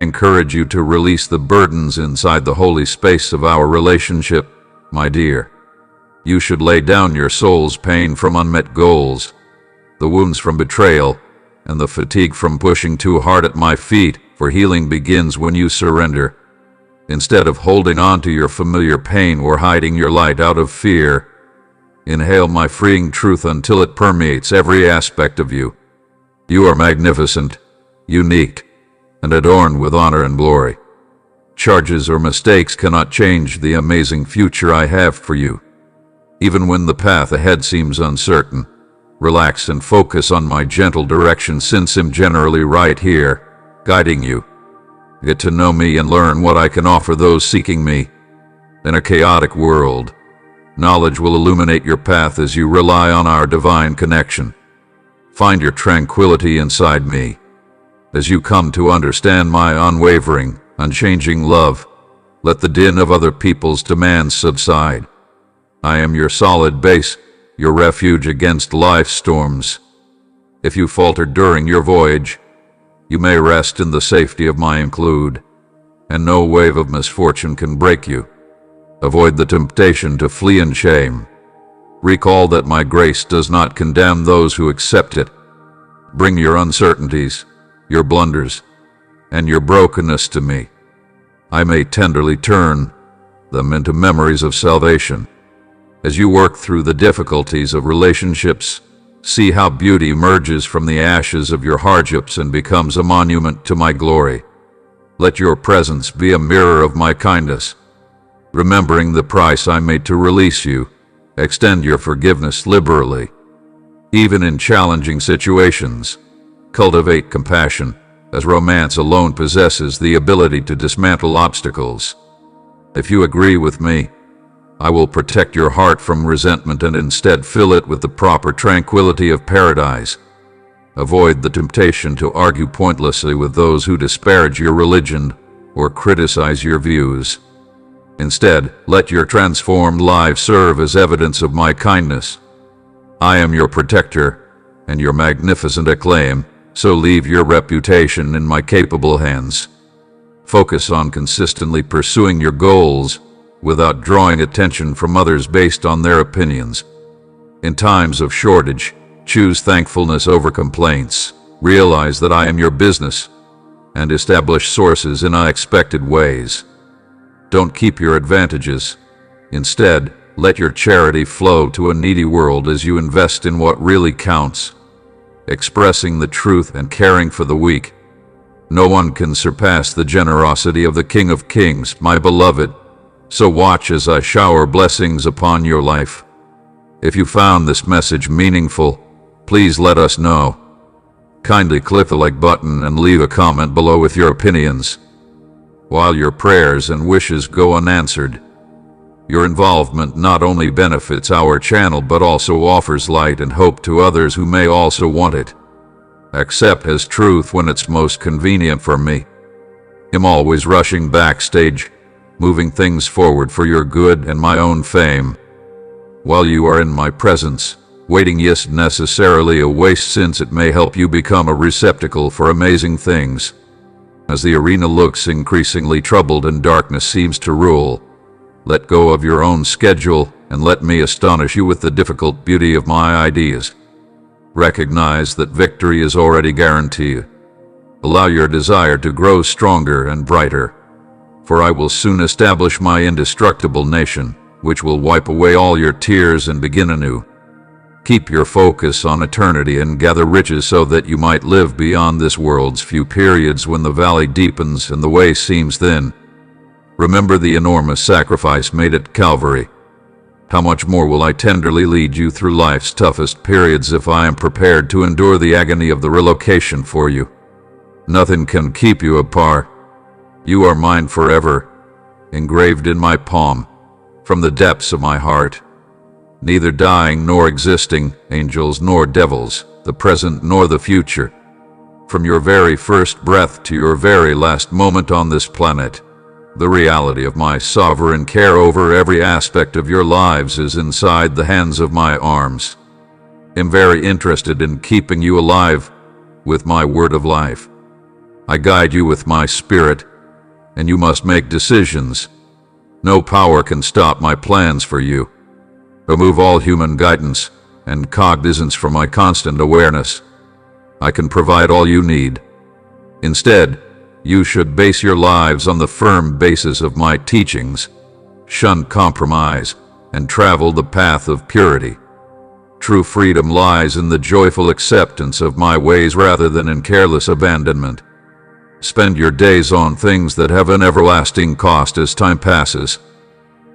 encourage you to release the burdens inside the holy space of our relationship, my dear. You should lay down your soul's pain from unmet goals, the wounds from betrayal, and the fatigue from pushing too hard at my feet, for healing begins when you surrender. Instead of holding on to your familiar pain or hiding your light out of fear, inhale my freeing truth until it permeates every aspect of you. You are magnificent, unique, and adorned with honor and glory. Charges or mistakes cannot change the amazing future I have for you. Even when the path ahead seems uncertain, relax and focus on my gentle direction, since I'm generally right here, guiding you. Get to know me and learn what I can offer those seeking me. In a chaotic world, knowledge will illuminate your path as you rely on our divine connection. Find your tranquility inside me. As you come to understand my unwavering, unchanging love, let the din of other people's demands subside. I am your solid base, your refuge against life's storms. If you falter during your voyage, you may rest in the safety of my enclosure, and no wave of misfortune can break you. Avoid the temptation to flee in shame. Recall that my grace does not condemn those who accept it. Bring your uncertainties, your blunders, and your brokenness to me. I may tenderly turn them into memories of salvation. As you work through the difficulties of relationships, see how beauty emerges from the ashes of your hardships and becomes a monument to my glory. Let your presence be a mirror of my kindness. Remembering the price I made to release you, extend your forgiveness liberally. Even in challenging situations, cultivate compassion, as romance alone possesses the ability to dismantle obstacles. If you agree with me, I will protect your heart from resentment and instead fill it with the proper tranquility of paradise. Avoid the temptation to argue pointlessly with those who disparage your religion or criticize your views. Instead, let your transformed life serve as evidence of my kindness. I am your protector and your magnificent acclaim, so leave your reputation in my capable hands. Focus on consistently pursuing your goals without drawing attention from others based on their opinions. In times of shortage, choose thankfulness over complaints. Realize that I am your business, and establish sources in unexpected ways. Don't keep your advantages. Instead, let your charity flow to a needy world as you invest in what really counts, expressing the truth and caring for the weak. No one can surpass the generosity of the King of Kings, my beloved. So watch as I shower blessings upon your life. If you found this message meaningful, please let us know. Kindly click the like button and leave a comment below with your opinions. While your prayers and wishes go unanswered, your involvement not only benefits our channel but also offers light and hope to others who may also want it. Accept as truth when it's most convenient for me. I'm always rushing backstage, moving things forward for your good and my own fame. While you are in my presence, waiting isn't necessarily a waste, since it may help you become a receptacle for amazing things. As the arena looks increasingly troubled and darkness seems to rule, let go of your own schedule and let me astonish you with the difficult beauty of my ideas. Recognize that victory is already guaranteed. Allow your desire to grow stronger and brighter, for I will soon establish my indestructible nation, which will wipe away all your tears and begin anew. Keep your focus on eternity and gather riches so that you might live beyond this world's few periods when the valley deepens and the way seems thin. Remember the enormous sacrifice made at Calvary. How much more will I tenderly lead you through life's toughest periods if I am prepared to endure the agony of the relocation for you. Nothing can keep you apart. You are mine forever, engraved in my palm, from the depths of my heart. Neither dying nor existing, angels nor devils, the present nor the future. From your very first breath to your very last moment on this planet, the reality of my sovereign care over every aspect of your lives is inside the hands of my arms. I'm very interested in keeping you alive with my word of life. I guide you with my spirit, and you must make decisions. No power can stop my plans for you. Remove all human guidance and cognizance from my constant awareness. I can provide all you need. Instead, you should base your lives on the firm basis of my teachings, shun compromise, and travel the path of purity. True freedom lies in the joyful acceptance of my ways rather than in careless abandonment. Spend your days on things that have an everlasting cost as time passes.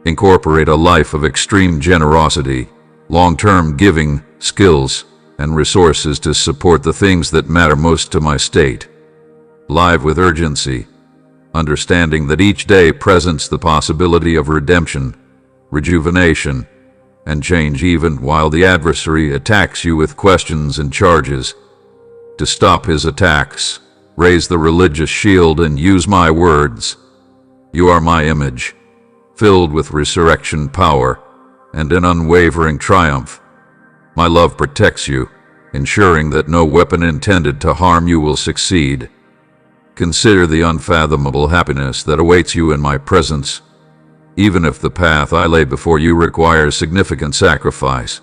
Incorporate a life of extreme generosity, long-term giving, skills, and resources to support the things that matter most to my state. Live with urgency, understanding that each day presents the possibility of redemption, rejuvenation, and change even while the adversary attacks you with questions and charges. To stop his attacks, raise the religious shield and use my words. You are my image, filled with resurrection power and an unwavering triumph. My love protects you, ensuring that no weapon intended to harm you will succeed. Consider the unfathomable happiness that awaits you in my presence, even if the path I lay before you requires significant sacrifice.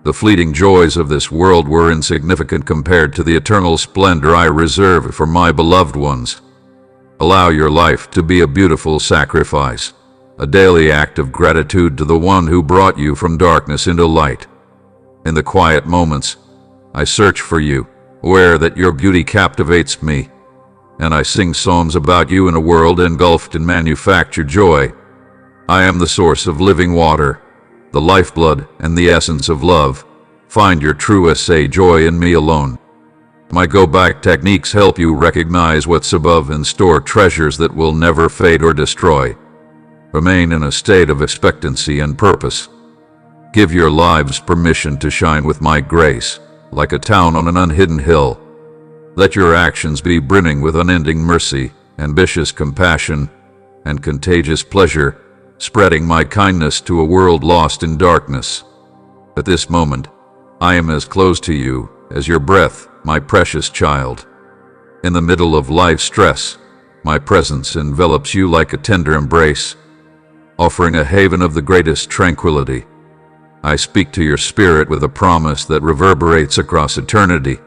The fleeting joys of this world were insignificant compared to the eternal splendor I reserve for my beloved ones. Allow your life to be a beautiful sacrifice, a daily act of gratitude to the one who brought you from darkness into light. In the quiet moments, I search for you, aware that your beauty captivates me, and I sing songs about you in a world engulfed in manufactured joy. I am the source of living water, the lifeblood and the essence of love. Find your true joy in me alone. My go-back techniques help you recognize what's above and store treasures that will never fade or destroy. Remain in a state of expectancy and purpose. Give your lives permission to shine with my grace, like a town on an unhidden hill. Let your actions be brimming with unending mercy, ambitious compassion, and contagious pleasure, spreading my kindness to a world lost in darkness. At this moment, I am as close to you as your breath, my precious child. In the middle of life's stress, my presence envelops you like a tender embrace, offering a haven of the greatest tranquility. I speak to your spirit with a promise that reverberates across eternity,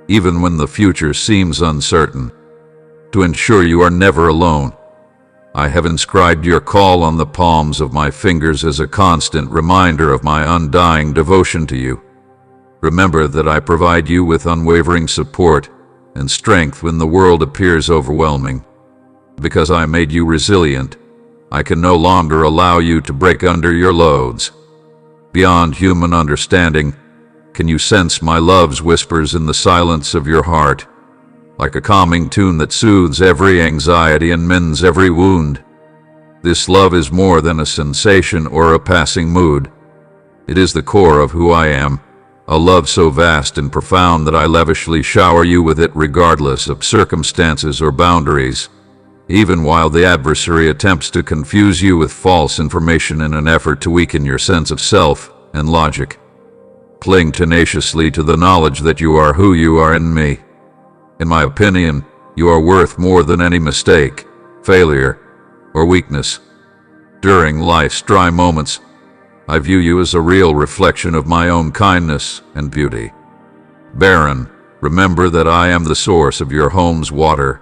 even when the future seems uncertain. To ensure you are never alone, I have inscribed your call on the palms of my fingers as a constant reminder of my undying devotion to you. Remember that I provide you with unwavering support and strength when the world appears overwhelming. Because I made you resilient, I can no longer allow you to break under your loads. Beyond human understanding, can you sense my love's whispers in the silence of your heart, like a calming tune that soothes every anxiety and mends every wound? This love is more than a sensation or a passing mood. It is the core of who I am, a love so vast and profound that I lavishly shower you with it regardless of circumstances or boundaries, even while the adversary attempts to confuse you with false information in an effort to weaken your sense of self and logic. Cling tenaciously to the knowledge that you are who you are in me. In my opinion, you are worth more than any mistake, failure, or weakness. During life's dry moments, I view you as a real reflection of my own kindness and beauty. Barren, remember that I am the source of your home's water,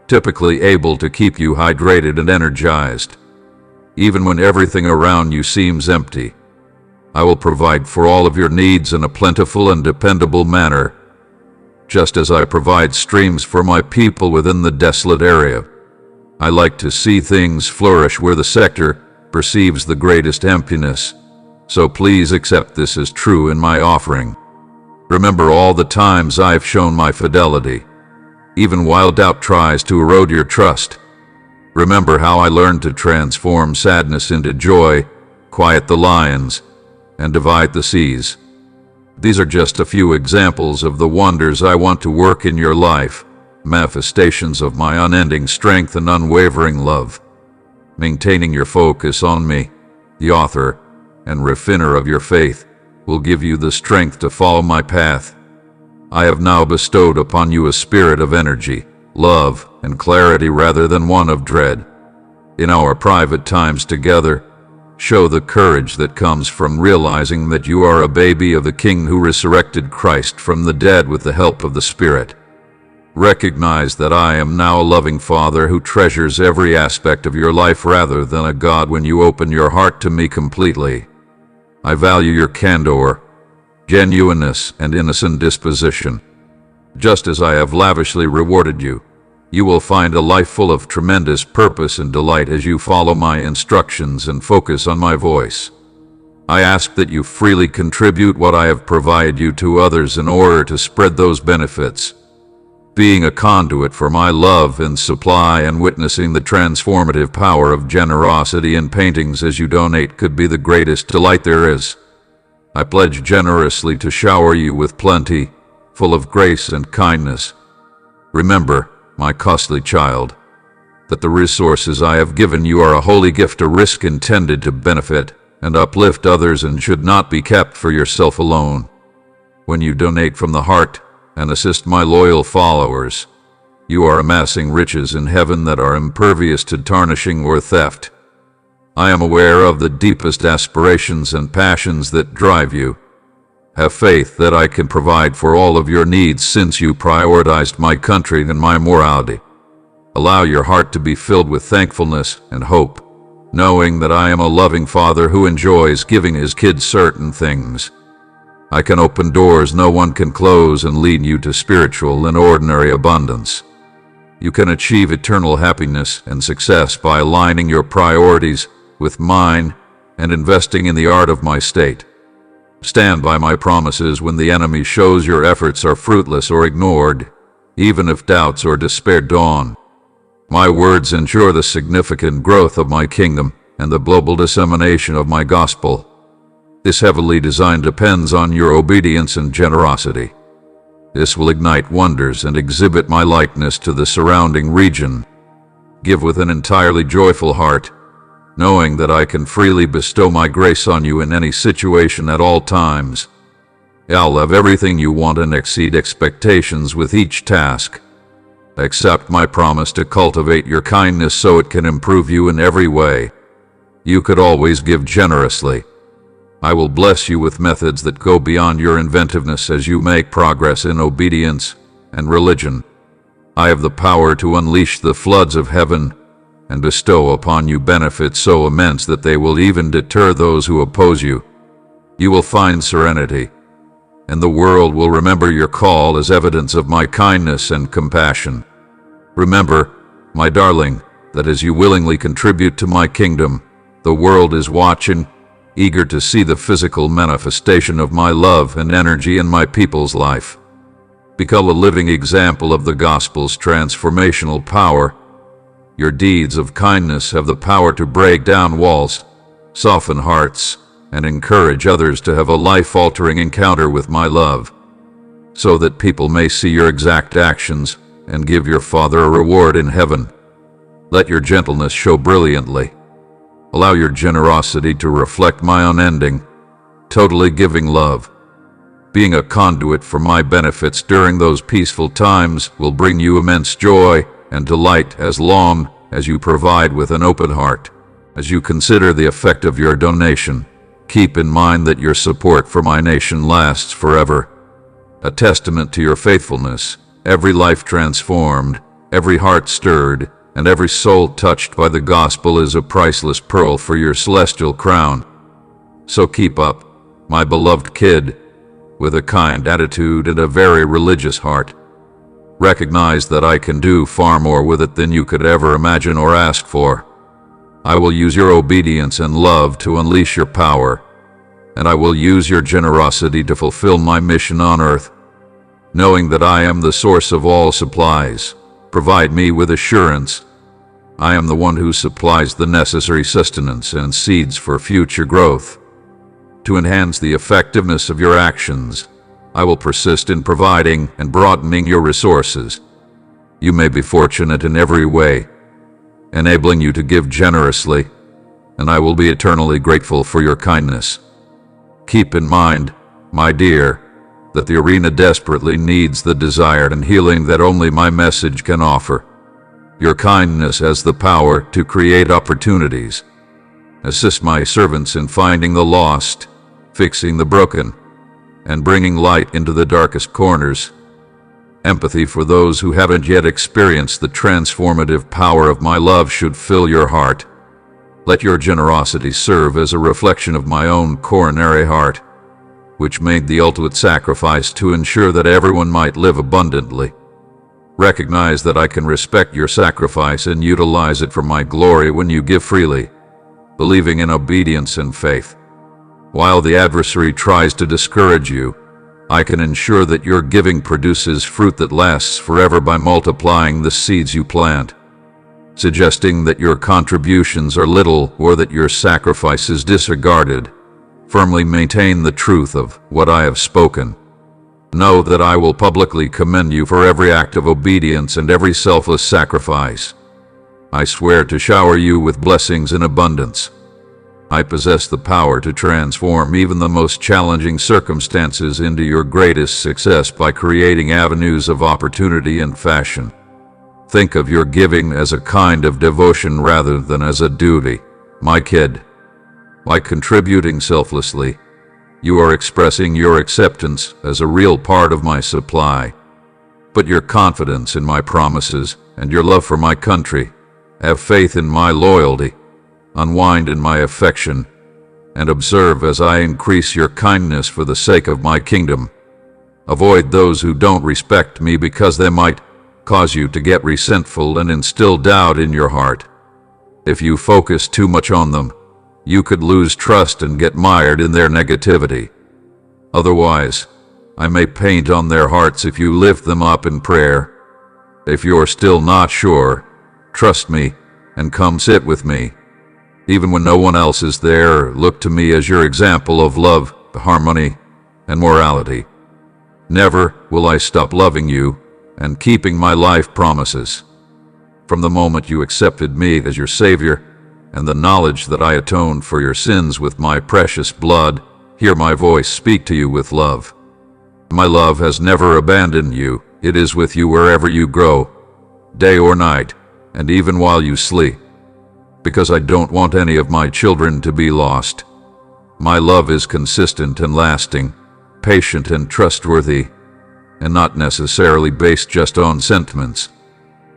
typically able to keep you hydrated and energized. Even when everything around you seems empty, I will provide for all of your needs in a plentiful and dependable manner, just as I provide streams for my people within the desolate area. I like to see things flourish where the sector perceives the greatest emptiness, so please accept this as true in my offering. Remember all the times I've shown my fidelity, even while doubt tries to erode your trust. Remember how I learned to transform sadness into joy, quiet the lions, and divide the seas. These are just a few examples of the wonders I want to work in your life, manifestations of my unending strength and unwavering love. Maintaining your focus on me, the author and refiner of your faith, will give you the strength to follow my path. I have now bestowed upon you a spirit of energy, love, and clarity rather than one of dread. In our private times together, show the courage that comes from realizing that you are a baby of the King who resurrected Christ from the dead with the help of the Spirit. Recognize that I am now a loving Father who treasures every aspect of your life rather than a God when you open your heart to me completely. I value your candor, genuineness, and innocent disposition. Just as I have lavishly rewarded you, you will find a life full of tremendous purpose and delight as you follow my instructions and focus on my voice. I ask that you freely contribute what I have provided you to others in order to spread those benefits. Being a conduit for my love and supply and witnessing the transformative power of generosity in paintings as you donate could be the greatest delight there is. I pledge generously to shower you with plenty, full of grace and kindness. Remember, my costly child, that the resources I have given you are a holy gift, a risk intended to benefit and uplift others and should not be kept for yourself alone. When you donate from the heart and assist my loyal followers, you are amassing riches in heaven that are impervious to tarnishing or theft. I am aware of the deepest aspirations and passions that drive you. Have faith that I can provide for all of your needs since you prioritized my country and my morality. Allow your heart to be filled with thankfulness and hope, knowing that I am a loving Father who enjoys giving his kids certain things. I can open doors no one can close and lead you to spiritual and ordinary abundance. You can achieve eternal happiness and success by aligning your priorities with mine and investing in the art of my state. Stand by my promises when the enemy shows your efforts are fruitless or ignored, even if doubts or despair dawn. My words ensure the significant growth of my kingdom and the global dissemination of my gospel. This heavenly design depends on your obedience and generosity. This will ignite wonders and exhibit my likeness to the surrounding region. Give with an entirely joyful heart, knowing that I can freely bestow my grace on you in any situation at all times. I'll have everything you want and exceed expectations with each task. Accept my promise to cultivate your kindness so it can improve you in every way. You could always give generously. I will bless you with methods that go beyond your inventiveness as you make progress in obedience and religion. I have the power to unleash the floods of heaven and bestow upon you benefits so immense that they will even deter those who oppose you. You will find serenity, and the world will remember your call as evidence of my kindness and compassion. Remember, my darling, that as you willingly contribute to my kingdom, the world is watching, eager to see the physical manifestation of my love and energy in my people's life. Become a living example of the gospel's transformational power. Your deeds of kindness have the power to break down walls, soften hearts, and encourage others to have a life-altering encounter with my love, so that people may see your exact actions and give your Father a reward in heaven. Let your gentleness show brilliantly. Allow your generosity to reflect my unending, totally giving love. Being a conduit for my benefits during those peaceful times will bring you immense joy and delight as long as you provide with an open heart. As you consider the effect of your donation, keep in mind that your support for my nation lasts forever. A testament to your faithfulness, every life transformed, every heart stirred, and every soul touched by the gospel is a priceless pearl for your celestial crown. So keep up, my beloved kid, with a kind attitude and a very religious heart. Recognize that I can do far more with it than you could ever imagine or ask for. I will use your obedience and love to unleash your power, and I will use your generosity to fulfill my mission on earth. Knowing that I am the source of all supplies, provide me with assurance. I am the one who supplies the necessary sustenance and seeds for future growth. To enhance the effectiveness of your actions, I will persist in providing and broadening your resources. You may be fortunate in every way, enabling you to give generously, and I will be eternally grateful for your kindness. Keep in mind, my dear, that the arena desperately needs the desired and healing that only my message can offer. Your kindness has the power to create opportunities. Assist my servants in finding the lost, fixing the broken, and bringing light into the darkest corners. Empathy for those who haven't yet experienced the transformative power of my love should fill your heart. Let your generosity serve as a reflection of my own coronary heart, which made the ultimate sacrifice to ensure that everyone might live abundantly. Recognize that I can respect your sacrifice and utilize it for my glory when you give freely, believing in obedience and faith. While the adversary tries to discourage you, I can ensure that your giving produces fruit that lasts forever by multiplying the seeds you plant. Suggesting that your contributions are little or that your sacrifice is disregarded, firmly maintain the truth of what I have spoken. Know that I will publicly commend you for every act of obedience and every selfless sacrifice. I swear to shower you with blessings in abundance. I possess the power to transform even the most challenging circumstances into your greatest success by creating avenues of opportunity and fashion. Think of your giving as a kind of devotion rather than as a duty, my kid. By contributing selflessly, you are expressing your acceptance as a real part of my supply. Put your confidence in my promises and your love for my country. Have faith in my loyalty. Unwind in my affection, and observe as I increase your kindness for the sake of my kingdom. Avoid those who don't respect me because they might cause you to get resentful and instill doubt in your heart. If you focus too much on them, you could lose trust and get mired in their negativity. Otherwise, I may paint on their hearts if you lift them up in prayer. If you're still not sure, trust me and come sit with me. Even when no one else is there, look to me as your example of love, harmony, and morality. Never will I stop loving you and keeping my life promises. From the moment you accepted me as your Savior, and the knowledge that I atoned for your sins with my precious blood, hear my voice speak to you with love. My love has never abandoned you. It is with you wherever you go, day or night, and even while you sleep. Because I don't want any of my children to be lost. My love is consistent and lasting, patient and trustworthy, and not necessarily based just on sentiments.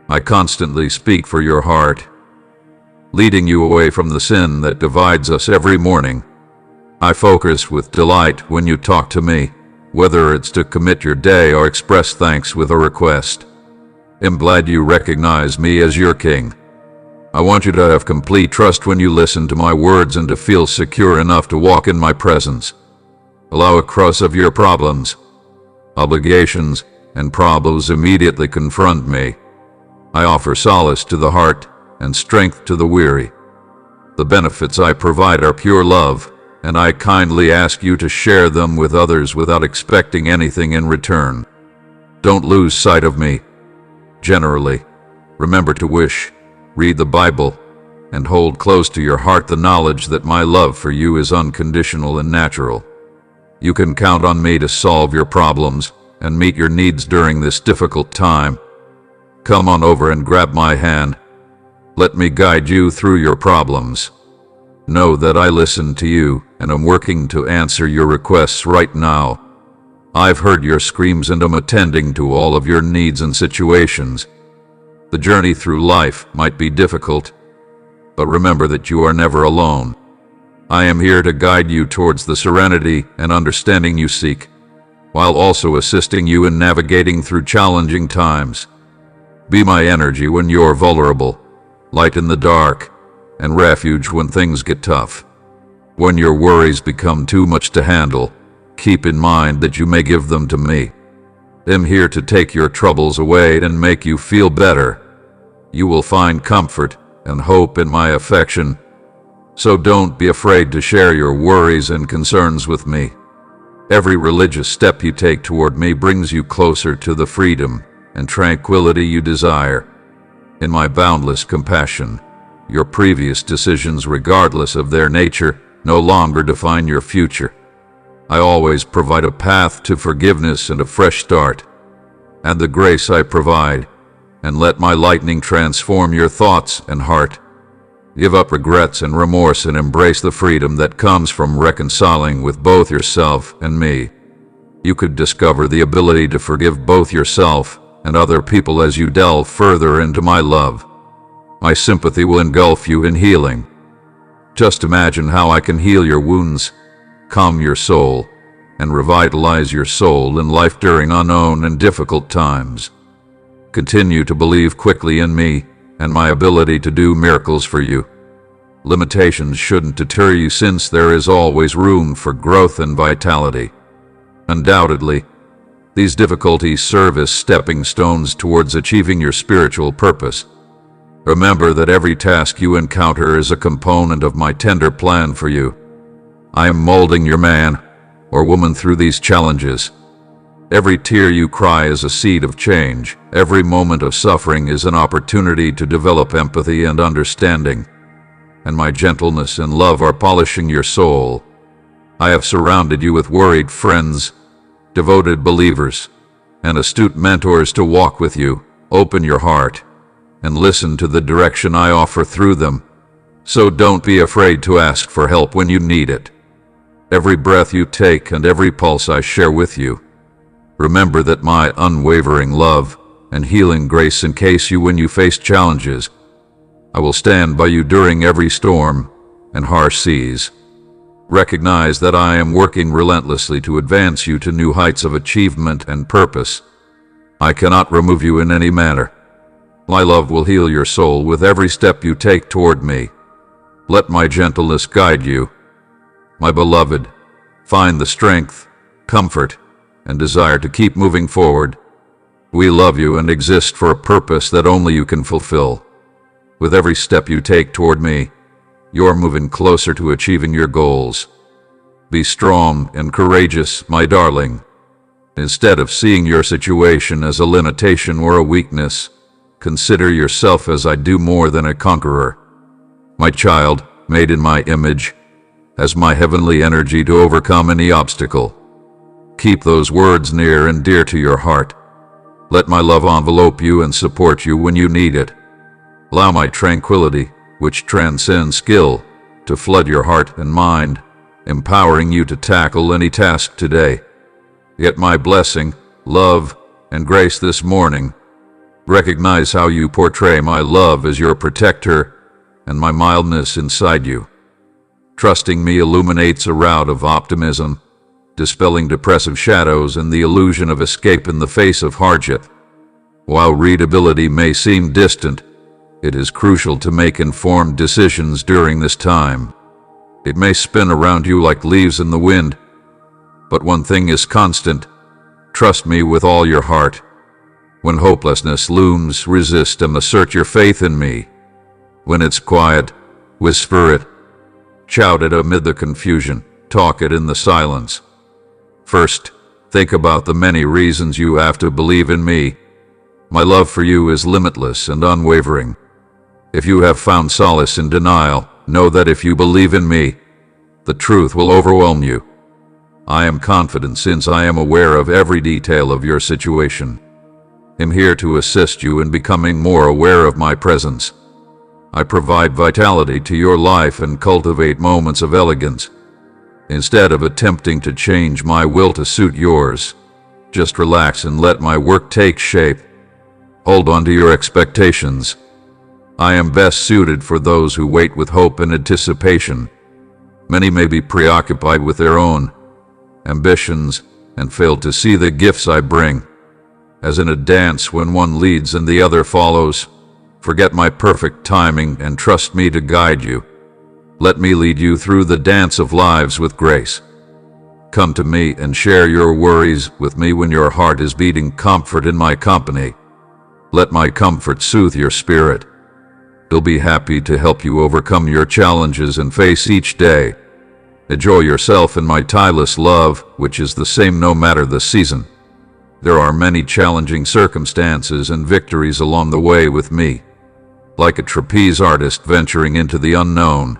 I constantly speak for your heart, leading you away from the sin that divides us every morning. I focus with delight when you talk to me, whether it's to commit your day or express thanks with a request. I'm glad you recognize me as your king. I want you to have complete trust when you listen to my words and to feel secure enough to walk in my presence. Allow a cross of your problems, obligations, and problems immediately confront me. I offer solace to the heart and strength to the weary. The benefits I provide are pure love, and I kindly ask you to share them with others without expecting anything in return. Don't lose sight of me. Generally, remember to wish, read the Bible, and hold close to your heart the knowledge that my love for you is unconditional and natural. You can count on me to solve your problems and meet your needs during this difficult time. Come on over and grab my hand. Let me guide you through your problems. Know that I listen to you and am working to answer your requests right now. I've heard your screams and am attending to all of your needs and situations. The journey through life might be difficult, but remember that you are never alone. I am here to guide you towards the serenity and understanding you seek, while also assisting you in navigating through challenging times. Be my energy when you're vulnerable, light in the dark, and refuge when things get tough. When your worries become too much to handle, keep in mind that you may give them to me. I'm here to take your troubles away and make you feel better. You will find comfort and hope in my affection, so don't be afraid to share your worries and concerns with me. Every religious step you take toward me brings you closer to the freedom and tranquility you desire. In my boundless compassion, your previous decisions, regardless of their nature, no longer define your future. I always provide a path to forgiveness and a fresh start. Add the grace I provide, and let my lightning transform your thoughts and heart. Give up regrets and remorse and embrace the freedom that comes from reconciling with both yourself and me. You could discover the ability to forgive both yourself and other people as you delve further into my love. My sympathy will engulf you in healing. Just imagine how I can heal your wounds, calm your soul, and revitalize your soul in life during unknown and difficult times. Continue to believe quickly in me and my ability to do miracles for you. Limitations shouldn't deter you, since there is always room for growth and vitality. Undoubtedly, these difficulties serve as stepping stones towards achieving your spiritual purpose. Remember that every task you encounter is a component of my tender plan for you. I am molding your man or woman through these challenges. Every tear you cry is a seed of change. Every moment of suffering is an opportunity to develop empathy and understanding. And my gentleness and love are polishing your soul. I have surrounded you with worried friends, devoted believers, and astute mentors to walk with you. Open your heart and listen to the direction I offer through them. So don't be afraid to ask for help when you need it. Every breath you take and every pulse I share with you, remember that my unwavering love and healing grace encase you when you face challenges. I will stand by you during every storm and harsh seas. Recognize that I am working relentlessly to advance you to new heights of achievement and purpose. I cannot remove you in any manner. My love will heal your soul with every step you take toward me. Let my gentleness guide you. My beloved, find the strength, comfort, and desire to keep moving forward. We love you and exist for a purpose that only you can fulfill. With every step you take toward me, you're moving closer to achieving your goals. Be strong and courageous, my darling. Instead of seeing your situation as a limitation or a weakness, consider yourself as I do more than a conqueror. My child, made in my image, has my heavenly energy to overcome any obstacle. Keep those words near and dear to your heart. Let my love envelope you and support you when you need it. Allow my tranquility, which transcends skill, to flood your heart and mind, empowering you to tackle any task today. Get my blessing, love, and grace this morning. Recognize how you portray my love as your protector and my mildness inside you. Trusting me illuminates a route of optimism, dispelling depressive shadows and the illusion of escape in the face of hardship. While readability may seem distant, it is crucial to make informed decisions during this time. It may spin around you like leaves in the wind, but one thing is constant: trust me with all your heart. When hopelessness looms, resist and assert your faith in me. When it's quiet, whisper it. Shout it amid the confusion. Talk it in the silence. First, think about the many reasons you have to believe in me. My love for you is limitless and unwavering. If you have found solace in denial, know that if you believe in me, the truth will overwhelm you. I am confident since I am aware of every detail of your situation. I'm here to assist you in becoming more aware of my presence. I provide vitality to your life and cultivate moments of elegance. Instead of attempting to change my will to suit yours, just relax and let my work take shape. Hold on to your expectations. I am best suited for those who wait with hope and anticipation. Many may be preoccupied with their own ambitions and fail to see the gifts I bring. As in a dance, when one leads and the other follows, forget my perfect timing and trust me to guide you. Let me lead you through the dance of lives with grace. Come to me and share your worries with me when your heart is beating comfort in my company. Let my comfort soothe your spirit. I'll be happy to help you overcome your challenges and face each day. Enjoy yourself in my tireless love, which is the same no matter the season. There are many challenging circumstances and victories along the way with me. Like a trapeze artist venturing into the unknown,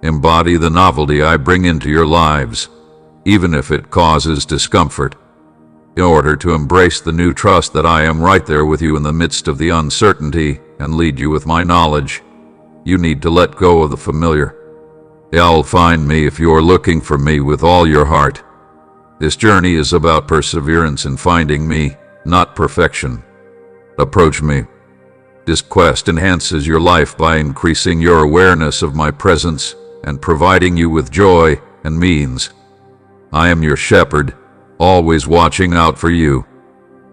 embody the novelty I bring into your lives. even if it causes discomfort. In order to embrace the new trust that I am right there with you in the midst of the uncertainty and lead you with my knowledge, you need to let go of the familiar. You'll find me if you're looking for me with all your heart. This journey is about perseverance in finding me, not perfection. Approach me. This quest enhances your life by increasing your awareness of my presence and providing you with joy and means. I am your shepherd, always watching out for you.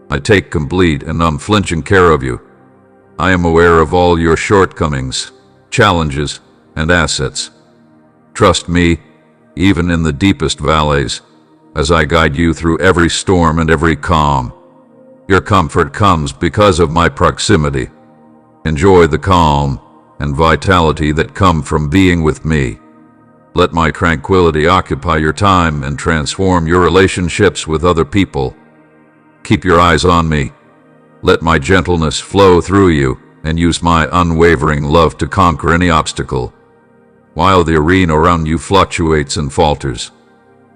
I take complete and unflinching care of you. I am aware of all your shortcomings, challenges, and assets. Trust me, even in the deepest valleys, as I guide you through every storm and every calm. Your comfort comes because of my proximity. Enjoy the calm and vitality that come from being with me. Let my tranquility occupy your time and transform your relationships with other people. Keep your eyes on me. Let my gentleness flow through you and use my unwavering love to conquer any obstacle. While the arena around you fluctuates and falters,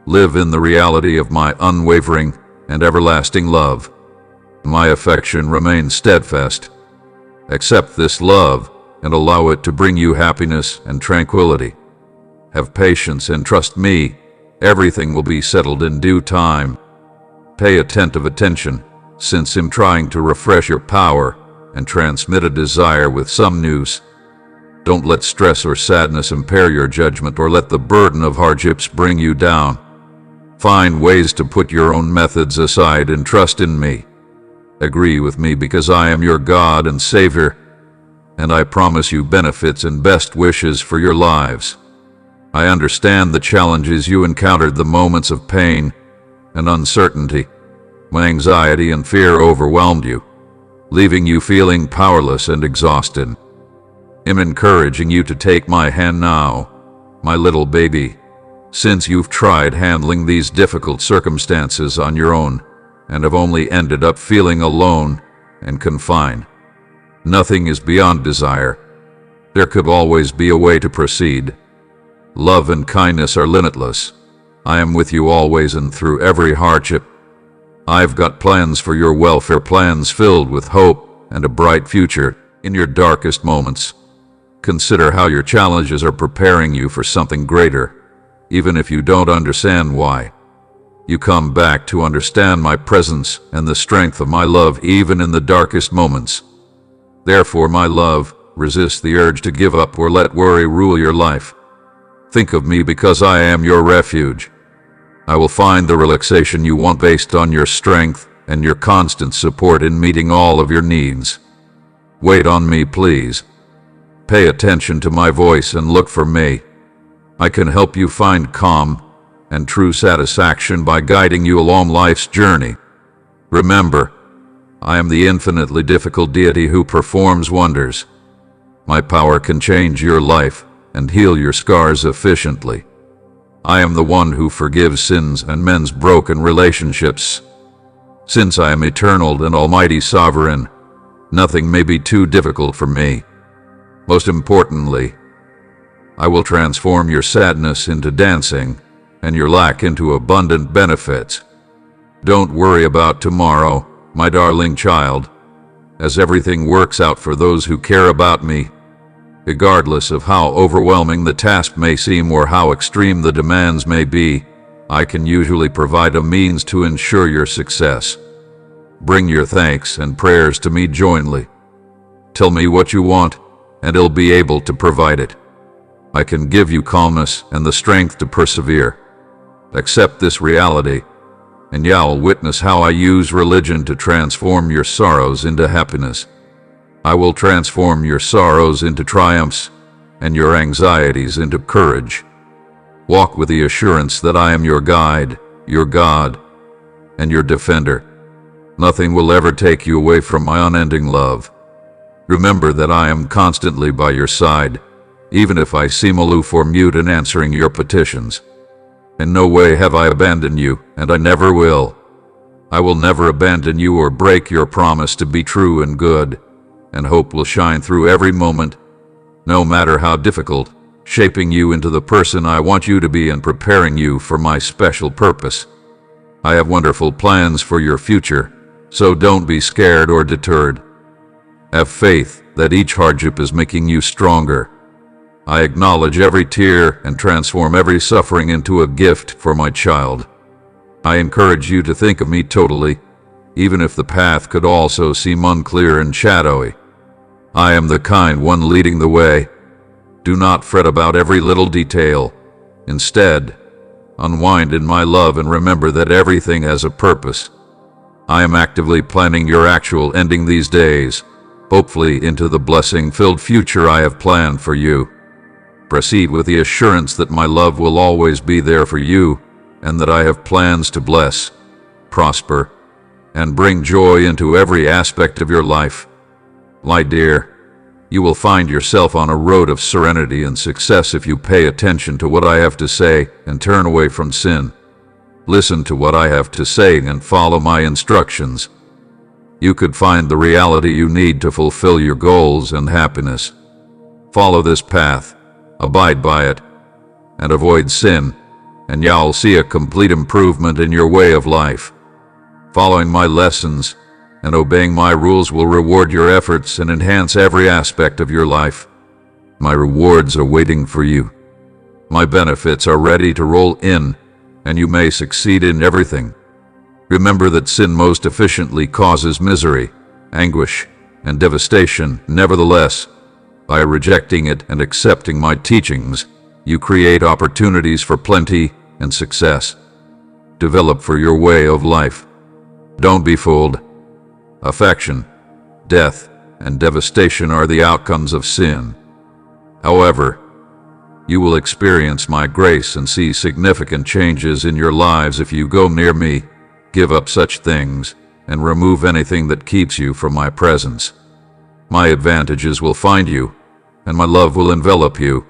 live in the reality of my unwavering and everlasting love. My affection remains steadfast. Accept this love and allow it to bring you happiness and tranquility. Have patience and trust me. Everything will be settled in due time. Pay attentive attention, since I'm trying to refresh your power and transmit a desire with some news. Don't let stress or sadness impair your judgment or let the burden of hardships bring you down. Find ways to put your own methods aside and trust in me. Agree with me because I am your God and Savior, and I promise you benefits and best wishes for your lives. I understand the challenges you encountered, the moments of pain and uncertainty, when anxiety and fear overwhelmed you, leaving you feeling powerless and exhausted. I'm encouraging you to take my hand now, my little baby, since you've tried handling these difficult circumstances on your own and have only ended up feeling alone and confined. Nothing is beyond desire. There could always be a way to proceed. Love and kindness are limitless. I am with you always and through every hardship. I've got plans for your welfare, plans filled with hope and a bright future in your darkest moments. Consider how your challenges are preparing you for something greater, even if you don't understand why. You come back to understand my presence and the strength of my love even in the darkest moments. Therefore, my love, resist the urge to give up or let worry rule your life. Think of me because I am your refuge. I will find the relaxation you want based on your strength and your constant support in meeting all of your needs. Wait on me, please. Pay attention to my voice and look for me. I can help you find calm and true satisfaction by guiding you along life's journey. Remember, I am the infinitely difficult deity who performs wonders. My power can change your life and heal your scars efficiently. I am the one who forgives sins and mends broken relationships. Since I am eternal and almighty sovereign, nothing may be too difficult for me. Most importantly, I will transform your sadness into dancing and your lack into abundant benefits. Don't worry about tomorrow, my darling child, as everything works out for those who care about me. Regardless of how overwhelming the task may seem or how extreme the demands may be, I can usually provide a means to ensure your success. Bring your thanks and prayers to me jointly. Tell me what you want, and I'll be able to provide it. I can give you calmness and the strength to persevere. Accept this reality, and you'll witness how I use religion to transform your sorrows into happiness. I will transform your sorrows into triumphs and your anxieties into courage. Walk with the assurance that I am your guide, your God, and your defender. Nothing will ever take you away from my unending love. Remember that I am constantly by your side, even if I seem aloof or mute in answering your petitions. In no way have I abandoned you, and I never will. I will never abandon you or break your promise to be true and good, and hope will shine through every moment, no matter how difficult shaping you into the person I want you to be and preparing you for my special purpose. I have wonderful plans for your future, so don't be scared or deterred. Have faith that each hardship is making you stronger. I acknowledge every tear and transform every suffering into a gift for my child. I encourage you to think of me totally, even if the path could also seem unclear and shadowy. I am the kind one leading the way. Do not fret about every little detail. Instead, unwind in my love and remember that everything has a purpose. I am actively planning your actual ending these days, hopefully into the blessing-filled future I have planned for you. Proceed with the assurance that my love will always be there for you, and that I have plans to bless, prosper, and bring joy into every aspect of your life. My dear, you will find yourself on a road of serenity and success if you pay attention to what I have to say and turn away from sin. Listen to what I have to say and follow my instructions. You could find the reality you need to fulfill your goals and happiness. Follow this path, abide by it, and avoid sin, and you'll see a complete improvement in your way of life. Following my lessons and obeying my rules will reward your efforts and enhance every aspect of your life. My rewards are waiting for you. My benefits are ready to roll in, and you may succeed in everything. Remember that sin most efficiently causes misery, anguish, and devastation. Nevertheless, by rejecting it and accepting my teachings, you create opportunities for plenty and success. Develop for your way of life. Don't be fooled. Affection, death, and devastation are the outcomes of sin. However, you will experience my grace and see significant changes in your lives if you go near me, give up such things, and remove anything that keeps you from my presence. My advantages will find you, and my love will envelop you,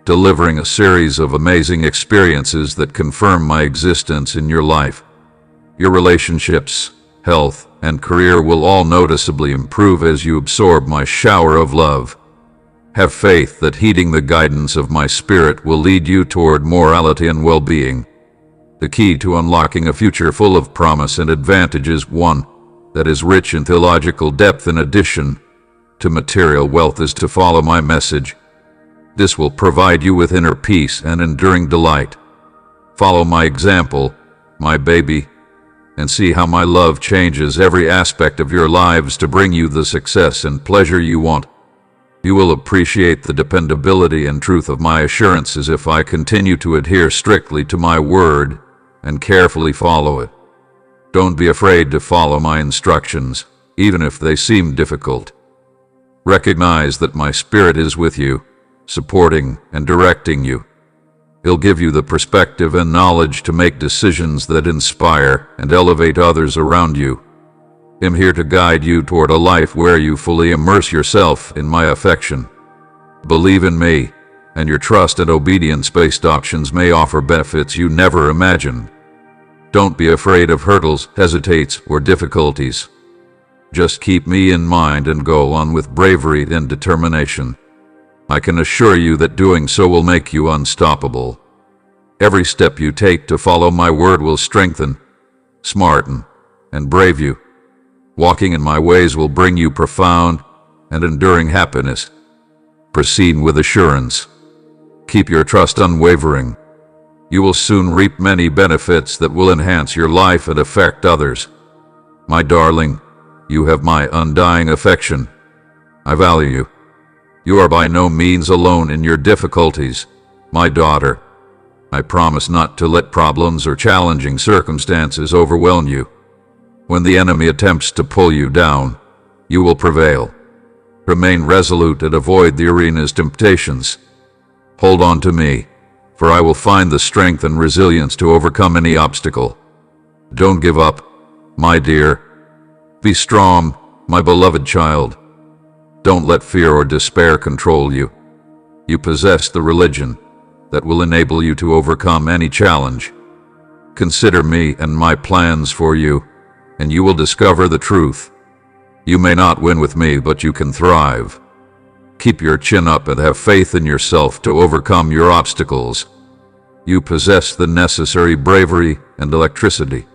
delivering a series of amazing experiences that confirm my existence in your life. Your relationships, health, and career will all noticeably improve as you absorb my shower of love. Have faith that heeding the guidance of my spirit will lead you toward morality and well-being. The key to unlocking a future full of promise and advantage is one that is rich in theological depth in addition to material wealth is to follow my message. This will provide you with inner peace and enduring delight. Follow my example, my baby, and see how my love changes every aspect of your lives to bring you the success and pleasure you want. You will appreciate the dependability and truth of my assurances if I continue to adhere strictly to my word and carefully follow it. Don't be afraid to follow my instructions, even if they seem difficult. Recognize that my spirit is with you, supporting and directing you. He'll give you the perspective and knowledge to make decisions that inspire and elevate others around you. I'm here to guide you toward a life where you fully immerse yourself in my affection. Believe in me, and your trust and obedience-based options may offer benefits you never imagined. Don't be afraid of hurdles, hesitates, or difficulties. Just keep me in mind and go on with bravery and determination. I can assure you that doing so will make you unstoppable. Every step you take to follow my word will strengthen, smarten, and brave you. Walking in my ways will bring you profound and enduring happiness. Proceed with assurance. Keep your trust unwavering. You will soon reap many benefits that will enhance your life and affect others. My darling, you have my undying affection. I value you. You are by no means alone in your difficulties, my daughter. I promise not to let problems or challenging circumstances overwhelm you. When the enemy attempts to pull you down, you will prevail. Remain resolute and avoid the arena's temptations. Hold on to me, for I will find the strength and resilience to overcome any obstacle. Don't give up, my dear. Be strong, my beloved child. Don't let fear or despair control you. You possess the religion that will enable you to overcome any challenge. Consider me and my plans for you, and you will discover the truth. You may not win with me, but you can thrive. Keep your chin up and have faith in yourself to overcome your obstacles. You possess the necessary bravery and electricity.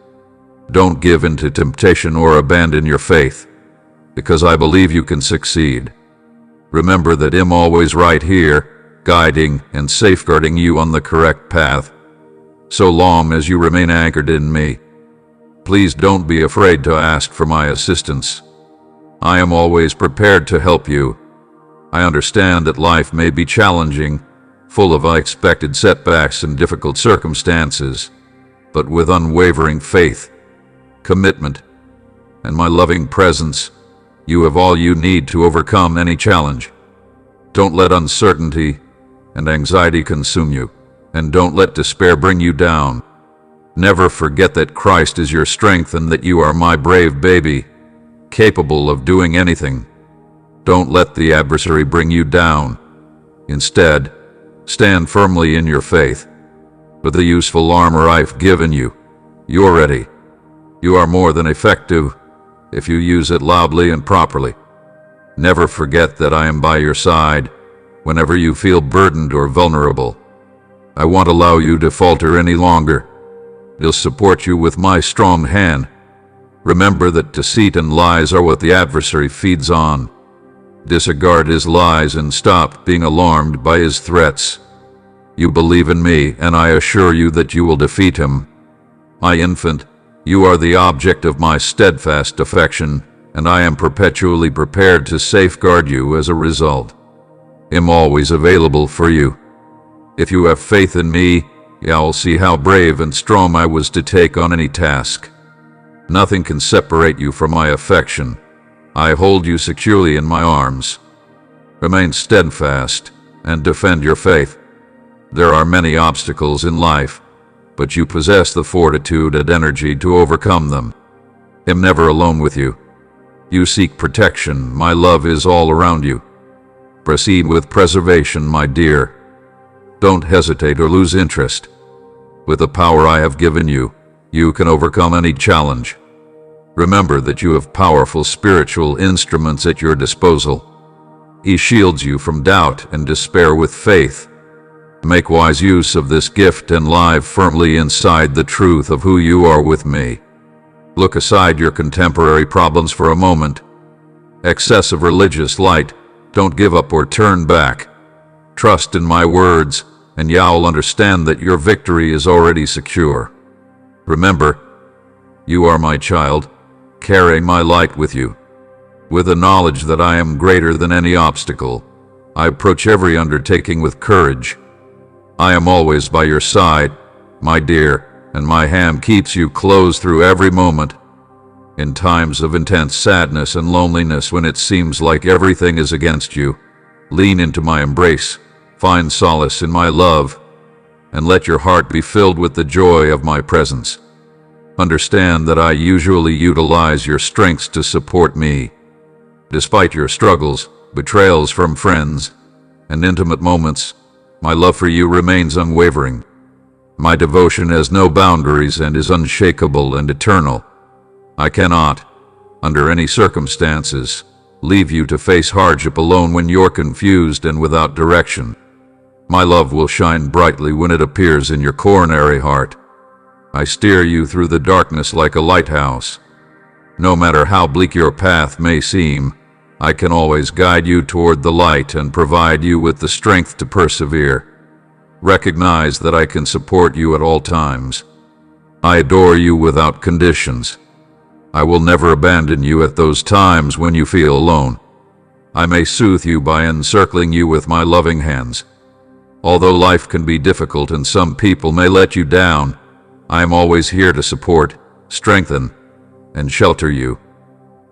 Don't give in to temptation or abandon your faith, because I believe you can succeed. Remember that I'm always right here, guiding and safeguarding you on the correct path, so long as you remain anchored in me. Please don't be afraid to ask for my assistance. I am always prepared to help you. I understand that life may be challenging, full of unexpected setbacks and difficult circumstances, but with unwavering faith, commitment, and my loving presence, you have all you need to overcome any challenge. Don't let uncertainty and anxiety consume you, and don't let despair bring you down. Never forget that Christ is your strength and that you are my brave baby, capable of doing anything. Don't let the adversary bring you down. Instead, stand firmly in your faith. With the useful armor I've given you, you're ready. You are more than effective if you use it loudly and properly. Never forget that I am by your side whenever you feel burdened or vulnerable. I won't allow you to falter any longer. I'll support you with my strong hand. Remember that deceit and lies are what the adversary feeds on. Disregard his lies and stop being alarmed by his threats. You believe in me, and I assure you that you will defeat him. My infant, you are the object of my steadfast affection, and I am perpetually prepared to safeguard you as a result. I'm always available for you. If you have faith in me, you'll see how brave and strong I was to take on any task. Nothing can separate you from my affection. I hold you securely in my arms. Remain steadfast and defend your faith. There are many obstacles in life, but you possess the fortitude and energy to overcome them. I'm never alone with you. You seek protection. My love is all around you. Proceed with preservation, my dear. Don't hesitate or lose interest. With the power I have given you, you can overcome any challenge. Remember that you have powerful spiritual instruments at your disposal. He shields you from doubt and despair with faith. Make wise use of this gift and live firmly inside the truth of who you are with me. Look aside your contemporary problems for a moment. Excessive religious light, don't give up or turn back. Trust in my words, and you'll understand that your victory is already secure. Remember, you are my child, carrying my light with you. With the knowledge that I am greater than any obstacle, I approach every undertaking with courage. I am always by your side, my dear, and my hand keeps you close through every moment. In times of intense sadness and loneliness, when it seems like everything is against you, lean into my embrace, find solace in my love, and let your heart be filled with the joy of my presence. Understand that I usually utilize your strengths to support me. Despite your struggles, betrayals from friends, and intimate moments, my love for you remains unwavering. My devotion has no boundaries and is unshakable and eternal. I cannot, under any circumstances, leave you to face hardship alone when you're confused and without direction. My love will shine brightly when it appears in your coronary heart. I steer you through the darkness like a lighthouse. No matter how bleak your path may seem, I can always guide you toward the light and provide you with the strength to persevere. Recognize that I can support you at all times. I adore you without conditions. I will never abandon you at those times when you feel alone. I may soothe you by encircling you with my loving hands. Although life can be difficult and some people may let you down, I am always here to support, strengthen, and shelter you.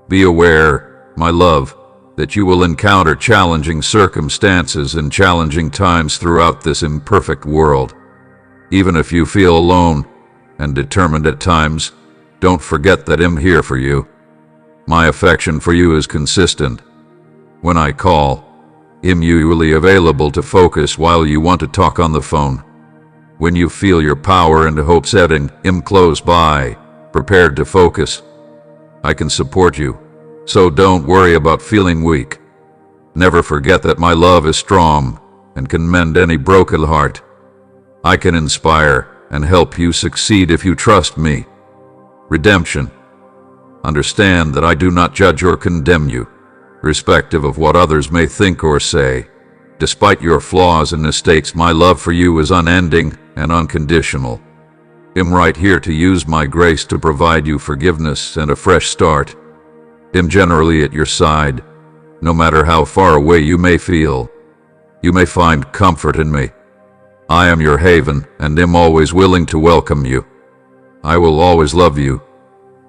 Be aware, my love, that you will encounter challenging circumstances and challenging times throughout this imperfect world. Even if you feel alone and determined at times, don't forget that I'm here for you. My affection for you is consistent. When I call, I'm usually available to focus while you want to talk on the phone. When you feel your power and hope setting, I'm close by, prepared to focus. I can support you, so don't worry about feeling weak. Never forget that my love is strong and can mend any broken heart. I can inspire and help you succeed if you trust me. Redemption. Understand that I do not judge or condemn you, irrespective of what others may think or say. Despite your flaws and mistakes, my love for you is unending and unconditional. I'm right here to use my grace to provide you forgiveness and a fresh start. I'm generally at your side, no matter how far away you may feel. You may find comfort in me. I am your haven, and am always willing to welcome you. I will always love you,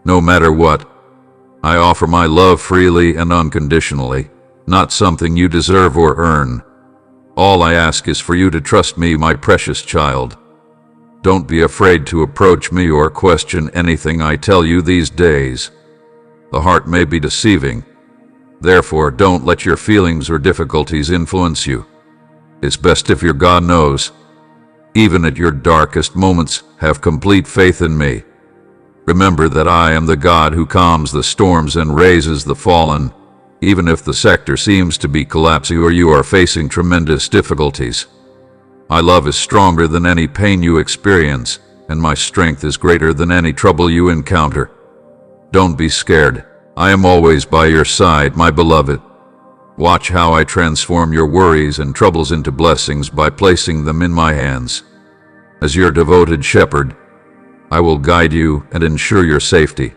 no matter what. I offer my love freely and unconditionally, not something you deserve or earn. All I ask is for you to trust me, my precious child. Don't be afraid to approach me or question anything I tell you these days. The heart may be deceiving. Therefore, don't let your feelings or difficulties influence you. It's best if your God knows. Even at your darkest moments, have complete faith in me. Remember that I am the God who calms the storms and raises the fallen, even if the sector seems to be collapsing or you are facing tremendous difficulties. My love is stronger than any pain you experience, and my strength is greater than any trouble you encounter. Don't be scared. I am always by your side, my beloved. Watch how I transform your worries and troubles into blessings by placing them in my hands. As your devoted shepherd, I will guide you and ensure your safety.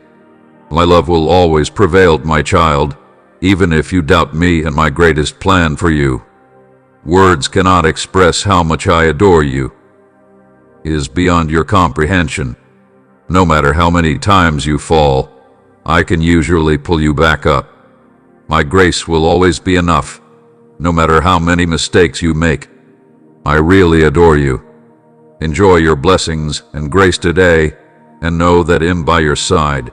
My love will always prevail, my child, even if you doubt me and my greatest plan for you. Words cannot express how much I adore you. It is beyond your comprehension. No matter how many times you fall, I can usually pull you back up. My grace will always be enough, no matter how many mistakes you make. I really adore you. Enjoy your blessings and grace today, and know that I'm by your side.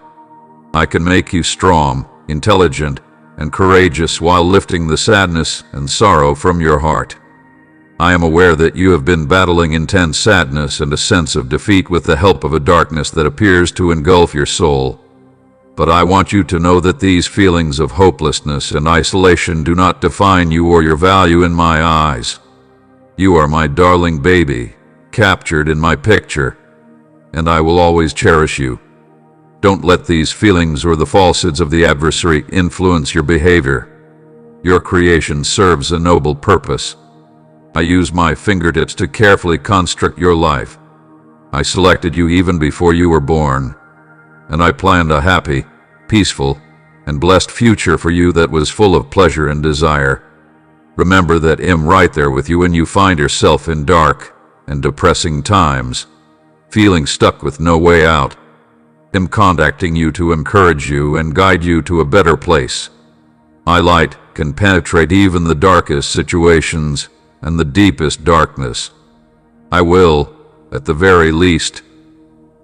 I can make you strong, intelligent, and courageous while lifting the sadness and sorrow from your heart. I am aware that you have been battling intense sadness and a sense of defeat with the help of a darkness that appears to engulf your soul. But I want you to know that these feelings of hopelessness and isolation do not define you or your value in my eyes. You are my darling baby, captured in my picture, and I will always cherish you. Don't let these feelings or the falsehoods of the adversary influence your behavior. Your creation serves a noble purpose. I use my fingertips to carefully construct your life. I selected you even before you were born, and I planned a happy, peaceful, and blessed future for you that was full of pleasure and desire. Remember that I'm right there with you when you find yourself in dark and depressing times, feeling stuck with no way out. I'm contacting you to encourage you and guide you to a better place. My light can penetrate even the darkest situations and the deepest darkness. I will, at the very least,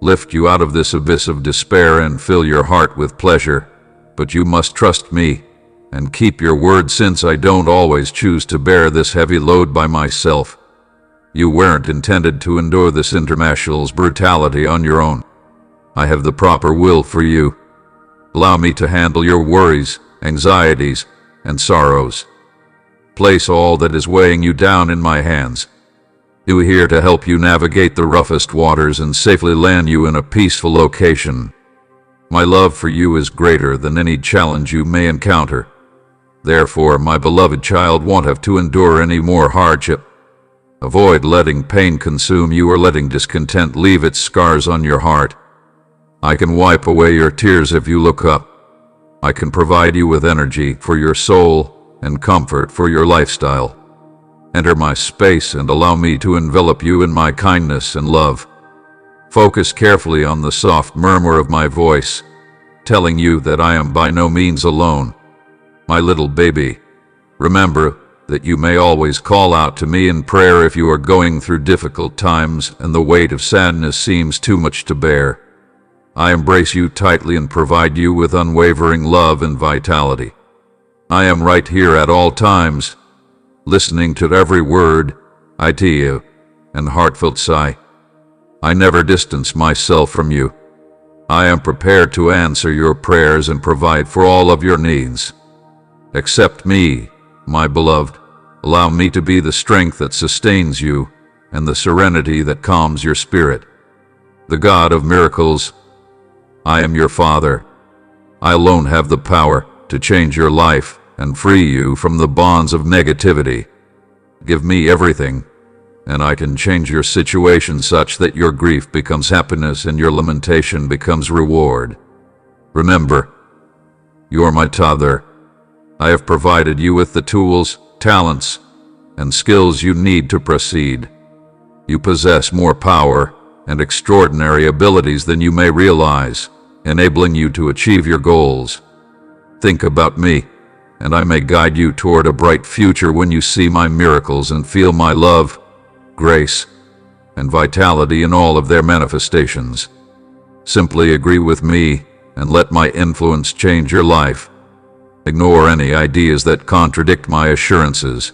lift you out of this abyss of despair and fill your heart with pleasure. But you must trust me and keep your word, since I don't always choose to bear this heavy load by myself. You weren't intended to endure this international's brutality on your own. I have the proper will for you. Allow me to handle your worries, anxieties, and sorrows. Place all that is weighing you down in my hands. I'm here to help you navigate the roughest waters and safely land you in a peaceful location. My love for you is greater than any challenge you may encounter. Therefore, my beloved child won't have to endure any more hardship. Avoid letting pain consume you or letting discontent leave its scars on your heart. I can wipe away your tears if you look up. I can provide you with energy for your soul and comfort for your lifestyle. Enter my space and allow me to envelop you in my kindness and love. Focus carefully on the soft murmur of my voice, telling you that I am by no means alone. My little baby, remember that you may always call out to me in prayer if you are going through difficult times and the weight of sadness seems too much to bear. I embrace you tightly and provide you with unwavering love and vitality. I am right here at all times, listening to every word I tell you and heartfelt sigh. I never distance myself from you. I am prepared to answer your prayers and provide for all of your needs. Accept me my beloved, allow me to be the strength that sustains you and the serenity that calms your spirit. The God of miracles, I am your Father. I alone have the power to change your life and free you from the bonds of negativity. Give me everything, and I can change your situation such that your grief becomes happiness and your lamentation becomes reward. Remember, you are my toddler. I have provided you with the tools, talents, and skills you need to proceed. You possess more power and extraordinary abilities than you may realize, enabling you to achieve your goals. Think about me, and I may guide you toward a bright future when you see my miracles and feel my love, grace, and vitality in all of their manifestations. Simply agree with me and let my influence change your life. Ignore any ideas that contradict my assurances.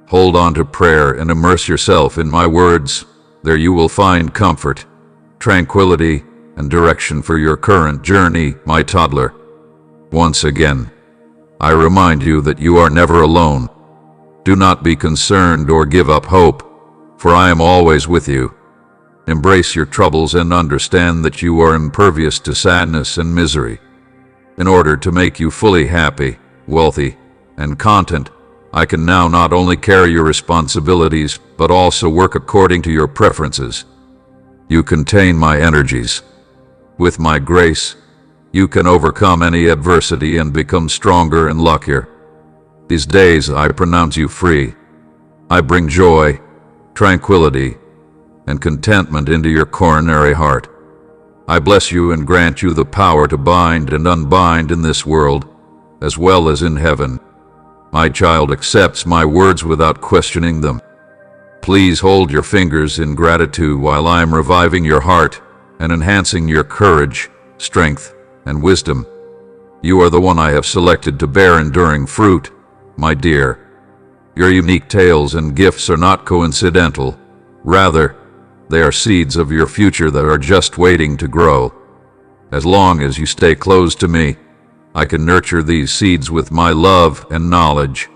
Hold on to prayer and immerse yourself in my words. There you will find comfort, tranquility, and direction for your current journey, my toddler. Once again, I remind you that you are never alone. Do not be concerned or give up hope, for I am always with you. Embrace your troubles and understand that you are impervious to sadness and misery. In order to make you fully happy, wealthy, and content, I can now not only carry your responsibilities, but also work according to your preferences. You contain my energies. With my grace, you can overcome any adversity and become stronger and luckier. These days I pronounce you free. I bring joy, tranquility, and contentment into your coronary heart. I bless you and grant you the power to bind and unbind in this world, as well as in heaven. My child accepts my words without questioning them. Please hold your fingers in gratitude while I am reviving your heart and enhancing your courage, strength, and wisdom. You are the one I have selected to bear enduring fruit, my dear. Your unique tales and gifts are not coincidental. Rather, they are seeds of your future that are just waiting to grow. As long as you stay close to me, I can nurture these seeds with my love and knowledge.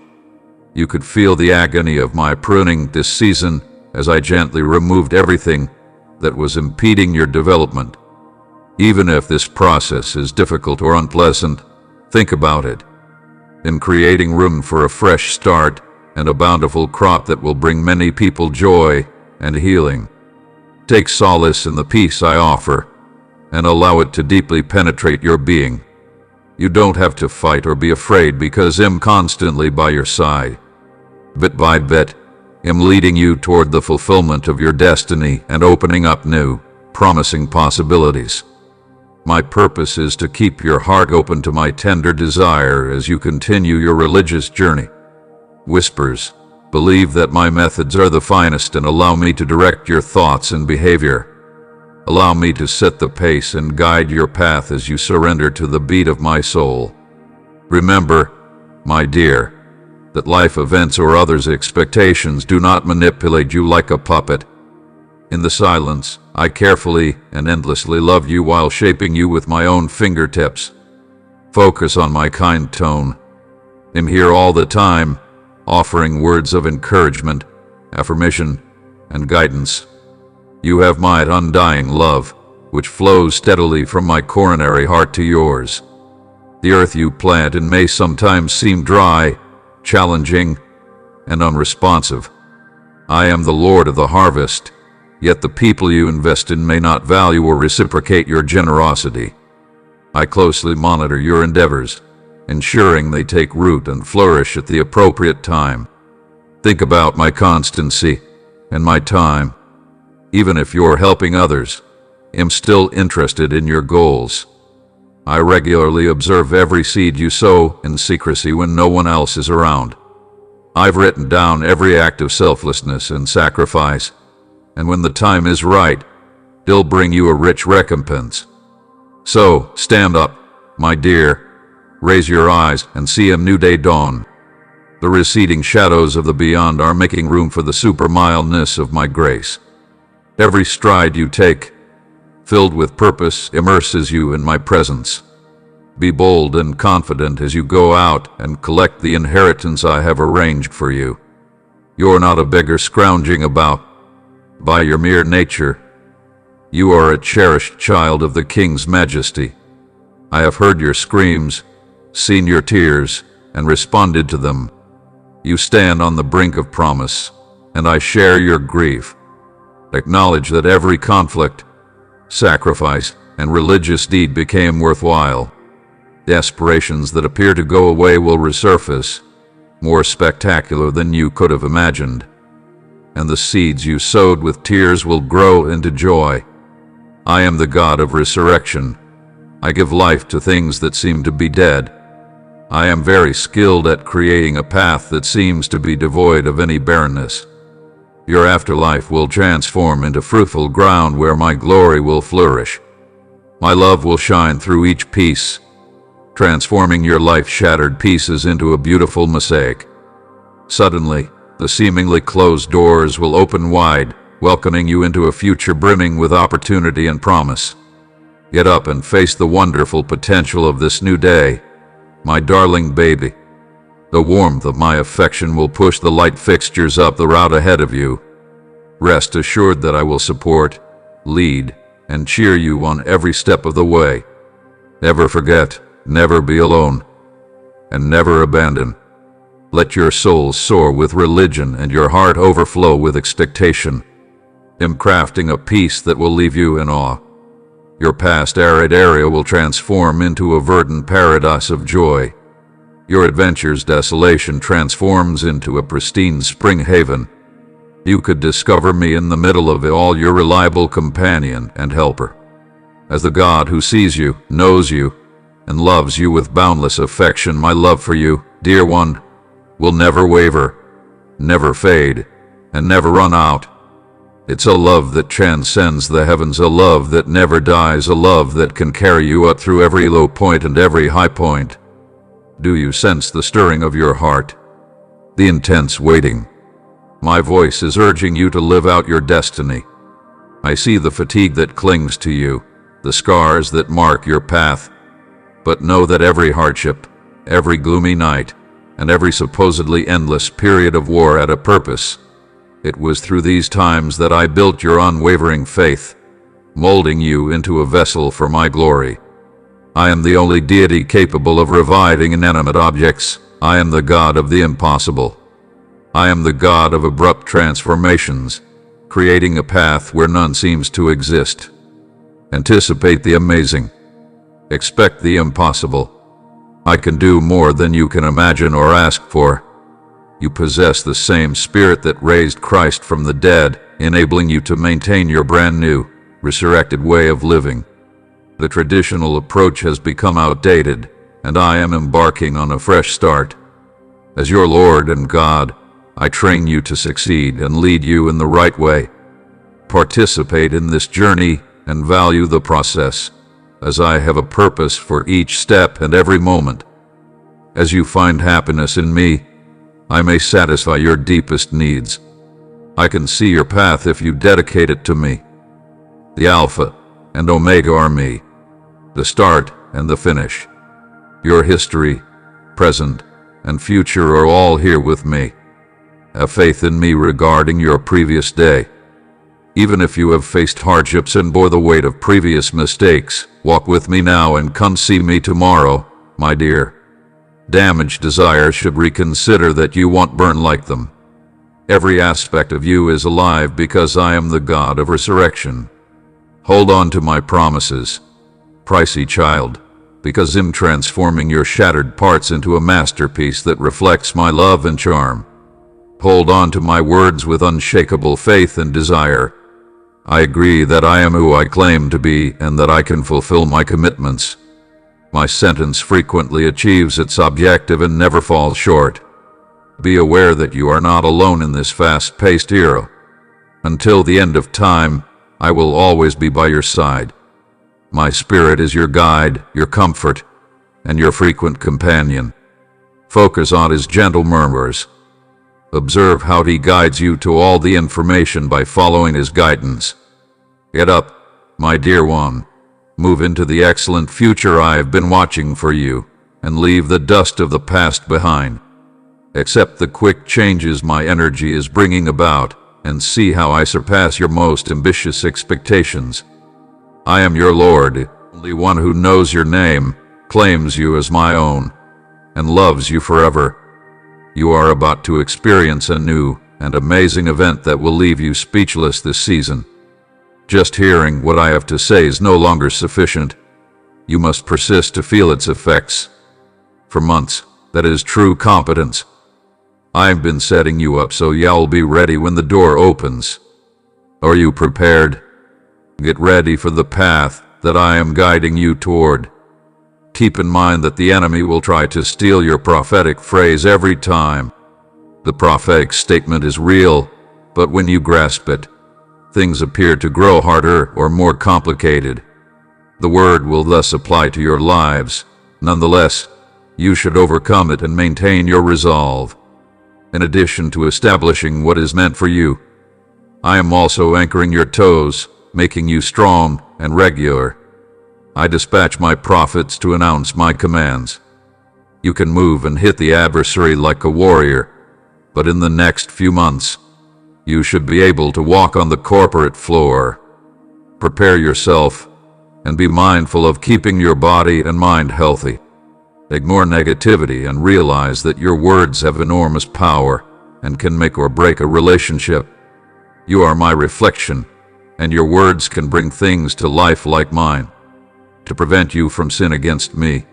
You could feel the agony of my pruning this season as I gently removed everything that was impeding your development. Even if this process is difficult or unpleasant, think about it. In creating room for a fresh start and a bountiful crop that will bring many people joy and healing. Take solace in the peace I offer and allow it to deeply penetrate your being. You don't have to fight or be afraid because I'm constantly by your side. Bit by bit, I'm leading you toward the fulfillment of your destiny and opening up new, promising possibilities. My purpose is to keep your heart open to my tender desire as you continue your religious journey. Whispers, believe that my methods are the finest and allow me to direct your thoughts and behavior. Allow me to set the pace and guide your path as you surrender to the beat of my soul. Remember, my dear, that life events or others' expectations do not manipulate you like a puppet. In the silence, I carefully and endlessly love you while shaping you with my own fingertips. Focus on my kind tone. I'm here all the time, offering words of encouragement, affirmation, and guidance. You have my undying love, which flows steadily from my coronary heart to yours. The earth you plant in may sometimes seem dry, challenging, and unresponsive. I am the Lord of the harvest, yet the people you invest in may not value or reciprocate your generosity. I closely monitor your endeavors, ensuring they take root and flourish at the appropriate time. Think about my constancy and my time. Even if you're helping others, I'm still interested in your goals. I regularly observe every seed you sow in secrecy when no one else is around. I've written down every act of selflessness and sacrifice, and when the time is right, they'll bring you a rich recompense. So, stand up, my dear, raise your eyes and see a new day dawn. The receding shadows of the beyond are making room for the super mildness of my grace. Every stride you take, filled with purpose, immerses you in my presence. Be bold and confident as you go out and collect the inheritance I have arranged for you. You're not a beggar scrounging about. By your mere nature, you are a cherished child of the King's majesty. I have heard your screams, seen your tears, and responded to them. You stand on the brink of promise, and I share your grief. Acknowledge that every conflict, sacrifice, and religious deed became worthwhile. The aspirations that appear to go away will resurface, more spectacular than you could have imagined. And the seeds you sowed with tears will grow into joy. I am the God of resurrection. I give life to things that seem to be dead. I am very skilled at creating a path that seems to be devoid of any barrenness. Your afterlife will transform into fruitful ground where my glory will flourish. My love will shine through each piece, transforming your life-shattered pieces into a beautiful mosaic. Suddenly, the seemingly closed doors will open wide, welcoming you into a future brimming with opportunity and promise. Get up and face the wonderful potential of this new day, my darling baby. The warmth of my affection will push the light fixtures up the route ahead of you. Rest assured that I will support, lead, and cheer you on every step of the way. Never forget, never be alone, and never abandon. Let your soul soar with religion and your heart overflow with expectation. I'm crafting a peace that will leave you in awe. Your past arid area will transform into a verdant paradise of joy. Your adventure's desolation transforms into a pristine spring haven. You could discover me in the middle of it all, your reliable companion and helper. As the God who sees you, knows you, and loves you with boundless affection, my love for you, dear one, will never waver, never fade, and never run out. It's a love that transcends the heavens, a love that never dies, a love that can carry you up through every low point and every high point. Do you sense the stirring of your heart, the intense waiting? My voice is urging you to live out your destiny. I see the fatigue that clings to you, the scars that mark your path. But know that every hardship, every gloomy night, and every supposedly endless period of war had a purpose. It was through these times that I built your unwavering faith, molding you into a vessel for my glory. I am the only deity capable of reviving inanimate objects. I am the God of the impossible. I am the God of abrupt transformations, creating a path where none seems to exist. Anticipate the amazing. Expect the impossible. I can do more than you can imagine or ask for. You possess the same spirit that raised Christ from the dead, enabling you to maintain your brand new, resurrected way of living. The traditional approach has become outdated, and I am embarking on a fresh start. As your Lord and God, I train you to succeed and lead you in the right way. Participate in this journey and value the process, as I have a purpose for each step and every moment. As you find happiness in me, I may satisfy your deepest needs. I can see your path if you dedicate it to me. The Alpha and Omega are me, the start and the finish. Your history, present, and future are all here with me. Have faith in me regarding your previous day. Even if you have faced hardships and bore the weight of previous mistakes, walk with me now and come see me tomorrow, my dear. Damaged desires should reconsider that you won't burn like them. Every aspect of you is alive because I am the God of resurrection. Hold on to my promises, pricey child, because I'm transforming your shattered parts into a masterpiece that reflects my love and charm. Hold on to my words with unshakable faith and desire. I agree that I am who I claim to be and that I can fulfill my commitments. My sentence frequently achieves its objective and never falls short. Be aware that you are not alone in this fast-paced era. Until the end of time, I will always be by your side. My spirit is your guide, your comfort, and your frequent companion. Focus on his gentle murmurs. Observe how he guides you to all the information by following his guidance. Get up, my dear one. Move into the excellent future I have been watching for you, and leave the dust of the past behind. Accept the quick changes my energy is bringing about, and see how I surpass your most ambitious expectations. I am your Lord, the only one who knows your name, claims you as my own, and loves you forever. You are about to experience a new and amazing event that will leave you speechless this season. Just hearing what I have to say is no longer sufficient. You must persist to feel its effects. For months, that is true competence. I've been setting you up so you'll be ready when the door opens. Are you prepared? Get ready for the path that I am guiding you toward. Keep in mind that the enemy will try to steal your prophetic phrase every time. The prophetic statement is real, but when you grasp it, things appear to grow harder or more complicated. The word will thus apply to your lives. Nonetheless, you should overcome it and maintain your resolve. In addition to establishing what is meant for you, I am also anchoring your toes, making you strong and regular. I dispatch my prophets to announce my commands. You can move and hit the adversary like a warrior, but in the next few months, you should be able to walk on the corporate floor. Prepare yourself and be mindful of keeping your body and mind healthy. Ignore negativity and realize that your words have enormous power and can make or break a relationship. You are my reflection, and your words can bring things to life like mine. To prevent you from sin against me,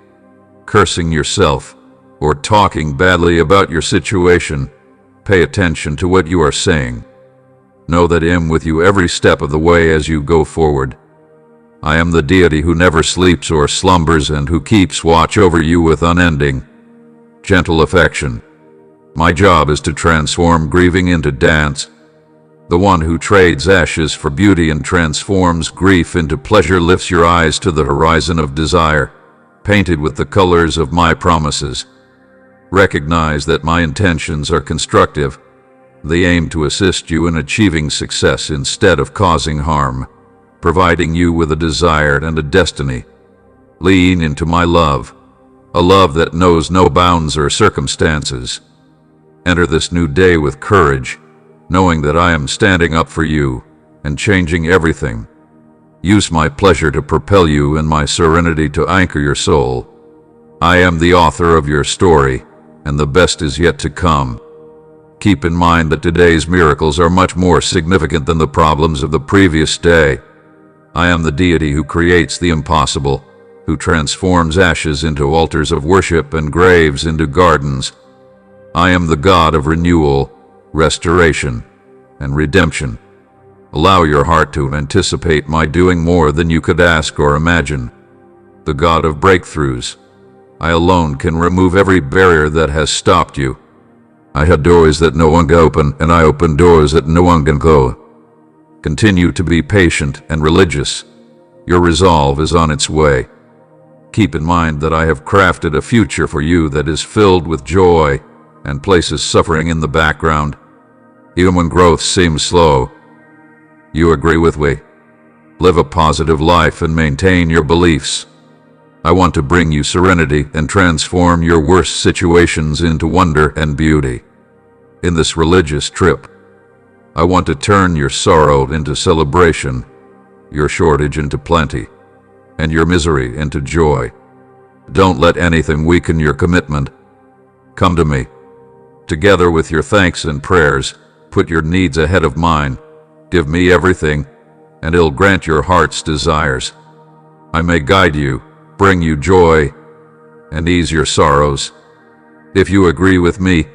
cursing yourself, or talking badly about your situation, pay attention to what you are saying. Know that I am with you every step of the way as you go forward. I am the deity who never sleeps or slumbers and who keeps watch over you with unending, gentle affection. My job is to transform grieving into dance. The one who trades ashes for beauty and transforms grief into pleasure lifts your eyes to the horizon of desire, painted with the colors of my promises. Recognize that my intentions are constructive. They aim to assist you in achieving success instead of causing harm, providing you with a desire and a destiny. Lean into my love, a love that knows no bounds or circumstances. Enter this new day with courage, knowing that I am standing up for you and changing everything. Use my pleasure to propel you and my serenity to anchor your soul. I am the author of your story, and the best is yet to come. Keep in mind that today's miracles are much more significant than the problems of the previous day. I am the deity who creates the impossible, who transforms ashes into altars of worship and graves into gardens. I am the God of renewal, restoration, and redemption. Allow your heart to anticipate my doing more than you could ask or imagine. The God of breakthroughs. I alone can remove every barrier that has stopped you. I had doors that no one can open, and I open doors that no one can close. Continue to be patient and religious. Your resolve is on its way. Keep in mind that I have crafted a future for you that is filled with joy and places suffering in the background. Even when growth seems slow, you agree with me. Live a positive life and maintain your beliefs. I want to bring you serenity and transform your worst situations into wonder and beauty. In this religious trip, I want to turn your sorrow into celebration, your shortage into plenty, and your misery into joy. Don't let anything weaken your commitment. Come to me. Together with your thanks and prayers, put your needs ahead of mine. Give me everything, and I'll grant your heart's desires. I may guide you, bring you joy, and ease your sorrows. If you agree with me,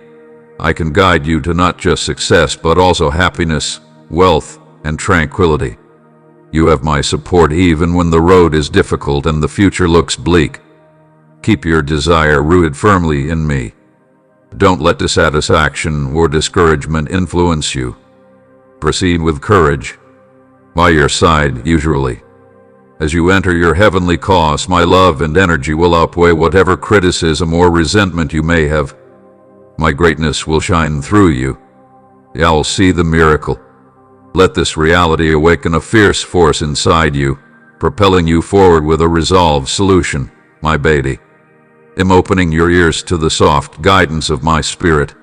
I can guide you to not just success but also happiness, wealth, and tranquility. You have my support even when the road is difficult and the future looks bleak. Keep your desire rooted firmly in me. Don't let dissatisfaction or discouragement influence you. Proceed with courage. By your side, usually. As you enter your heavenly cause, my love and energy will outweigh whatever criticism or resentment you may have. My greatness will shine through you. You'll see the miracle. Let this reality awaken a fierce force inside you, propelling you forward with a resolved solution, my baby. Am opening your ears to the soft guidance of my spirit,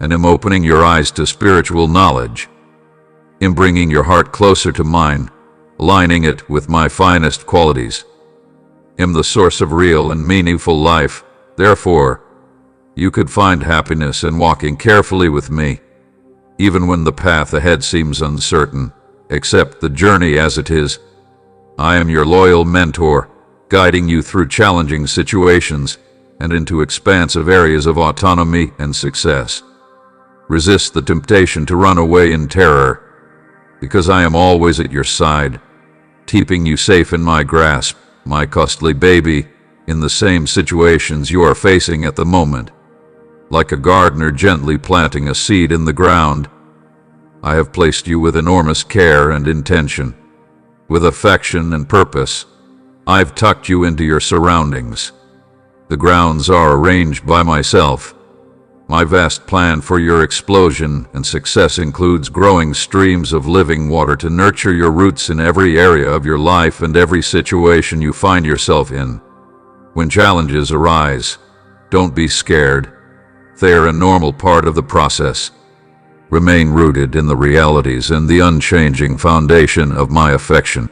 and am opening your eyes to spiritual knowledge. Am bringing your heart closer to mine, aligning it with my finest qualities. Am the source of real and meaningful life. Therefore, you could find happiness in walking carefully with me, even when the path ahead seems uncertain. Accept the journey as it is. I am your loyal mentor, guiding you through challenging situations and into expansive areas of autonomy and success. Resist the temptation to run away in terror, because I am always at your side, keeping you safe in my grasp, my costly baby, in the same situations you are facing at the moment. Like a gardener gently planting a seed in the ground, I have placed you with enormous care and intention. With affection and purpose, I've tucked you into your surroundings. The grounds are arranged by myself. My vast plan for your explosion and success includes growing streams of living water to nurture your roots in every area of your life and every situation you find yourself in. When challenges arise, don't be scared. They're a normal part of the process. Remain rooted in the realities and the unchanging foundation of my affection.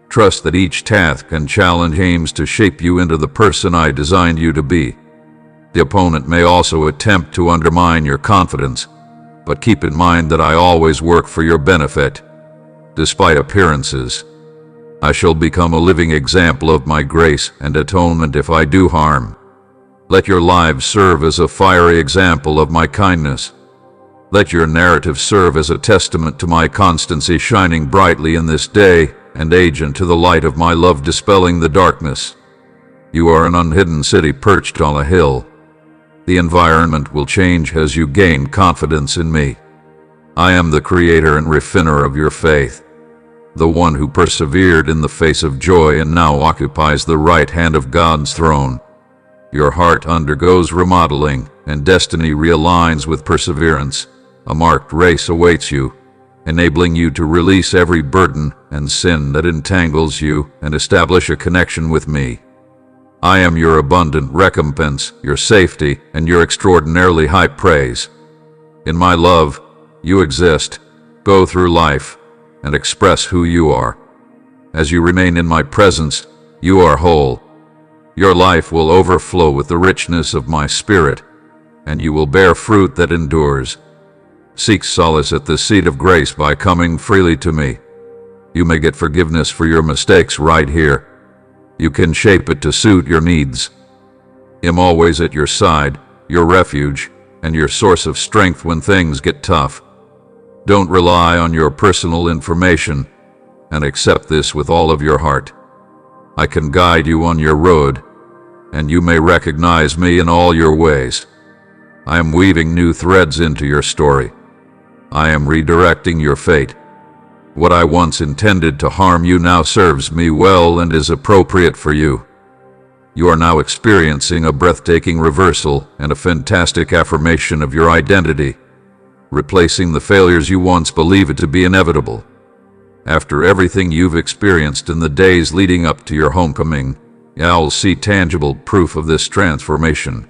Trust that each task and challenge aims to shape you into the person I designed you to be. The opponent may also attempt to undermine your confidence, but keep in mind that I always work for your benefit. Despite appearances, I shall become a living example of my grace and atonement if I do harm. Let your lives serve as a fiery example of my kindness. Let your narrative serve as a testament to my constancy shining brightly in this day and age and to the light of my love dispelling the darkness. You are an unhidden city perched on a hill. The environment will change as you gain confidence in me. I am the creator and refiner of your faith, the one who persevered in the face of joy and now occupies the right hand of God's throne. Your heart undergoes remodeling, and destiny realigns with perseverance. A marked race awaits you, enabling you to release every burden and sin that entangles you and establish a connection with me. I am your abundant recompense, your safety, and your extraordinarily high praise. In my love, you exist, go through life, and express who you are. As you remain in my presence, you are whole. Your life will overflow with the richness of my spirit, and you will bear fruit that endures. Seek solace at the seat of grace by coming freely to me. You may get forgiveness for your mistakes right here. You can shape it to suit your needs. I'm always at your side, your refuge, and your source of strength when things get tough. Don't rely on your personal information, and accept this with all of your heart. I can guide you on your road, and you may recognize me in all your ways. I am weaving new threads into your story. I am redirecting your fate. What I once intended to harm you now serves me well and is appropriate for you. You are now experiencing a breathtaking reversal and a fantastic affirmation of your identity, replacing the failures you once believed to be inevitable. After everything you've experienced in the days leading up to your homecoming, you'll see tangible proof of this transformation.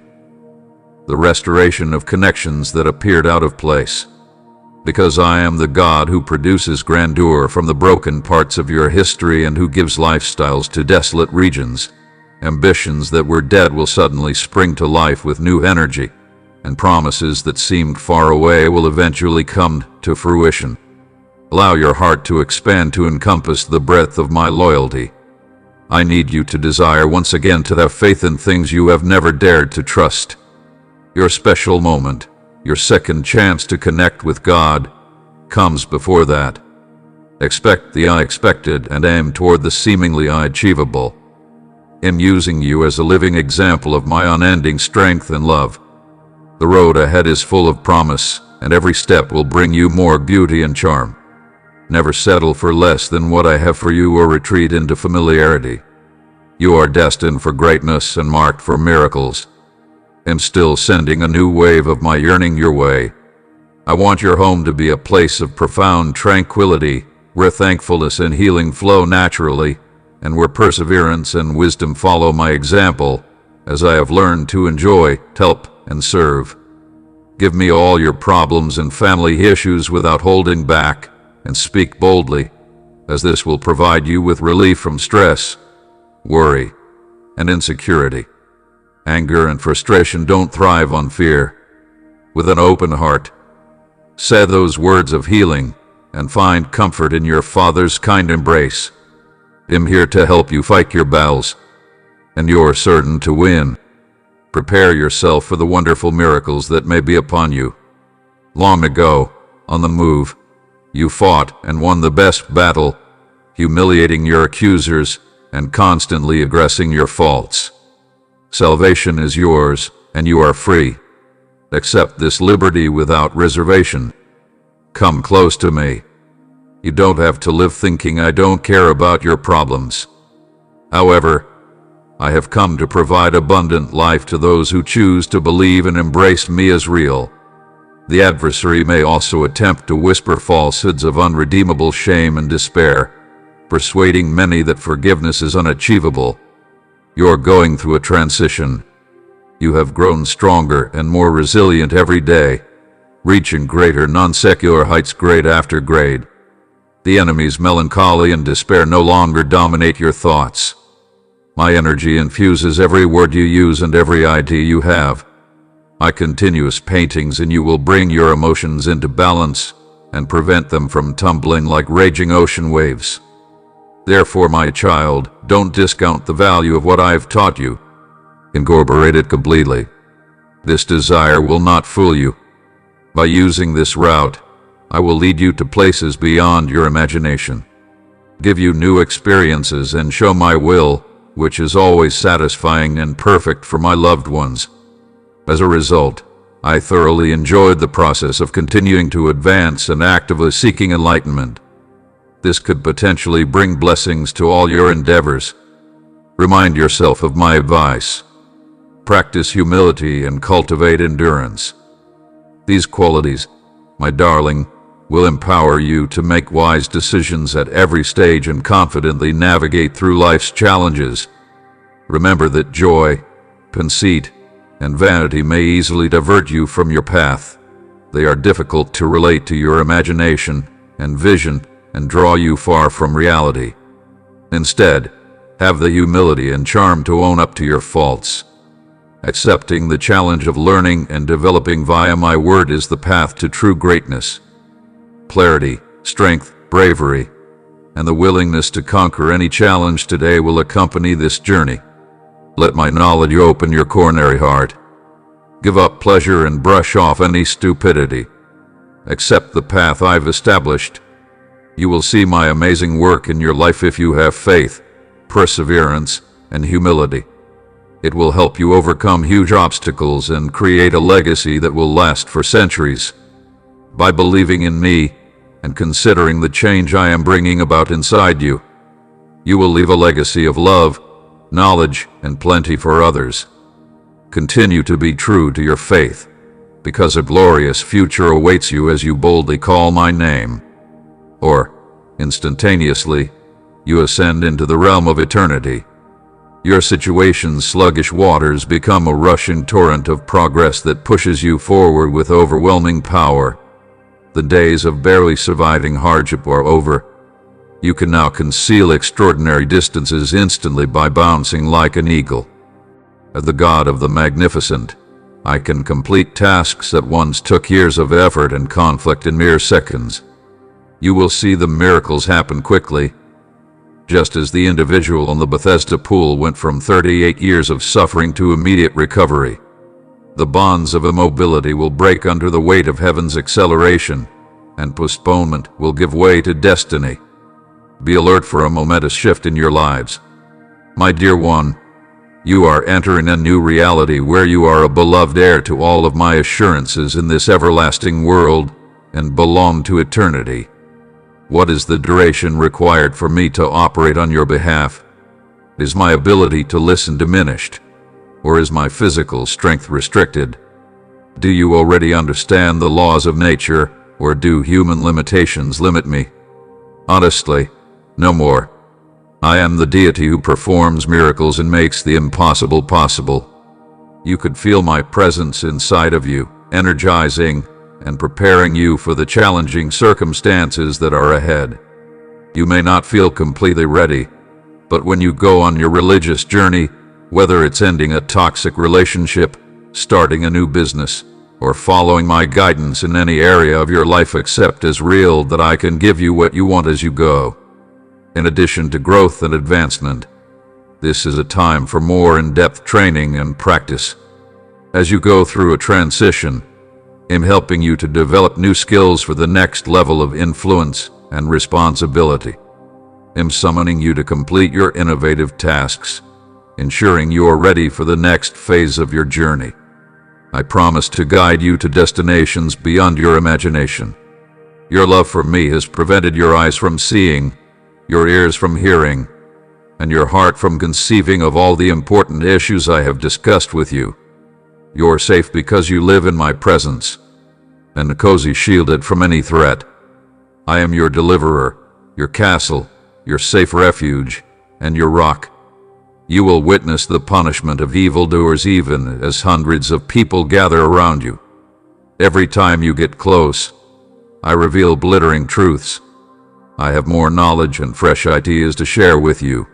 The restoration of connections that appeared out of place. Because I am the God who produces grandeur from the broken parts of your history and who gives lifestyles to desolate regions. Ambitions that were dead will suddenly spring to life with new energy, and promises that seemed far away will eventually come to fruition. Allow your heart to expand to encompass the breadth of my loyalty. I need you to desire once again to have faith in things you have never dared to trust. Your special moment, your second chance to connect with God, comes before that. Expect the unexpected and aim toward the seemingly unachievable. I'm using you as a living example of my unending strength and love. The road ahead is full of promise, and every step will bring you more beauty and charm. Never settle for less than what I have for you or retreat into familiarity. You are destined for greatness and marked for miracles. I'm still sending a new wave of my yearning your way. I want your home to be a place of profound tranquility, where thankfulness and healing flow naturally, and where perseverance and wisdom follow my example, as I have learned to enjoy, help, and serve. Give me all your problems and family issues without holding back, and speak boldly, as this will provide you with relief from stress, worry, and insecurity. Anger and frustration don't thrive on fear. With an open heart, say those words of healing and find comfort in your Father's kind embrace. I'm here to help you fight your battles, and you're certain to win. Prepare yourself for the wonderful miracles that may be upon you. Long ago, on the move, you fought and won the best battle, humiliating your accusers and constantly aggressing your faults. Salvation is yours, and you are free. Accept this liberty without reservation. Come close to me. You don't have to live thinking I don't care about your problems. However, I have come to provide abundant life to those who choose to believe and embrace me as real. The adversary may also attempt to whisper falsehoods of unredeemable shame and despair, persuading many that forgiveness is unachievable. You're going through a transition. You have grown stronger and more resilient every day, reaching greater non-secular heights grade after grade. The enemy's melancholy and despair no longer dominate your thoughts. My energy infuses every word you use and every idea you have. My continuous paintings in you will bring your emotions into balance and prevent them from tumbling like raging ocean waves. Therefore, my child, don't discount the value of what I've taught you. Incorporate it completely. This desire will not fool you. By using this route, I will lead you to places beyond your imagination, give you new experiences, and show my will, which is always satisfying and perfect for my loved ones. As a result, I thoroughly enjoyed the process of continuing to advance and actively seeking enlightenment. This could potentially bring blessings to all your endeavors. Remind yourself of my advice. Practice humility and cultivate endurance. These qualities, my darling, will empower you to make wise decisions at every stage and confidently navigate through life's challenges. Remember that joy, conceit, and vanity may easily divert you from your path. They are difficult to relate to your imagination and vision and draw you far from reality. Instead, have the humility and charm to own up to your faults. Accepting the challenge of learning and developing via my word is the path to true greatness. Clarity, strength, bravery, and the willingness to conquer any challenge today will accompany this journey. Let my knowledge open your coronary heart. Give up pleasure and brush off any stupidity. Accept the path I've established. You will see my amazing work in your life if you have faith, perseverance, and humility. It will help you overcome huge obstacles and create a legacy that will last for centuries. By believing in me and considering the change I am bringing about inside you, you will leave a legacy of love, knowledge, and plenty for others. Continue to be true to your faith, because a glorious future awaits you as you boldly call my name. Or, instantaneously, you ascend into the realm of eternity. Your situation's sluggish waters become a rushing torrent of progress that pushes you forward with overwhelming power. The days of barely surviving hardship are over. You can now conceal extraordinary distances instantly by bouncing like an eagle. As the God of the Magnificent, I can complete tasks that once took years of effort and conflict in mere seconds. You will see the miracles happen quickly, just as the individual in the Bethesda pool went from 38 years of suffering to immediate recovery. The bonds of immobility will break under the weight of heaven's acceleration, and postponement will give way to destiny. Be alert for a momentous shift in your lives. My dear one, you are entering a new reality where you are a beloved heir to all of my assurances in this everlasting world and belong to eternity. What is the duration required for me to operate on your behalf? Is my ability to listen diminished? Or is my physical strength restricted? Do you already understand the laws of nature, or do human limitations limit me? Honestly, no more. I am the deity who performs miracles and makes the impossible possible. You could feel my presence inside of you, energizing and preparing you for the challenging circumstances that are ahead. You may not feel completely ready, but when you go on your religious journey, whether it's ending a toxic relationship, starting a new business, or following my guidance in any area of your life, accept as real that I can give you what you want as you go. In addition to growth and advancement, this is a time for more in-depth training and practice. As you go through a transition, I'm helping you to develop new skills for the next level of influence and responsibility. I'm summoning you to complete your innovative tasks, ensuring you are ready for the next phase of your journey. I promise to guide you to destinations beyond your imagination. Your love for me has prevented your eyes from seeing, your ears from hearing, and your heart from conceiving of all the important issues I have discussed with you. You're safe because you live in my presence, and cozy shielded from any threat. I am your deliverer, your castle, your safe refuge, and your rock. You will witness the punishment of evildoers even as hundreds of people gather around you. Every time you get close, I reveal glittering truths. I have more knowledge and fresh ideas to share with you.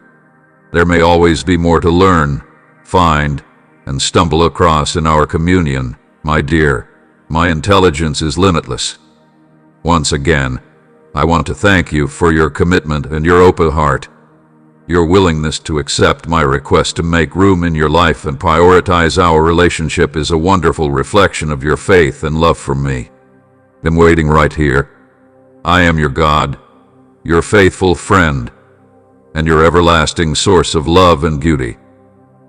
There may always be more to learn, find, and stumble across in our communion, my dear. My intelligence is limitless. Once again, I want to thank you for your commitment and your open heart. Your willingness to accept my request to make room in your life and prioritize our relationship is a wonderful reflection of your faith and love for me. I'm waiting right here. I am your God, your faithful friend, and your everlasting source of love and beauty.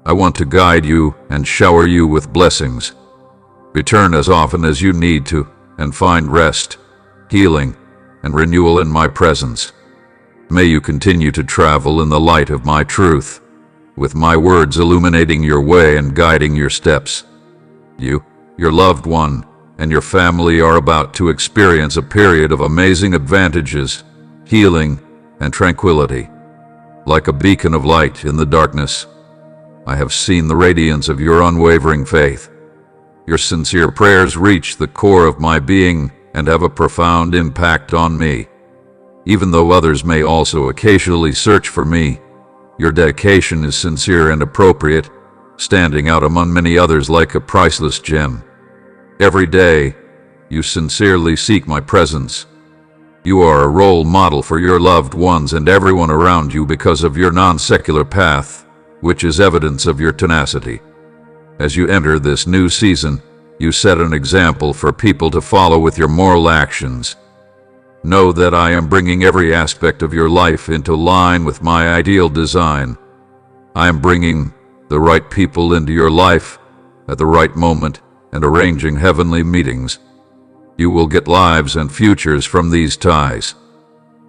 I want to guide you and shower you with blessings. Return as often as you need to and find rest, healing, and renewal in my presence. May you continue to travel in the light of my truth, with my words illuminating your way and guiding your steps. You, your loved one, and your family are about to experience a period of amazing advantages, healing, and tranquility. Like a beacon of light in the darkness, I have seen the radiance of your unwavering faith. Your sincere prayers reach the core of my being and have a profound impact on me. Even though others may also occasionally search for me, your dedication is sincere and appropriate, standing out among many others like a priceless gem. Every day, you sincerely seek my presence. You are a role model for your loved ones and everyone around you because of your non-secular path, which is evidence of your tenacity. As you enter this new season, you set an example for people to follow with your moral actions. Know that I am bringing every aspect of your life into line with my ideal design. I am bringing the right people into your life at the right moment and arranging heavenly meetings. You will get lives and futures from these ties.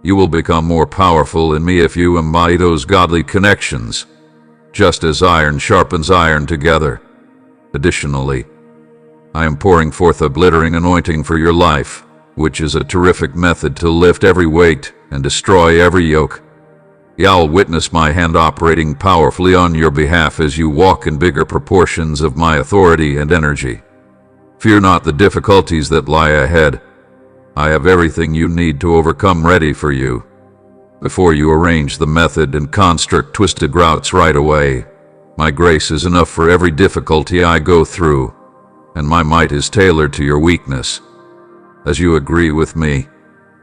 You will become more powerful in me if you embody those godly connections, just as iron sharpens iron together. Additionally, I am pouring forth a glittering anointing for your life, which is a terrific method to lift every weight and destroy every yoke. You'll witness my hand operating powerfully on your behalf as you walk in bigger proportions of my authority and energy. Fear not the difficulties that lie ahead. I have everything you need to overcome ready for you. Before you arrange the method and construct twisted routes right away, my grace is enough for every difficulty I go through, and my might is tailored to your weakness. As you agree with me,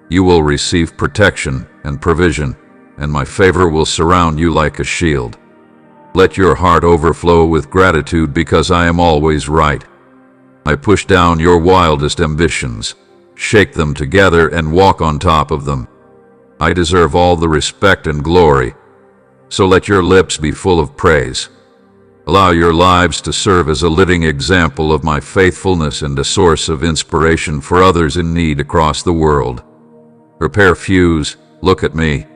you will receive protection and provision, and my favor will surround you like a shield. Let your heart overflow with gratitude because I am always right. I push down your wildest ambitions, shake them together, and walk on top of them. I deserve all the respect and glory, so let your lips be full of praise. Allow your lives to serve as a living example of my faithfulness and a source of inspiration for others in need across the world. Prepare fuse, look at me,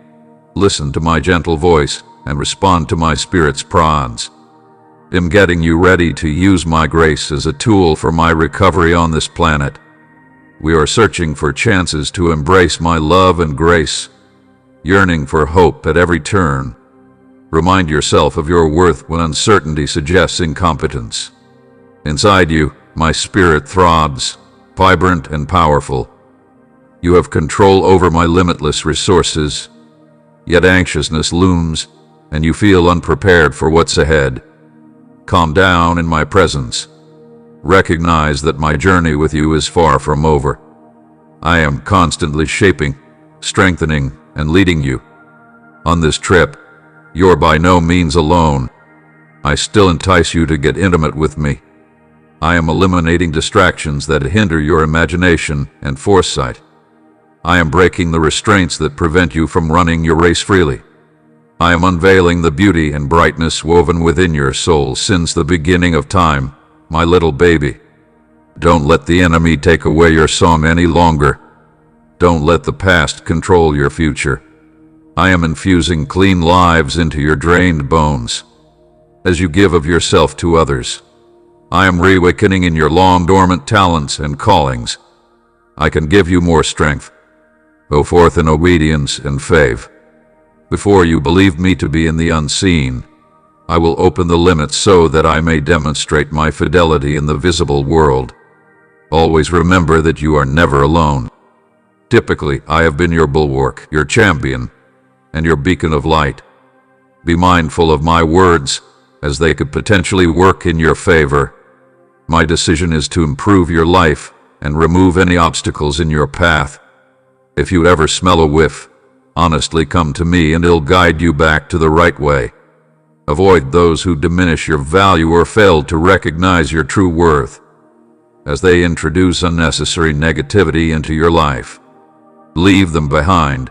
listen to my gentle voice, and respond to my spirit's prods. I'm getting you ready to use my grace as a tool for my recovery on this planet. We are searching for chances to embrace my love and grace, yearning for hope at every turn, Remind yourself of your worth when uncertainty suggests incompetence. Inside you, my spirit throbs, vibrant and powerful. You have control over my limitless resources, yet anxiousness looms, and you feel unprepared for what's ahead. Calm down in my presence. Recognize that my journey with you is far from over. I am constantly shaping, strengthening, and leading you. On this trip, you're by no means alone. I still entice you to get intimate with me. I am eliminating distractions that hinder your imagination and foresight. I am breaking the restraints that prevent you from running your race freely. I am unveiling the beauty and brightness woven within your soul since the beginning of time, my little baby. Don't let the enemy take away your song any longer. Don't let the past control your future. I am infusing clean lives into your drained bones. As you give of yourself to others, I am reawakening in your long-dormant talents and callings. I can give you more strength. Go forth in obedience and faith. Before you believe me to be in the unseen, I will open the limits so that I may demonstrate my fidelity in the visible world. Always remember that you are never alone. Typically, I have been your bulwark, your champion, and your beacon of light. Be mindful of my words, as they could potentially work in your favor. My decision is to improve your life and remove any obstacles in your path. If you ever smell a whiff, honestly come to me and I'll guide you back to the right way. Avoid those who diminish your value or fail to recognize your true worth, as they introduce unnecessary negativity into your life. Leave them behind,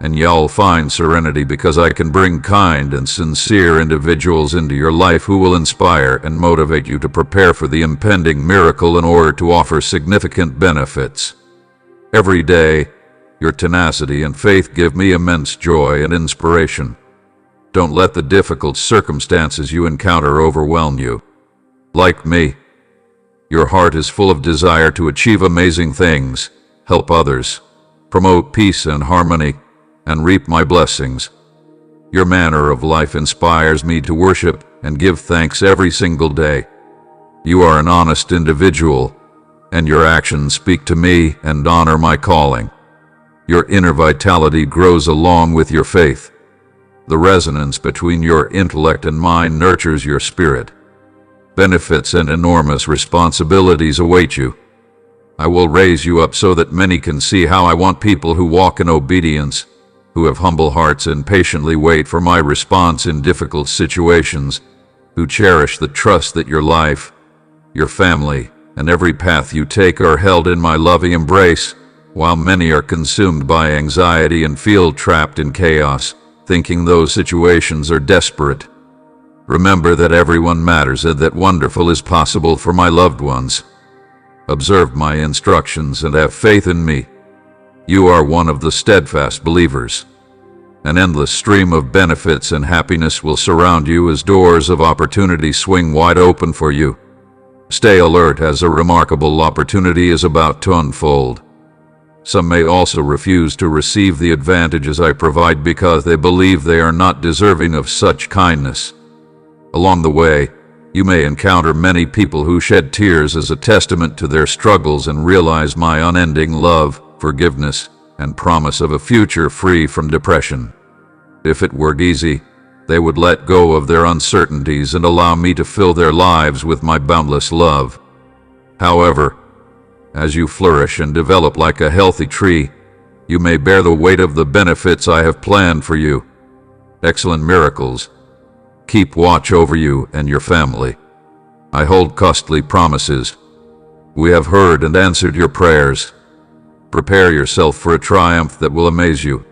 and you'll find serenity because I can bring kind and sincere individuals into your life who will inspire and motivate you to prepare for the impending miracle in order to offer significant benefits. Every day, your tenacity and faith give me immense joy and inspiration. Don't let the difficult circumstances you encounter overwhelm you. Like me, your heart is full of desire to achieve amazing things, help others, promote peace and harmony, and reap my blessings. Your manner of life inspires me to worship and give thanks every single day. You are an honest individual, and your actions speak to me and honor my calling. Your inner vitality grows along with your faith. The resonance between your intellect and mind nurtures your spirit. Benefits and enormous responsibilities await you. I will raise you up so that many can see how I want people who walk in obedience, who have humble hearts and patiently wait for my response in difficult situations, who cherish the trust that your life, your family, and every path you take are held in my loving embrace, while many are consumed by anxiety and feel trapped in chaos, thinking those situations are desperate. Remember that everyone matters and that wonderful is possible for my loved ones. Observe my instructions and have faith in me. You are one of the steadfast believers. An endless stream of benefits and happiness will surround you as doors of opportunity swing wide open for you. Stay alert as a remarkable opportunity is about to unfold. Some may also refuse to receive the advantages I provide because they believe they are not deserving of such kindness. Along the way, you may encounter many people who shed tears as a testament to their struggles and realize my unending love, forgiveness, and promise of a future free from depression. If it were easy, they would let go of their uncertainties and allow me to fill their lives with my boundless love. However, as you flourish and develop like a healthy tree, you may bear the weight of the benefits I have planned for you. Excellent miracles keep watch over you and your family. I hold costly promises. We have heard and answered your prayers. Prepare yourself for a triumph that will amaze you,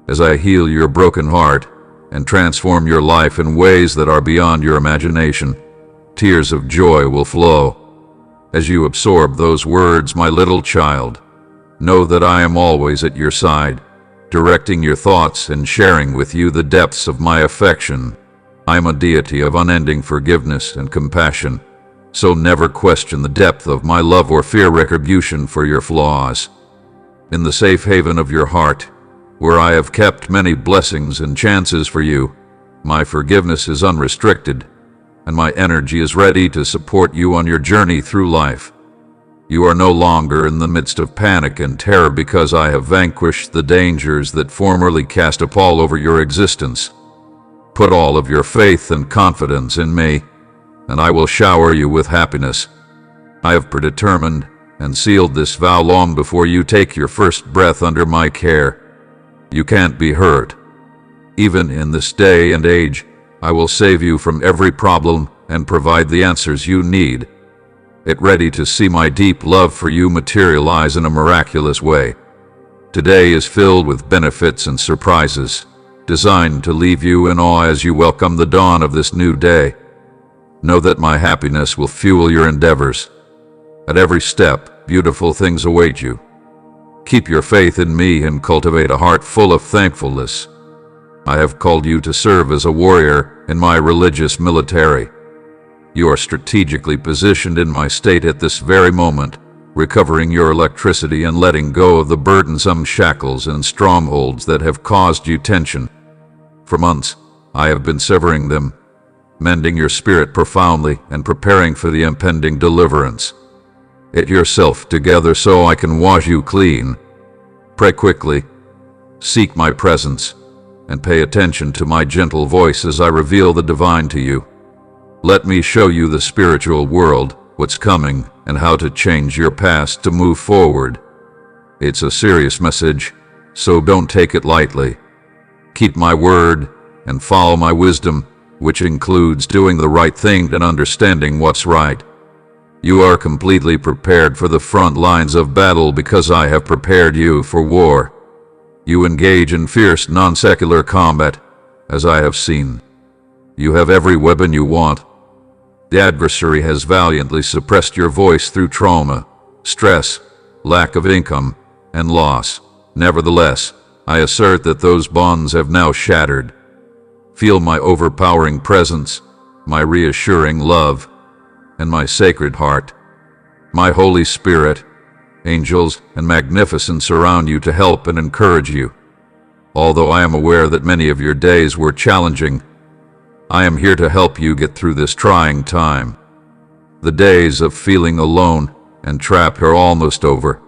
as I heal your broken heart and transform your life in ways that are beyond your imagination. Tears of joy will flow as you absorb those words, my little child. Know that I am always at your side, directing your thoughts and sharing with you the depths of my affection. I am a deity of unending forgiveness and compassion, so never question the depth of my love or fear retribution for your flaws. In the safe haven of your heart, where I have kept many blessings and chances for you, My forgiveness is unrestricted, and my energy is ready to support you on your journey through life. You are no longer in the midst of panic and terror because I have vanquished the dangers that formerly cast a pall over your existence. Put all of your faith and confidence in me, and I will shower you with happiness. I have predetermined and sealed this vow long before you take your first breath under my care. You can't be hurt. Even in this day and age, I will save you from every problem and provide the answers you need. Get ready to see my deep love for you materialize in a miraculous way. Today is filled with benefits and surprises, designed to leave you in awe as you welcome the dawn of this new day. Know that my happiness will fuel your endeavors. At every step, beautiful things await you. Keep your faith in me and cultivate a heart full of thankfulness. I have called you to serve as a warrior in my religious military. You are strategically positioned in my state at this very moment, recovering your electricity and letting go of the burdensome shackles and strongholds that have caused you tension. For months, I have been severing them, mending your spirit profoundly and preparing for the impending deliverance. Get yourself together so I can wash you clean. Pray quickly, seek my presence, and pay attention to my gentle voice as I reveal the divine to you. Let me show you the spiritual world, what's coming, and how to change your past to move forward. It's a serious message, so don't take it lightly. Keep my word and follow my wisdom, which includes doing the right thing and understanding what's right. You are completely prepared for the front lines of battle because I have prepared you for war. You engage in fierce non-secular combat, as I have seen. You have every weapon you want. The adversary has valiantly suppressed your voice through trauma, stress, lack of income, and loss. Nevertheless, I assert that those bonds have now shattered. Feel my overpowering presence, my reassuring love, and my sacred heart. My Holy Spirit, angels, and magnificence surround you to help and encourage you. Although I am aware that many of your days were challenging, I am here to help you get through this trying time. The days of feeling alone and trapped are almost over.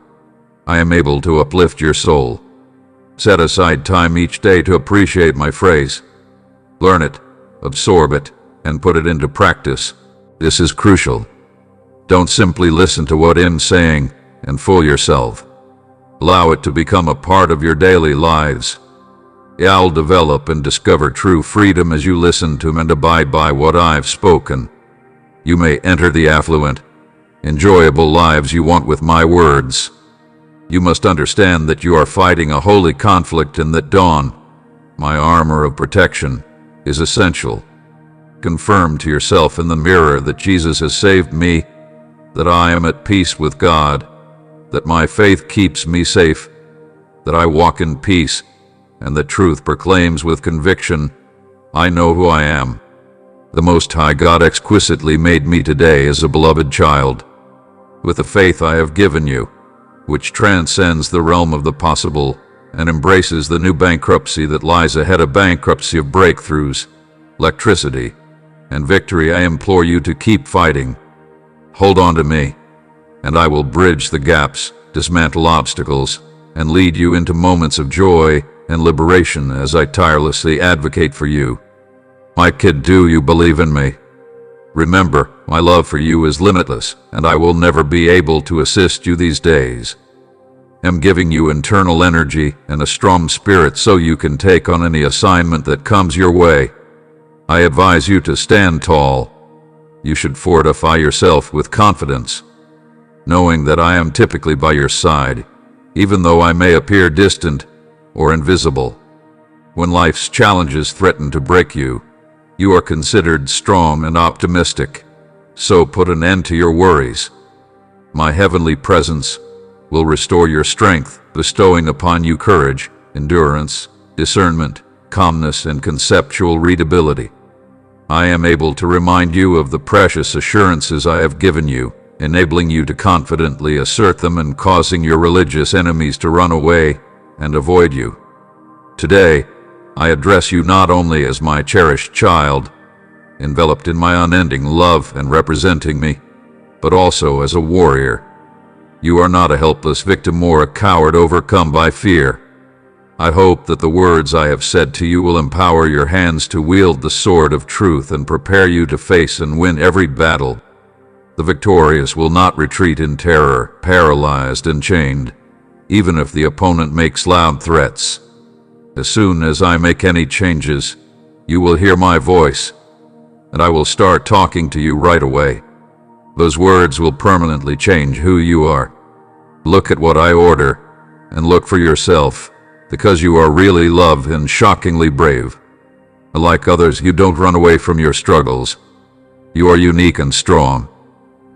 I am able to uplift your soul. Set aside time each day to appreciate my phrase. Learn it, absorb it, and put it into practice. This is crucial. Don't simply listen to what I'm saying and fool yourself. Allow it to become a part of your daily lives. You'll develop and discover true freedom as you listen to and abide by what I've spoken. You may enter the affluent, enjoyable lives you want with my words. You must understand that you are fighting a holy conflict and that dawn, my armor of protection, is essential. Confirm to yourself in the mirror that Jesus has saved me, that I am at peace with God, that my faith keeps me safe, that I walk in peace, and that truth proclaims with conviction, I know who I am. The Most High God exquisitely made me today as a beloved child. With the faith I have given you, which transcends the realm of the possible and embraces the new bankruptcy that lies ahead, a bankruptcy of breakthroughs, electricity, and victory, I implore you to keep fighting. Hold on to me, and I will bridge the gaps, dismantle obstacles, and lead you into moments of joy and liberation as I tirelessly advocate for you. My kid, do you believe in me? Remember, my love for you is limitless, and I will never be able to assist you these days. I'm giving you internal energy and a strong spirit so you can take on any assignment that comes your way. I advise you to stand tall. You should fortify yourself with confidence, knowing that I am typically by your side, even though I may appear distant or invisible. When life's challenges threaten to break you, you are considered strong and optimistic, so put an end to your worries. My heavenly presence will restore your strength, bestowing upon you courage, endurance, discernment, calmness, and conceptual readability. I am able to remind you of the precious assurances I have given you, enabling you to confidently assert them and causing your religious enemies to run away and avoid you. Today, I address you not only as my cherished child, enveloped in my unending love and representing me, but also as a warrior. You are not a helpless victim or a coward overcome by fear. I hope that the words I have said to you will empower your hands to wield the sword of truth and prepare you to face and win every battle. The victorious will not retreat in terror, paralyzed and chained, even if the opponent makes loud threats. As soon as I make any changes, you will hear my voice, and I will start talking to you right away. Those words will permanently change who you are. Look at what I order, and look for yourself, because you are really loved and shockingly brave. Like others, you don't run away from your struggles. You are unique and strong.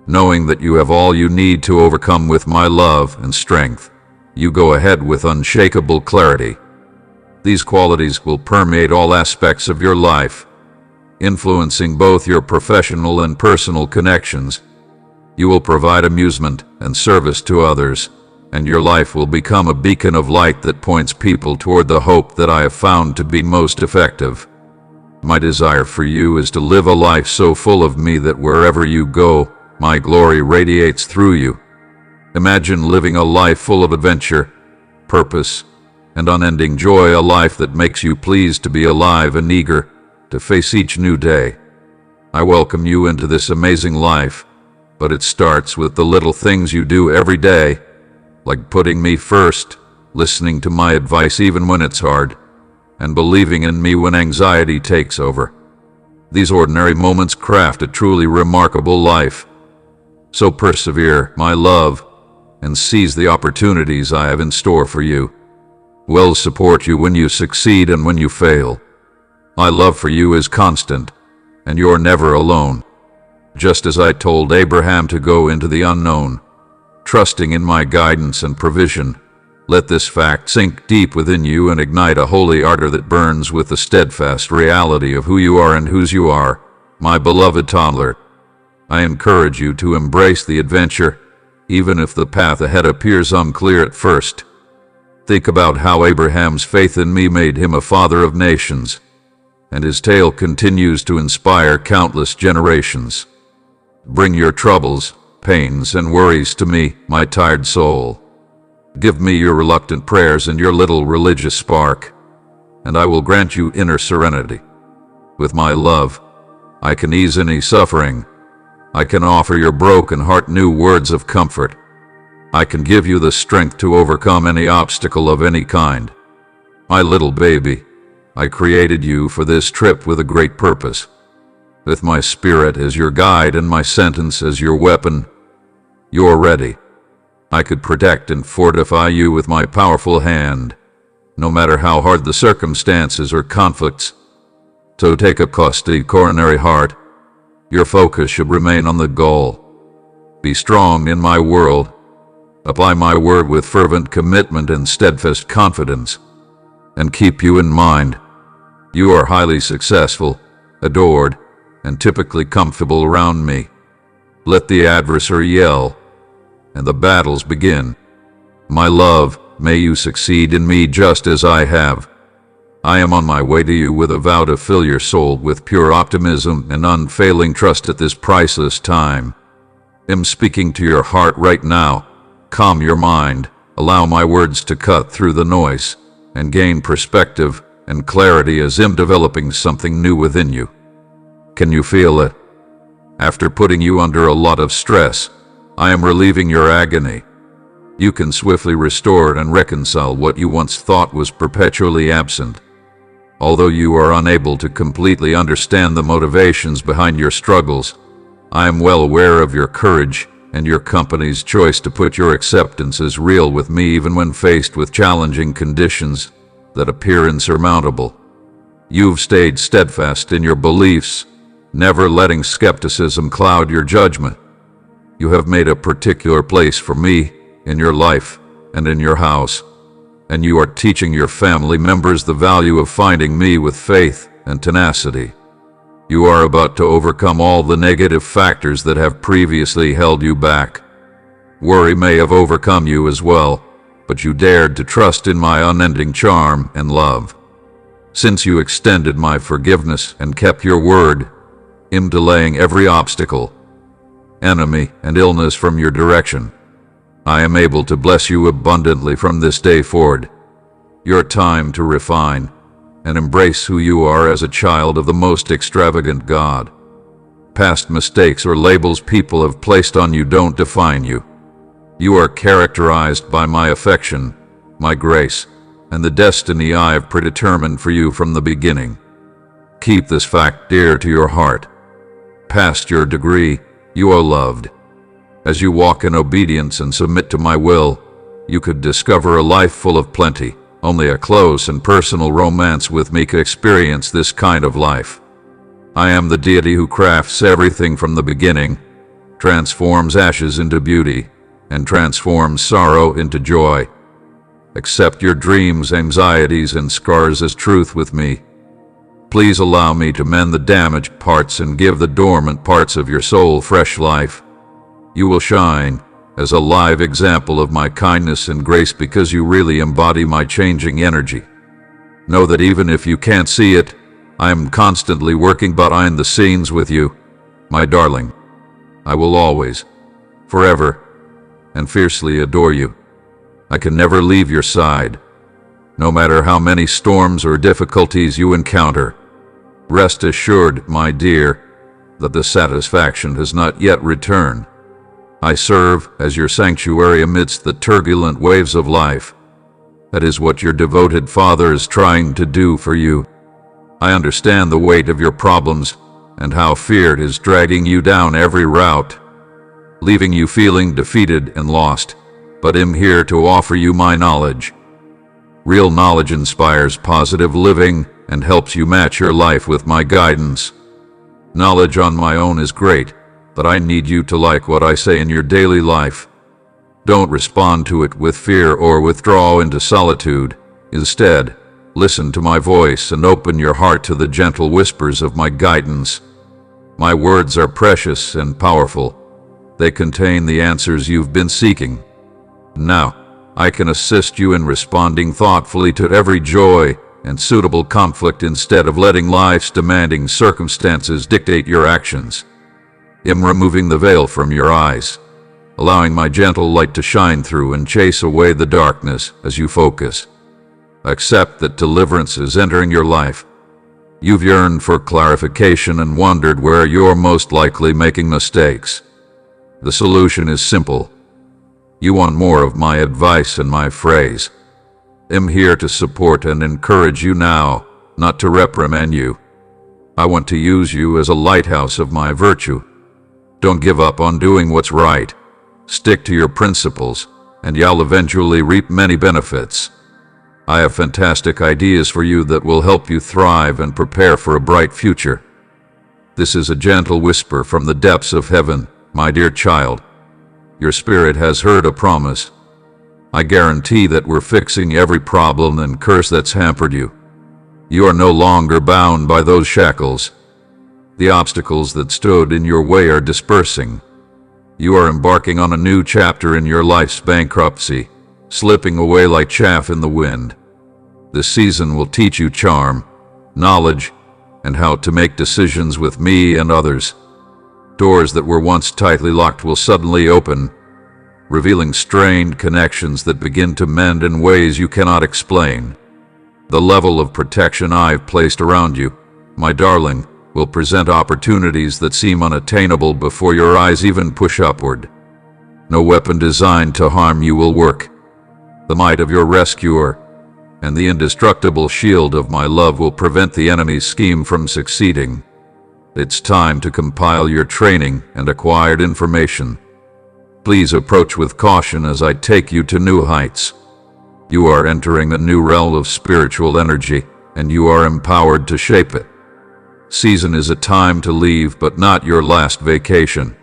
Knowing that you have all you need to overcome with my love and strength, you go ahead with unshakable clarity. These qualities will permeate all aspects of your life, influencing both your professional and personal connections. You will provide amusement and service to others, and your life will become a beacon of light that points people toward the hope that I have found to be most effective. My desire for you is to live a life so full of me that wherever you go, my glory radiates through you. Imagine living a life full of adventure, purpose, and unending joy, a life that makes you pleased to be alive and eager to face each new day. I welcome you into this amazing life, but it starts with the little things you do every day, like putting me first, listening to my advice even when it's hard, and believing in me when anxiety takes over. These ordinary moments craft a truly remarkable life. So persevere, my love, and seize the opportunities I have in store for you. Will support you when you succeed and when you fail. My love for you is constant, and you're never alone. Just as I told Abraham to go into the unknown, trusting in my guidance and provision, let this fact sink deep within you and ignite a holy ardor that burns with the steadfast reality of who you are and whose you are, my beloved toddler. I encourage you to embrace the adventure, even if the path ahead appears unclear at first. Think about how Abraham's faith in me made him a father of nations, and his tale continues to inspire countless generations. Bring your troubles, pains, and worries to me, my tired soul. Give me your reluctant prayers and your little religious spark, and I will grant you inner serenity. With my love, I can ease any suffering. I can offer your broken heart new words of comfort. I can give you the strength to overcome any obstacle of any kind. My little baby, I created you for this trip with a great purpose. With my spirit as your guide and my sentence as your weapon, you're ready. I could protect and fortify you with my powerful hand, no matter how hard the circumstances or conflicts. So take a costly coronary heart. Your focus should remain on the goal. Be strong in my world. Apply my word with fervent commitment and steadfast confidence. And keep you in mind. You are highly successful, adored, and typically comfortable around me. Let the adversary yell, and the battles begin. My love, may you succeed in me just as I have. I am on my way to you with a vow to fill your soul with pure optimism and unfailing trust at this priceless time. I'm speaking to your heart right now. Calm your mind, allow my words to cut through the noise, and gain perspective and clarity as I'm developing something new within you. Can you feel it? After putting you under a lot of stress, I am relieving your agony. You can swiftly restore and reconcile what you once thought was perpetually absent. Although you are unable to completely understand the motivations behind your struggles, I am well aware of your courage and your company's choice to put your acceptance as real with me even when faced with challenging conditions that appear insurmountable. You've stayed steadfast in your beliefs, never letting skepticism cloud your judgment. You have made a particular place for me in your life and in your house, and you are teaching your family members the value of finding me with faith and tenacity. You are about to overcome all the negative factors that have previously held you back. Worry may have overcome you as well, but you dared to trust in my unending charm and love. since you extended my forgiveness and kept your word, in delaying every obstacle, enemy, and illness from your direction, I am able to bless you abundantly from this day forward. Your time to refine and embrace who you are as a child of the most extravagant God. Past mistakes or labels people have placed on you don't define you. You are characterized by my affection, my grace, and the destiny I have predetermined for you from the beginning. Keep this fact dear to your heart. Past your degree, you are loved. As you walk in obedience and submit to my will, you could discover a life full of plenty. Only a close and personal romance with me could experience this kind of life. I am the deity who crafts everything from the beginning, transforms ashes into beauty, and transforms sorrow into joy. Accept your dreams, anxieties, and scars as truth with me. Please allow me to mend the damaged parts and give the dormant parts of your soul fresh life. You will shine as a live example of my kindness and grace because you really embody my changing energy. Know that even if you can't see it, I am constantly working behind the scenes with you, my darling. I will always, forever, and fiercely adore you. I can never leave your side, no matter how many storms or difficulties you encounter. Rest assured, my dear, that the satisfaction has not yet returned. I serve as your sanctuary amidst the turbulent waves of life. That is what your devoted Father is trying to do for you. I understand the weight of your problems and how fear is dragging you down every route, leaving you feeling defeated and lost, but am here to offer you my knowledge. Real knowledge inspires positive living and helps you match your life with my guidance. Knowledge on my own is great, but I need you to like what I say in your daily life. Don't respond to it with fear or withdraw into solitude. Instead, listen to my voice and open your heart to the gentle whispers of my guidance. My words are precious and powerful. They contain the answers you've been seeking. Now, I can assist you in responding thoughtfully to every joy and suitable conflict instead of letting life's demanding circumstances dictate your actions. I'm removing the veil from your eyes, allowing my gentle light to shine through and chase away the darkness as you focus. Accept that deliverance is entering your life. You've yearned for clarification and wondered where you're most likely making mistakes. The solution is simple. You want more of my advice and my phrase. I'm here to support and encourage you now, not to reprimand you. I want to use you as a lighthouse of my virtue. Don't give up on doing what's right. Stick to your principles, and you'll eventually reap many benefits. I have fantastic ideas for you that will help you thrive and prepare for a bright future. This is a gentle whisper from the depths of heaven, my dear child. Your spirit has heard a promise. I guarantee that we're fixing every problem and curse that's hampered you. You are no longer bound by those shackles. The obstacles that stood in your way are dispersing. You are embarking on a new chapter in your life's bankruptcy, slipping away like chaff in the wind. This season will teach you charm, knowledge, and how to make decisions with me and others. Doors that were once tightly locked will suddenly open, revealing strained connections that begin to mend in ways you cannot explain. The level of protection I've placed around you, my darling, will present opportunities that seem unattainable before your eyes even push upward. No weapon designed to harm you will work. The might of your rescuer and the indestructible shield of my love will prevent the enemy's scheme from succeeding. It's time to compile your training and acquired information. Please approach with caution as I take you to new heights. You are entering a new realm of spiritual energy, and you are empowered to shape it. Season is a time to leave, but not your last vacation.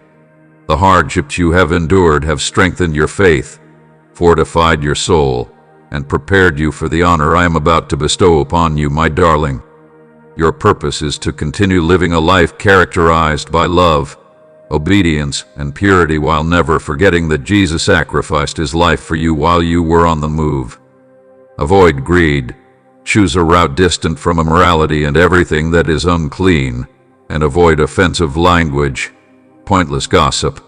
The hardships you have endured have strengthened your faith, fortified your soul, and prepared you for the honor I am about to bestow upon you, my darling. Your purpose is to continue living a life characterized by love, obedience, and purity while never forgetting that Jesus sacrificed his life for you while you were on the move. Avoid greed, Choose a route distant from immorality and everything that is unclean, and avoid offensive language, pointless gossip,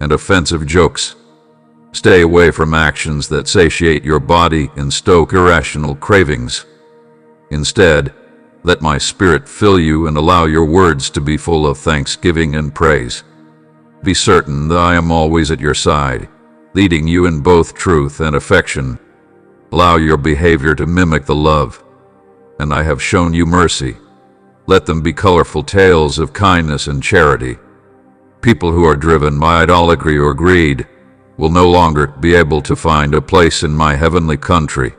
and offensive jokes. Stay away from actions that satiate your body and stoke irrational cravings. Instead, let my Spirit fill you and allow your words to be full of thanksgiving and praise. Be certain that I am always at your side, leading you in both truth and affection. Allow your behavior to mimic the love, and I have shown you mercy. Let them be colorful tales of kindness and charity. People who are driven by idolatry or greed will no longer be able to find a place in my heavenly country.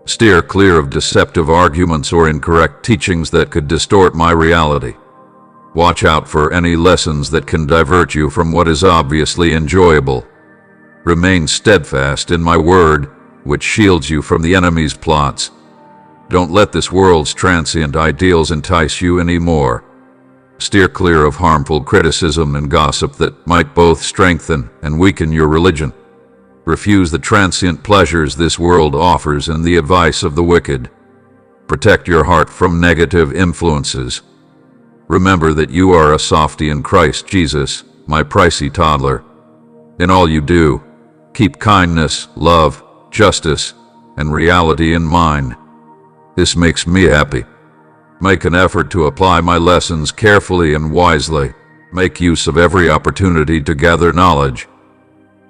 Steer clear of deceptive arguments or incorrect teachings that could distort my reality. Watch out for any lessons that can divert you from what is obviously enjoyable. Remain steadfast in my word, which shields you from the enemy's plots. Don't let this world's transient ideals entice you anymore. Steer clear of harmful criticism and gossip that might both strengthen and weaken your religion. Refuse the transient pleasures this world offers and the advice of the wicked. Protect your heart from negative influences. Remember that you are a softie in Christ Jesus, my pricey toddler. In all you do, keep kindness, love, justice, and reality in mind. This makes me happy. Make an effort to apply my lessons carefully and wisely. Make use of every opportunity to gather knowledge.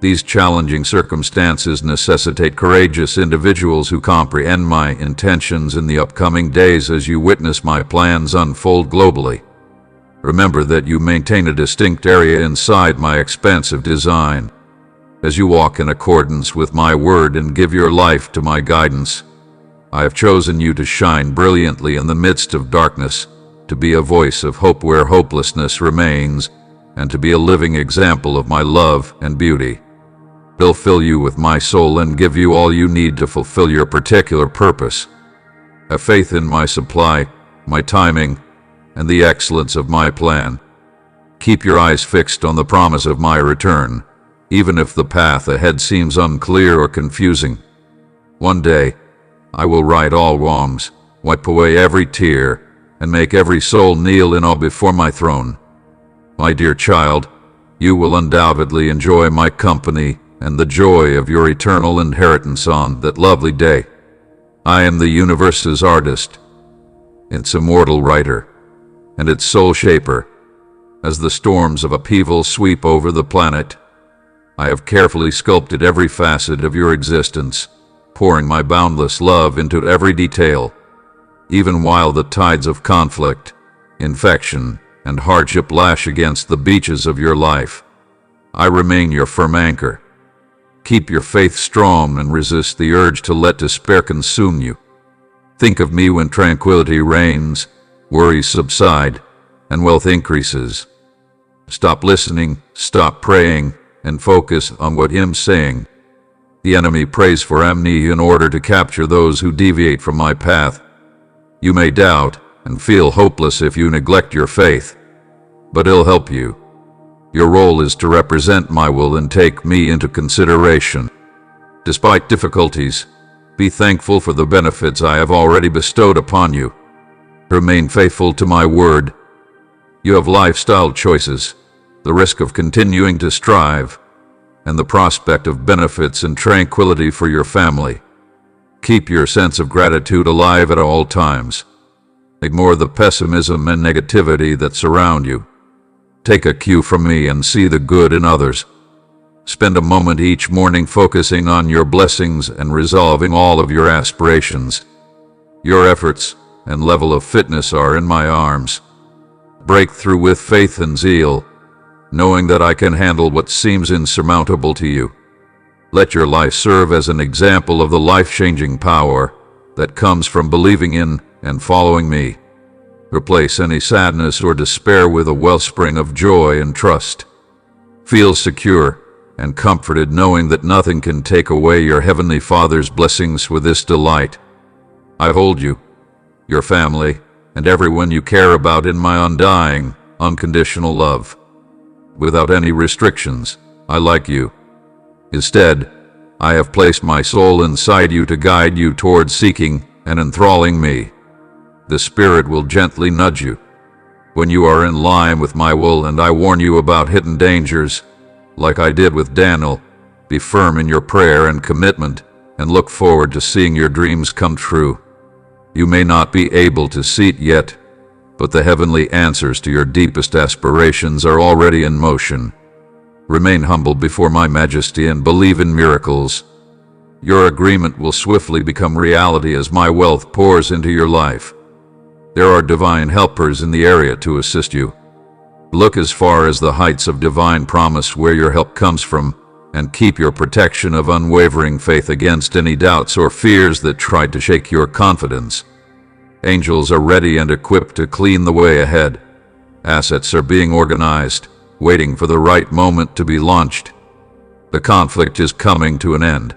These challenging circumstances necessitate courageous individuals who comprehend my intentions in the upcoming days as you witness my plans unfold globally. Remember that you maintain a distinct area inside my expansive design. As you walk in accordance with my word and give your life to my guidance, I have chosen you to shine brilliantly in the midst of darkness, to be a voice of hope where hopelessness remains, and to be a living example of my love and beauty. I'll fill you with my soul and give you all you need to fulfill your particular purpose. Have faith in my supply, my timing, and the excellence of my plan. Keep your eyes fixed on the promise of my return, even if the path ahead seems unclear or confusing. One day, I will right all wrongs, wipe away every tear, and make every soul kneel in awe before my throne. My dear child, you will undoubtedly enjoy my company and the joy of your eternal inheritance on that lovely day. I am the universe's artist, its immortal writer, and its soul shaper. As the storms of upheaval sweep over the planet, I have carefully sculpted every facet of your existence, pouring my boundless love into every detail. Even while the tides of conflict, infection, and hardship lash against the beaches of your life, I remain your firm anchor. Keep your faith strong and resist the urge to let despair consume you. Think of me when tranquility reigns, worries subside, and wealth increases. Stop listening, stop praying, and focus on what I'm saying. The enemy prays for amnesty in order to capture those who deviate from my path. You may doubt and feel hopeless if you neglect your faith, but it'll help you. Your role is to represent my will and take me into consideration. Despite difficulties, be thankful for the benefits I have already bestowed upon you. Remain faithful to my word. You have lifestyle choices, the risk of continuing to strive, and the prospect of benefits and tranquility for your family. Keep your sense of gratitude alive at all times. Ignore the pessimism and negativity that surround you. Take a cue from me and see the good in others. Spend a moment each morning focusing on your blessings and resolving all of your aspirations. Your efforts and level of fitness are in my arms. Break through with faith and zeal, knowing that I can handle what seems insurmountable to you. Let your life serve as an example of the life-changing power that comes from believing in and following me. Replace any sadness or despair with a wellspring of joy and trust. Feel secure and comforted knowing that nothing can take away your Heavenly Father's blessings with this delight. I hold you, your family, and everyone you care about in my undying, unconditional love. Without any restrictions, I like you. Instead, I have placed my soul inside you to guide you towards seeking and enthralling me. The Spirit will gently nudge you when you are in line with my will, and I warn you about hidden dangers. Like I did with Daniel, be firm in your prayer and commitment, and look forward to seeing your dreams come true. You may not be able to see it yet, but the heavenly answers to your deepest aspirations are already in motion. Remain humble before my majesty and believe in miracles. Your agreement will swiftly become reality as my wealth pours into your life. There are divine helpers in the area to assist you. Look as far as the heights of divine promise where your help comes from, and keep your protection of unwavering faith against any doubts or fears that try to shake your confidence. Angels are ready and equipped to clean the way ahead. Assets are being organized, waiting for the right moment to be launched. The conflict is coming to an end.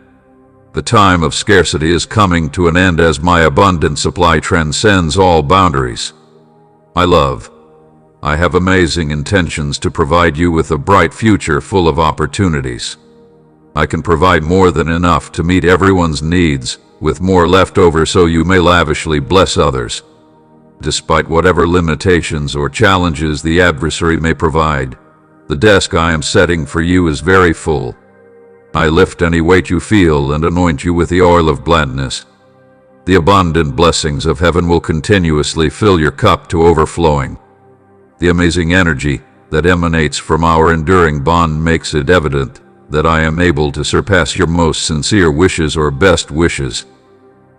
The time of scarcity is coming to an end as my abundant supply transcends all boundaries. My love, I have amazing intentions to provide you with a bright future full of opportunities. I can provide more than enough to meet everyone's needs, with more left over so you may lavishly bless others. Despite whatever limitations or challenges the adversary may provide, the desk I am setting for you is very full. I lift any weight you feel and anoint you with the oil of gladness. The abundant blessings of heaven will continuously fill your cup to overflowing. The amazing energy that emanates from our enduring bond makes it evident that I am able to surpass your most sincere wishes or best wishes.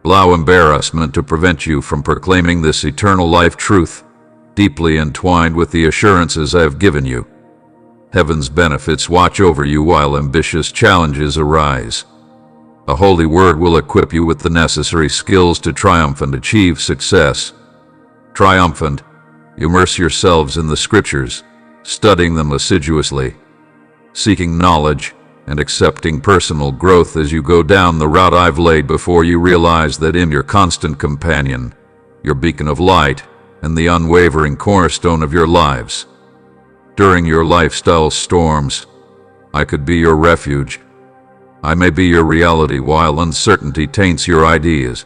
Allow embarrassment to prevent you from proclaiming this eternal life truth, deeply entwined with the assurances I have given you. Heaven's benefits watch over you while ambitious challenges arise. A holy word will equip you with the necessary skills to triumph and achieve success. Triumphant, immerse yourselves in the scriptures, studying them assiduously, seeking knowledge and accepting personal growth as you go down the route I've laid before you. Realize that in your constant companion, your beacon of light, and the unwavering cornerstone of your lives. During your lifestyle storms, I could be your refuge. I may be your reality while uncertainty taints your ideas.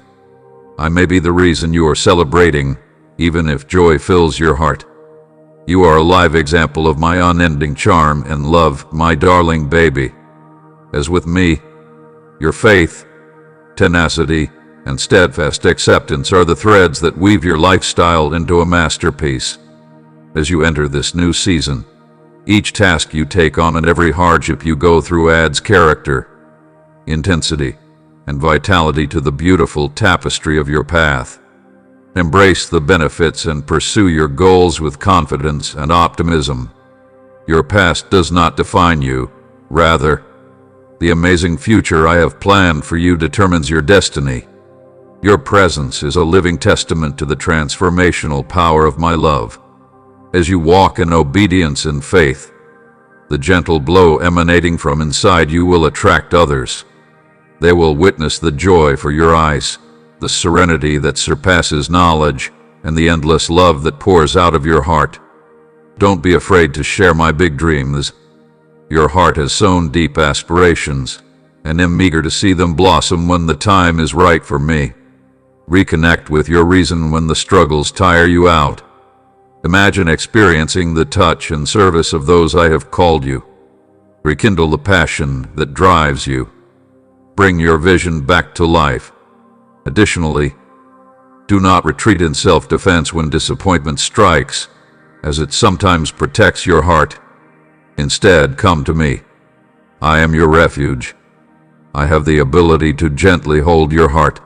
I may be the reason you are celebrating, even if joy fills your heart. You are a live example of my unending charm and love, my darling baby. As with me, your faith, tenacity, and steadfast acceptance are the threads that weave your lifestyle into a masterpiece. As you enter this new season, each task you take on and every hardship you go through adds character, intensity, and vitality to the beautiful tapestry of your path. Embrace the benefits and pursue your goals with confidence and optimism. Your past does not define you. Rather, the amazing future I have planned for you determines your destiny. Your presence is a living testament to the transformational power of my love. As you walk in obedience and faith, the gentle glow emanating from inside you will attract others. They will witness the joy for your eyes, the serenity that surpasses knowledge, and the endless love that pours out of your heart. Don't be afraid to share my big dreams. Your heart has sown deep aspirations, and am eager to see them blossom when the time is right for me. Reconnect with your reason when the struggles tire you out. Imagine experiencing the touch and service of those I have called you. Rekindle the passion that drives you. Bring your vision back to life. Additionally, do not retreat in self-defense when disappointment strikes, as it sometimes protects your heart. Instead, come to me. I am your refuge. I have the ability to gently hold your heart.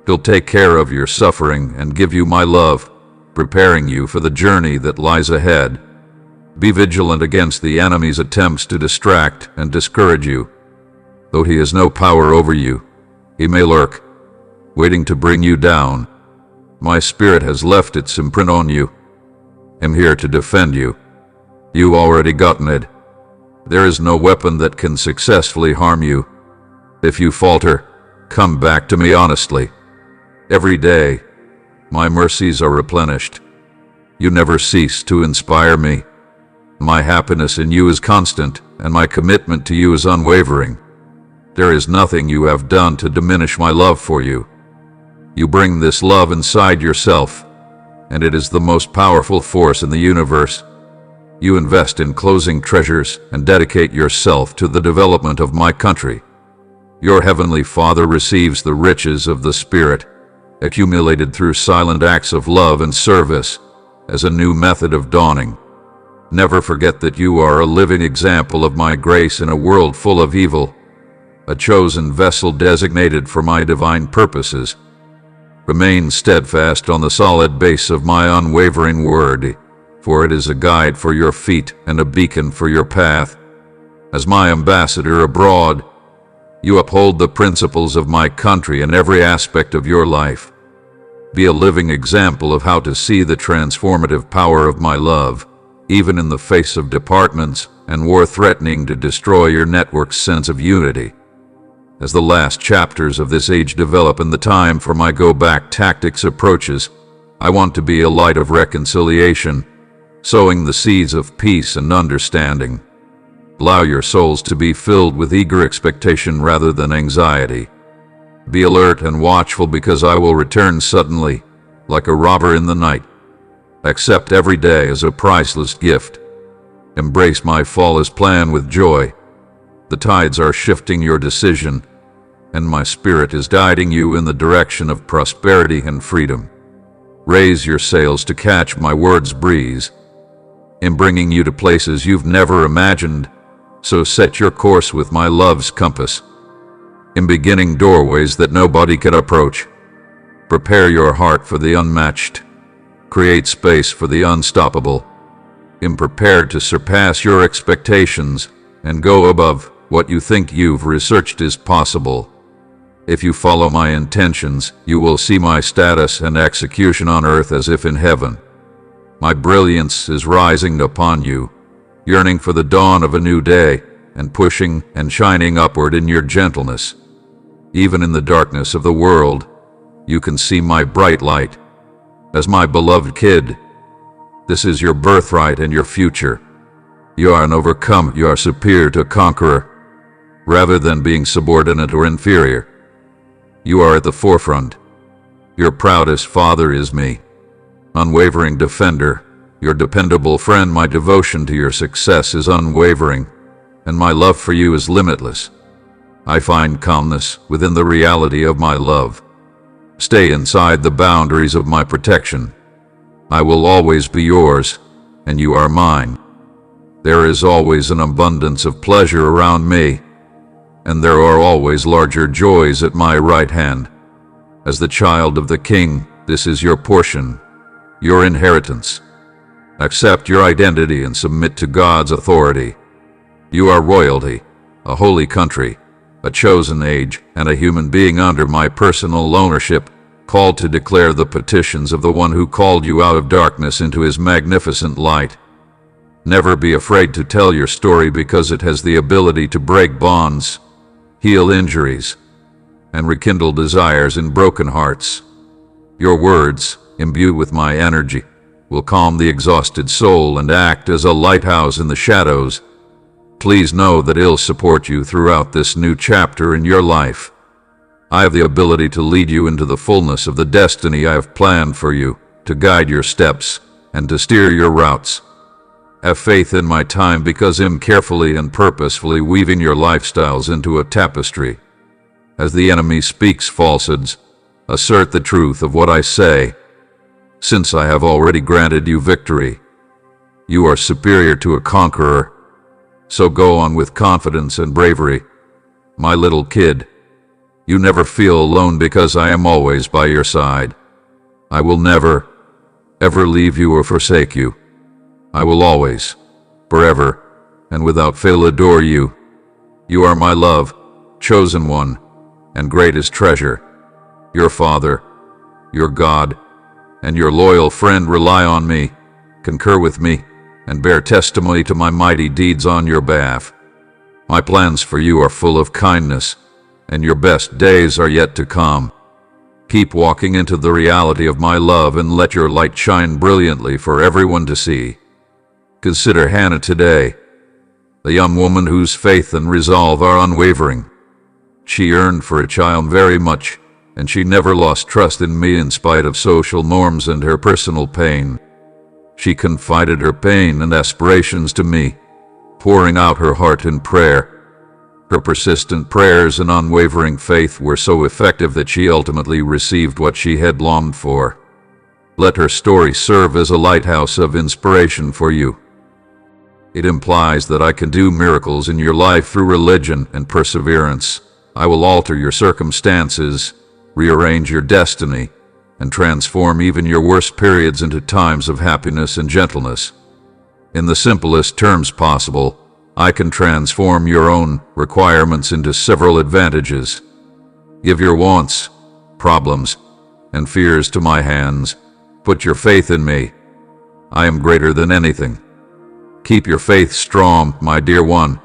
I'll take care of your suffering and give you my love, preparing you for the journey that lies ahead. Be vigilant against the enemy's attempts to distract and discourage you. Though he has no power over you, he may lurk, waiting to bring you down. My spirit has left its imprint on you. I'm here to defend you. You already gotten it. There is no weapon that can successfully harm you. If you falter, come back to me honestly. Every day, my mercies are replenished. You never cease to inspire me. My happiness in you is constant, and my commitment to you is unwavering. There is nothing you have done to diminish my love for you. You bring this love inside yourself, and it is the most powerful force in the universe. You invest in closing treasures and dedicate yourself to the development of my country. Your Heavenly Father receives the riches of the Spirit, accumulated through silent acts of love and service, as a new method of dawning. Never forget that you are a living example of my grace in a world full of evil, a chosen vessel designated for my divine purposes. Remain steadfast on the solid base of my unwavering word, for it is a guide for your feet and a beacon for your path. As my ambassador abroad, you uphold the principles of my country in every aspect of your life. Be a living example of how to see the transformative power of my love, even in the face of departments and war threatening to destroy your network's sense of unity. As the last chapters of this age develop and the time for my go-back tactics approaches, I want to be a light of reconciliation, sowing the seeds of peace and understanding. Allow your souls to be filled with eager expectation rather than anxiety. Be alert and watchful, because I will return suddenly, like a robber in the night. Accept every day as a priceless gift. Embrace my flawless plan with joy. The tides are shifting your decision, and my spirit is guiding you in the direction of prosperity and freedom. Raise your sails to catch my word's breeze, in bringing you to places you've never imagined, so set your course with my love's compass, in beginning doorways that nobody can approach. Prepare your heart for the unmatched. Create space for the unstoppable. Am prepared to surpass your expectations and go above what you think you've researched is possible. If you follow my intentions, you will see my status and execution on earth as if in heaven. My brilliance is rising upon you, yearning for the dawn of a new day, and pushing and shining upward in your gentleness. Even in the darkness of the world, you can see my bright light. As my beloved kid, this is your birthright and your future. You are an overcomer, you are superior to a conqueror, rather than being subordinate or inferior. You are at the forefront. Your proudest father is me, unwavering defender, your dependable friend. My devotion to your success is unwavering, and my love for you is limitless. I find calmness within the reality of my love. Stay inside the boundaries of my protection. I will always be yours, and you are mine. There is always an abundance of pleasure around me, and there are always larger joys at my right hand. As the child of the King, this is your portion, your inheritance. Accept your identity and submit to God's authority. You are royalty, a holy country, a chosen age, and a human being under my personal ownership, called to declare the petitions of the one who called you out of darkness into his magnificent light. Never be afraid to tell your story, because it has the ability to break bonds, heal injuries, and rekindle desires in broken hearts. Your words, imbued with my energy, will calm the exhausted soul and act as a lighthouse in the shadows. Please know that I'll support you throughout this new chapter in your life. I have the ability to lead you into the fullness of the destiny I have planned for you, to guide your steps, and to steer your routes. Have faith in my time, because I'm carefully and purposefully weaving your lifestyles into a tapestry. As the enemy speaks falsehoods, assert the truth of what I say. Since I have already granted you victory, you are superior to a conqueror. So go on with confidence and bravery. My little kid, you never feel alone, because I am always by your side. I will never, ever leave you or forsake you. I will always, forever, and without fail adore you. You are my love, chosen one, and greatest treasure. Your Father, your God, and your loyal friend rely on me, concur with me, and bear testimony to my mighty deeds on your behalf. My plans for you are full of kindness, and your best days are yet to come. Keep walking into the reality of my love, and let your light shine brilliantly for everyone to see. Consider Hannah today, the young woman whose faith and resolve are unwavering. She yearned for a child very much, and she never lost trust in me in spite of social norms and her personal pain. She confided her pain and aspirations to me, pouring out her heart in prayer. Her persistent prayers and unwavering faith were so effective that she ultimately received what she had longed for. Let her story serve as a lighthouse of inspiration for you. It implies that I can do miracles in your life through religion and perseverance. I will alter your circumstances, rearrange your destiny, and transform even your worst periods into times of happiness and gentleness. In the simplest terms possible, I can transform your own requirements into several advantages. Give your wants, problems, and fears to my hands. Put your faith in me. I am greater than anything. Keep your faith strong, my dear one,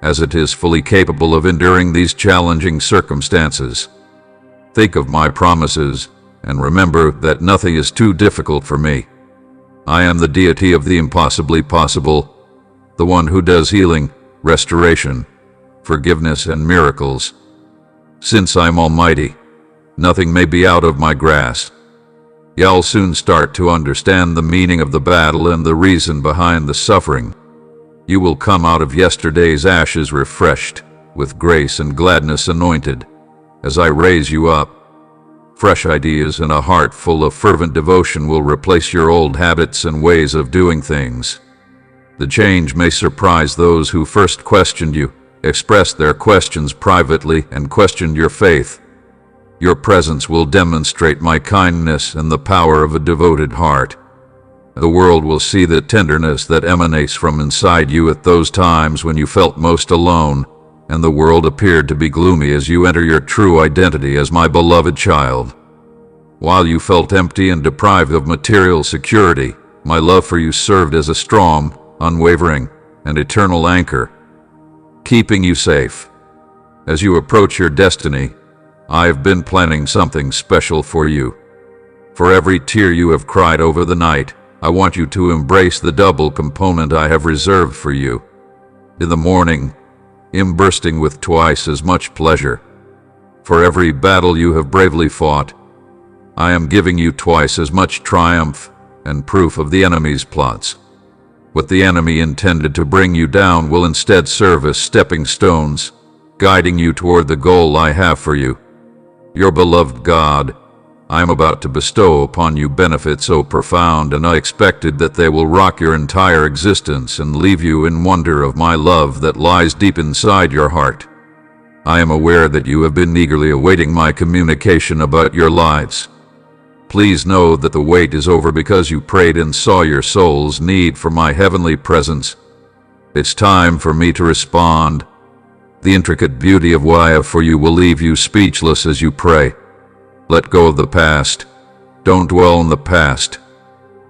as it is fully capable of enduring these challenging circumstances. Think of my promises, and remember that nothing is too difficult for me. I am the deity of the impossibly possible, the one who does healing, restoration, forgiveness, and miracles. Since I'm almighty, nothing may be out of my grasp. You'll soon start to understand the meaning of the battle and the reason behind the suffering. You will come out of yesterday's ashes refreshed, with grace and gladness anointed, as I raise you up. Fresh ideas and a heart full of fervent devotion will replace your old habits and ways of doing things. The change may surprise those who first questioned you, expressed their questions privately, and questioned your faith. Your presence will demonstrate my kindness and the power of a devoted heart. The world will see the tenderness that emanates from inside you at those times when you felt most alone, and the world appeared to be gloomy as you enter your true identity as my beloved child. While you felt empty and deprived of material security, my love for you served as a strong, unwavering, and eternal anchor, keeping you safe. As you approach your destiny, I have been planning something special for you. For every tear you have cried over the night, I want you to embrace the double component I have reserved for you. In the morning, bursting with twice as much pleasure. For every battle you have bravely fought, I am giving you twice as much triumph and proof of the enemy's plots. What the enemy intended to bring you down will instead serve as stepping stones, guiding you toward the goal I have for you. Your beloved God, I am about to bestow upon you benefits so profound and unexpected that they will rock your entire existence and leave you in wonder of my love that lies deep inside your heart. I am aware that you have been eagerly awaiting my communication about your lives. Please know that the wait is over because you prayed and saw your soul's need for my heavenly presence. It's time for me to respond. The intricate beauty of what I have for you will leave you speechless as you pray. Let go of the past. Don't dwell on the past.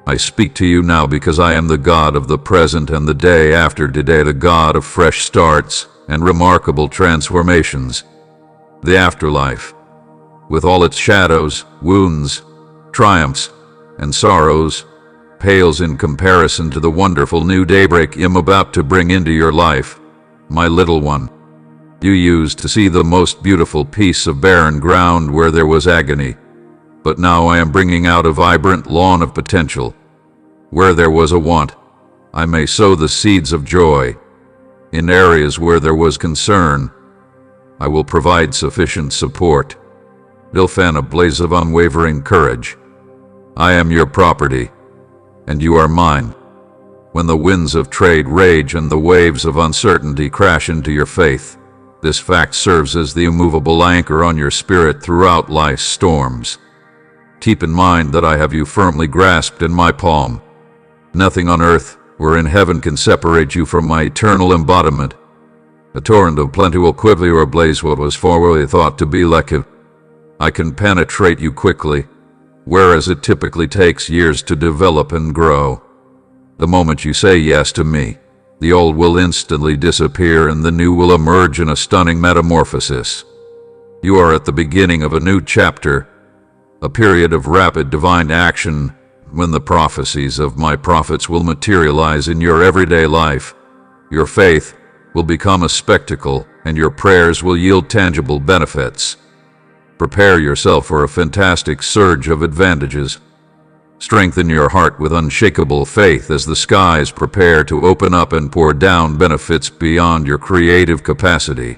I speak to you now because I am the God of the present and the day after today, the God of fresh starts and remarkable transformations. The afterlife, with all its shadows, wounds, triumphs, and sorrows, pales in comparison to the wonderful new daybreak I'm about to bring into your life, my little one. You used to see the most beautiful piece of barren ground where there was agony, but now I am bringing out a vibrant lawn of potential. Where there was a want, I may sow the seeds of joy. In areas where there was concern, I will provide sufficient support. They'll fan a blaze of unwavering courage. I am your property, and you are mine. When the winds of trade rage and the waves of uncertainty crash into your faith, this fact serves as the immovable anchor on your spirit throughout life's storms. Keep in mind that I have you firmly grasped in my palm. Nothing on earth or in heaven can separate you from my eternal embodiment. A torrent of plenty will quickly ablaze what was formerly thought to be like it. I can penetrate you quickly, whereas it typically takes years to develop and grow. The moment you say yes to me, the old will instantly disappear and the new will emerge in a stunning metamorphosis. You are at the beginning of a new chapter, a period of rapid divine action when the prophecies of my prophets will materialize in your everyday life. Your faith will become a spectacle and your prayers will yield tangible benefits. Prepare yourself for a fantastic surge of advantages. Strengthen your heart with unshakable faith as the skies prepare to open up and pour down benefits beyond your creative capacity.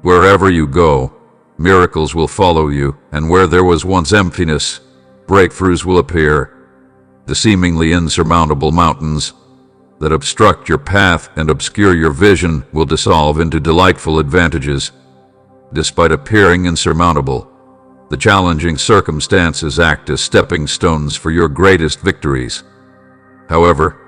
Wherever you go, miracles will follow you, and where there was once emptiness, breakthroughs will appear. The seemingly insurmountable mountains that obstruct your path and obscure your vision will dissolve into delightful advantages. Despite appearing insurmountable, the challenging circumstances act as stepping stones for your greatest victories. However,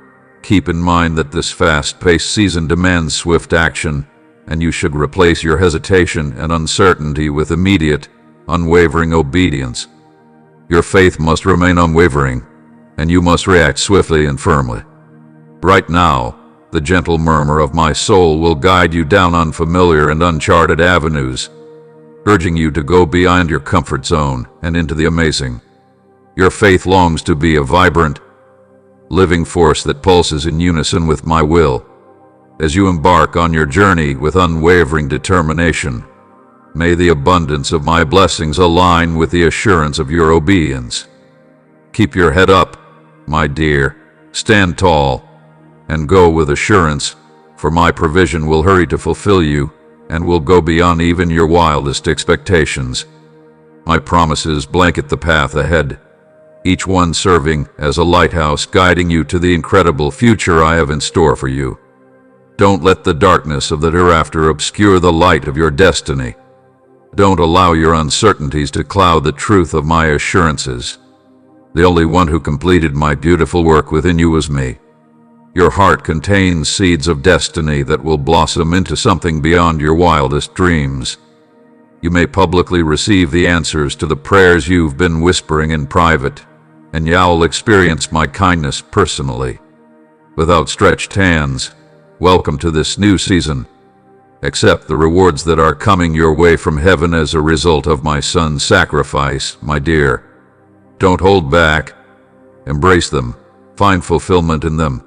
keep in mind that this fast-paced season demands swift action, and you should replace your hesitation and uncertainty with immediate, unwavering obedience. Your faith must remain unwavering, and you must react swiftly and firmly. Right now, the gentle murmur of my soul will guide you down unfamiliar and uncharted avenues, urging you to go beyond your comfort zone and into the amazing. Your faith longs to be a vibrant, living force that pulses in unison with my will. As you embark on your journey with unwavering determination, may the abundance of my blessings align with the assurance of your obedience. Keep your head up, my dear. Stand tall and go with assurance, for my provision will hurry to fulfill you and will go beyond even your wildest expectations. My promises blanket the path ahead, each one serving as a lighthouse guiding you to the incredible future I have in store for you. Don't let the darkness of the hereafter obscure the light of your destiny. Don't allow your uncertainties to cloud the truth of my assurances. The only one who completed my beautiful work within you was me. Your heart contains seeds of destiny that will blossom into something beyond your wildest dreams. You may publicly receive the answers to the prayers you've been whispering in private, and you'll experience my kindness personally. With outstretched hands, welcome to this new season. Accept the rewards that are coming your way from heaven as a result of my son's sacrifice, my dear. Don't hold back. Embrace them, find fulfillment in them,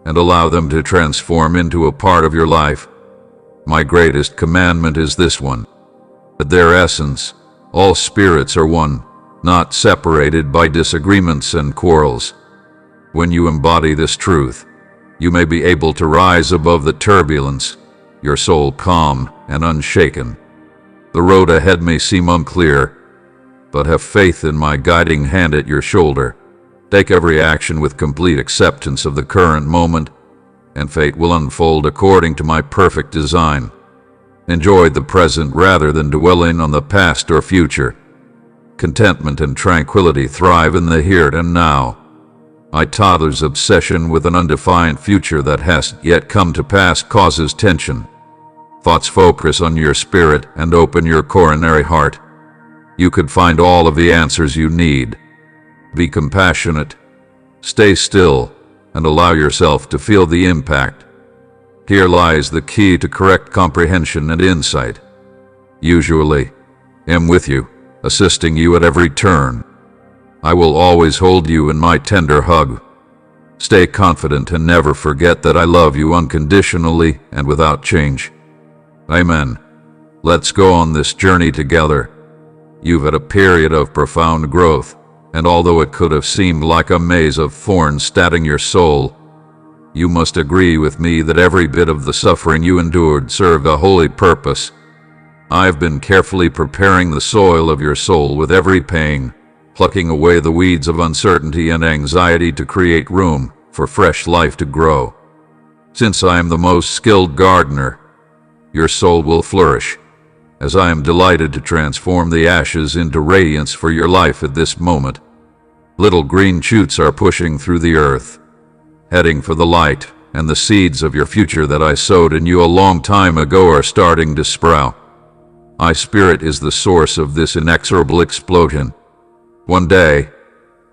and allow them to transform into a part of your life. My greatest commandment is this one: at their essence, all spirits are one, not separated by disagreements and quarrels. When you embody this truth, you may be able to rise above the turbulence, your soul calm and unshaken. The road ahead may seem unclear, but have faith in my guiding hand at your shoulder. Take every action with complete acceptance of the current moment, and fate will unfold according to my perfect design. Enjoy the present rather than dwelling on the past or future. Contentment and tranquility thrive in the here and now. My toddler's obsession with an undefined future that hasn't yet come to pass causes tension. Thoughts focus on your spirit and open your coronary heart. You could find all of the answers you need. Be compassionate, stay still, and allow yourself to feel the impact. Here lies the key to correct comprehension and insight. Usually, I'm with you, assisting you at every turn. I will always hold you in my tender hug. Stay confident and never forget that I love you unconditionally and without change. Amen. Let's go on this journey together. You've had a period of profound growth, and although it could have seemed like a maze of thorns stabbing your soul, you must agree with me that every bit of the suffering you endured served a holy purpose. I've been carefully preparing the soil of your soul with every pain, plucking away the weeds of uncertainty and anxiety to create room for fresh life to grow. Since I am the most skilled gardener, your soul will flourish, as I am delighted to transform the ashes into radiance for your life at this moment. Little green shoots are pushing through the earth, heading for the light, and the seeds of your future that I sowed in you a long time ago are starting to sprout. My spirit is the source of this inexorable explosion. One day,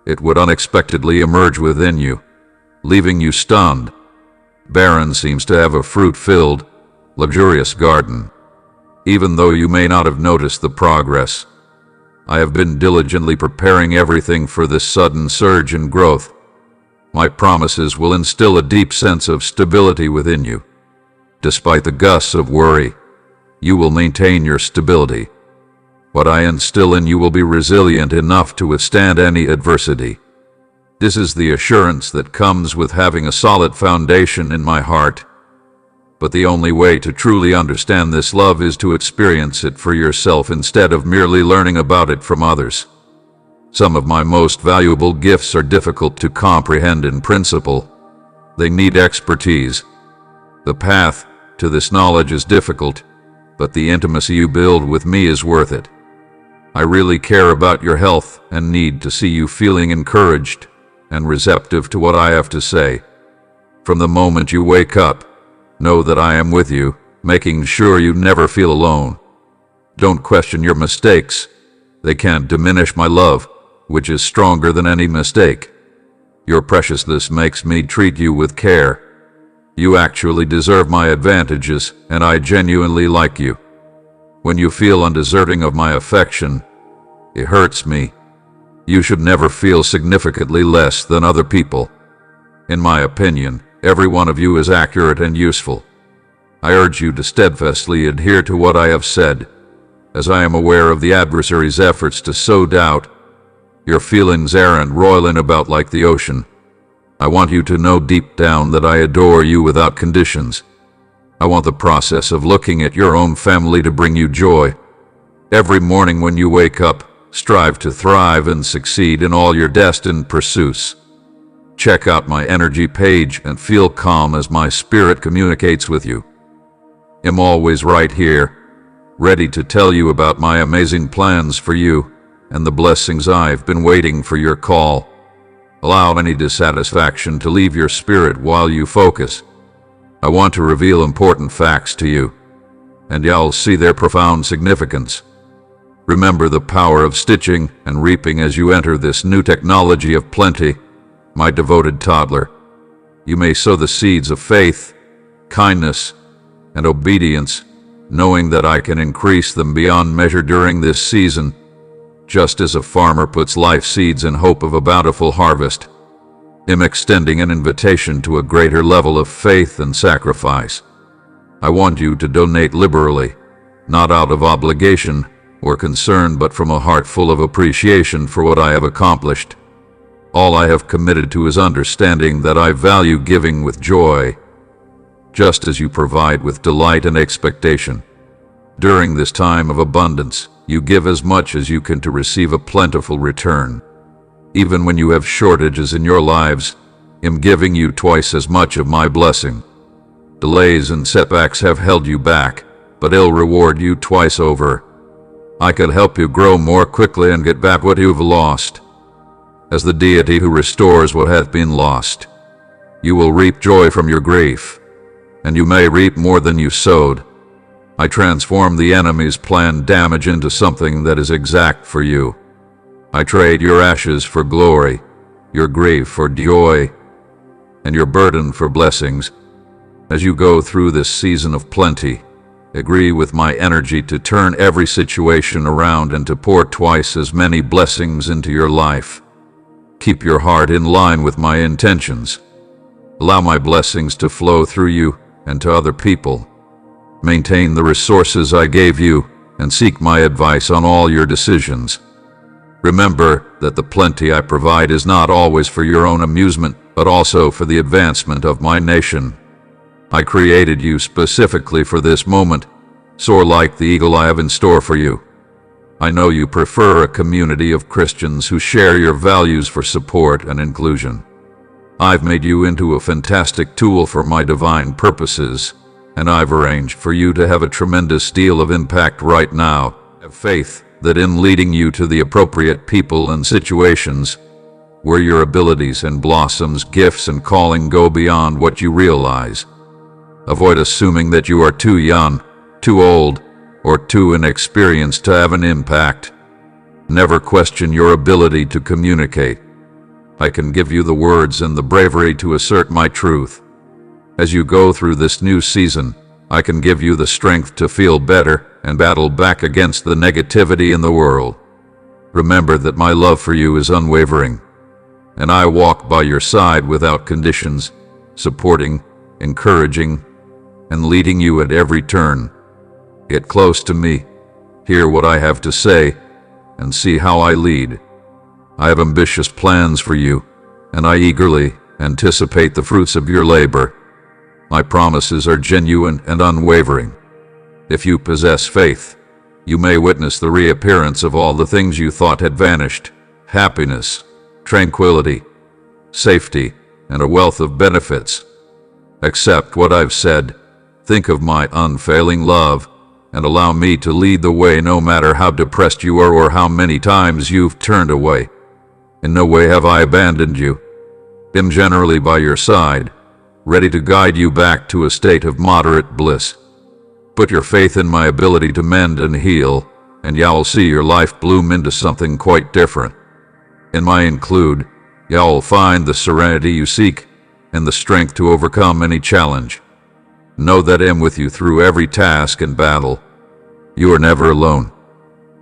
it would unexpectedly emerge within you, leaving you stunned. Barren seems to have a fruit-filled, luxurious garden. Even though you may not have noticed the progress, I have been diligently preparing everything for this sudden surge in growth. My promises will instill a deep sense of stability within you. Despite the gusts of worry, you will maintain your stability. What I instill in you will be resilient enough to withstand any adversity. This is the assurance that comes with having a solid foundation in my heart. But the only way to truly understand this love is to experience it for yourself instead of merely learning about it from others. Some of my most valuable gifts are difficult to comprehend in principle. They need expertise. The path to this knowledge is difficult, but the intimacy you build with me is worth it. I really care about your health and need to see you feeling encouraged and receptive to what I have to say. From the moment you wake up, know that I am with you, making sure you never feel alone. Don't question your mistakes. They can't diminish my love, which is stronger than any mistake. Your preciousness makes me treat you with care. You actually deserve my advantages, and I genuinely like you. When you feel undeserving of my affection, it hurts me. You should never feel significantly less than other people. In my opinion, every one of you is accurate and useful. I urge you to steadfastly adhere to what I have said, as I am aware of the adversary's efforts to sow doubt. Your feelings aren't roiling about like the ocean. I want you to know deep down that I adore you without conditions. I want the process of looking at your own family to bring you joy. Every morning when you wake up, strive to thrive and succeed in all your destined pursuits. Check out my energy page and feel calm as my spirit communicates with you. I'm always right here, ready to tell you about my amazing plans for you and the blessings I've been waiting for your call. Allow any dissatisfaction to leave your spirit while you focus. I want to reveal important facts to you, and you'll see their profound significance. Remember the power of stitching and reaping as you enter this new technology of plenty, my devoted toddler. You may sow the seeds of faith, kindness, and obedience, knowing that I can increase them beyond measure during this season, just as a farmer puts life seeds in hope of a bountiful harvest. I'm extending an invitation to a greater level of faith and sacrifice. I want you to donate liberally, not out of obligation or concern, but from a heart full of appreciation for what I have accomplished. All I have committed to is understanding that I value giving with joy, just as you provide with delight and expectation. During this time of abundance, you give as much as you can to receive a plentiful return. Even when you have shortages in your lives, I'm giving you twice as much of my blessing. Delays and setbacks have held you back, but I'll reward you twice over. I could help you grow more quickly and get back what you've lost. As the deity who restores what hath been lost, you will reap joy from your grief, and you may reap more than you sowed. I transform the enemy's planned damage into something that is exact for you. I trade your ashes for glory, your grief for joy, and your burden for blessings. As you go through this season of plenty, agree with my energy to turn every situation around and to pour twice as many blessings into your life. Keep your heart in line with my intentions. Allow my blessings to flow through you and to other people. Maintain the resources I gave you and seek my advice on all your decisions. Remember that the plenty I provide is not always for your own amusement, but also for the advancement of my nation. I created you specifically for this moment. Soar like the eagle I have in store for you. I know you prefer a community of Christians who share your values for support and inclusion. I've made you into a fantastic tool for my divine purposes, and I've arranged for you to have a tremendous deal of impact right now. Have faith that in leading you to the appropriate people and situations where your abilities and blossoms, gifts and calling go beyond what you realize. Avoid assuming that you are too young, too old, or too inexperienced to have an impact. Never question your ability to communicate. I can give you the words and the bravery to assert my truth. As you go through this new season, I can give you the strength to feel better and battle back against the negativity in the world. Remember that my love for you is unwavering, and I walk by your side without conditions, supporting, encouraging, and leading you at every turn. Get close to me, Hear what I have to say, and see how I lead. I have ambitious plans for you, and I eagerly anticipate the fruits of your labor. My promises are genuine and unwavering. If you possess faith, you may witness the reappearance of all the things you thought had vanished: happiness, tranquility, safety, and a wealth of benefits. Accept what I've said, think of my unfailing love, and allow me to lead the way no matter how depressed you are or how many times you've turned away. In no way have I abandoned you. I'm generally by your side, ready to guide you back to a state of moderate bliss. Put your faith in my ability to mend and heal, and you'll see your life bloom into something quite different. In my include, you'll find the serenity you seek and the strength to overcome any challenge. Know that I'm with you through every task and battle. You are never alone.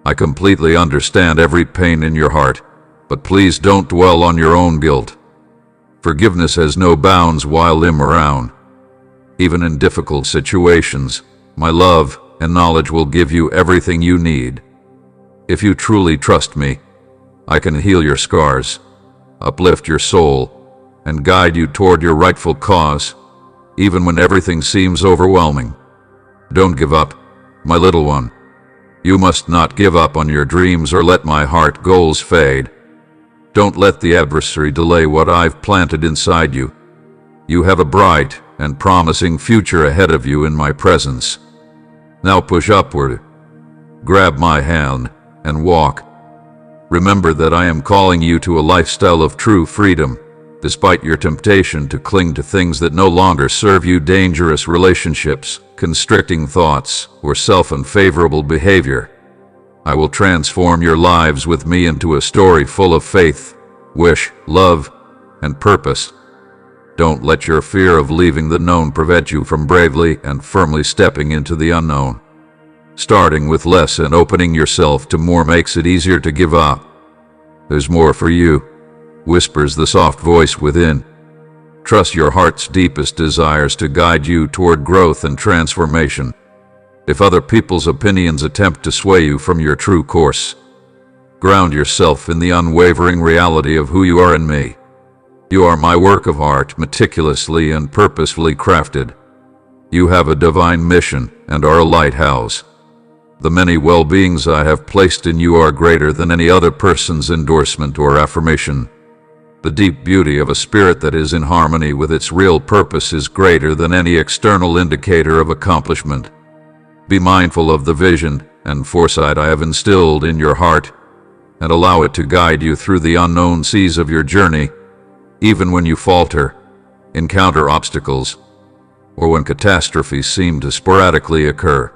I completely understand every pain in your heart, but please don't dwell on your own guilt. Forgiveness has no bounds while I'm around. Even in difficult situations, my love and knowledge will give you everything you need. If you truly trust me, I can heal your scars, uplift your soul, and guide you toward your rightful cause, even when everything seems overwhelming. Don't give up, my little one. You must not give up on your dreams or let my heart goals fade. Don't let the adversary delay what I've planted inside you. You have a bright and promising future ahead of you in my presence. Now push upward, grab my hand, and walk. Remember that I am calling you to a lifestyle of true freedom, despite your temptation to cling to things that no longer serve you: dangerous relationships, constricting thoughts, or self-unfavorable behavior. I will transform your lives with me into a story full of faith, wish, love, and purpose. Don't let your fear of leaving the known prevent you from bravely and firmly stepping into the unknown. Starting with less and opening yourself to more makes it easier to give up. There's more for you, whispers the soft voice within. Trust your heart's deepest desires to guide you toward growth and transformation. If other people's opinions attempt to sway you from your true course, ground yourself in the unwavering reality of who you are in me. You are my work of art, meticulously and purposefully crafted. You have a divine mission and are a lighthouse. The many well-beings I have placed in you are greater than any other person's endorsement or affirmation. The deep beauty of a spirit that is in harmony with its real purpose is greater than any external indicator of accomplishment. Be mindful of the vision and foresight I have instilled in your heart, and allow it to guide you through the unknown seas of your journey, even when you falter, encounter obstacles, or when catastrophes seem to sporadically occur.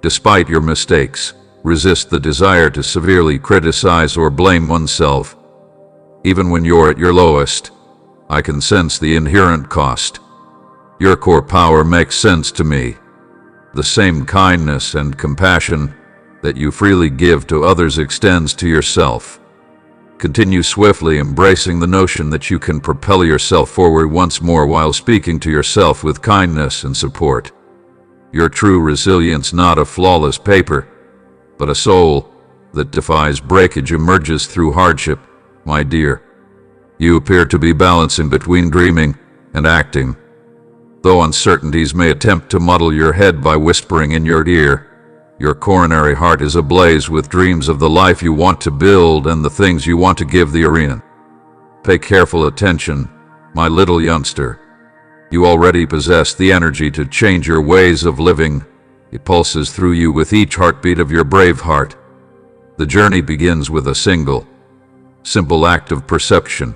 Despite your mistakes, resist the desire to severely criticize or blame oneself. Even when you're at your lowest, I can sense the inherent cost. Your core power makes sense to me. The same kindness and compassion that you freely give to others extends to yourself. Continue swiftly embracing the notion that you can propel yourself forward once more while speaking to yourself with kindness and support. Your true resilience, not a flawless paper, but a soul that defies breakage, emerges through hardship, my dear. You appear to be balancing between dreaming and acting. Though uncertainties may attempt to muddle your head by whispering in your ear, your coronary heart is ablaze with dreams of the life you want to build and the things you want to give the arena. Pay careful attention, my little youngster. You already possess the energy to change your ways of living. It pulses through you with each heartbeat of your brave heart. The journey begins with a simple act of perception.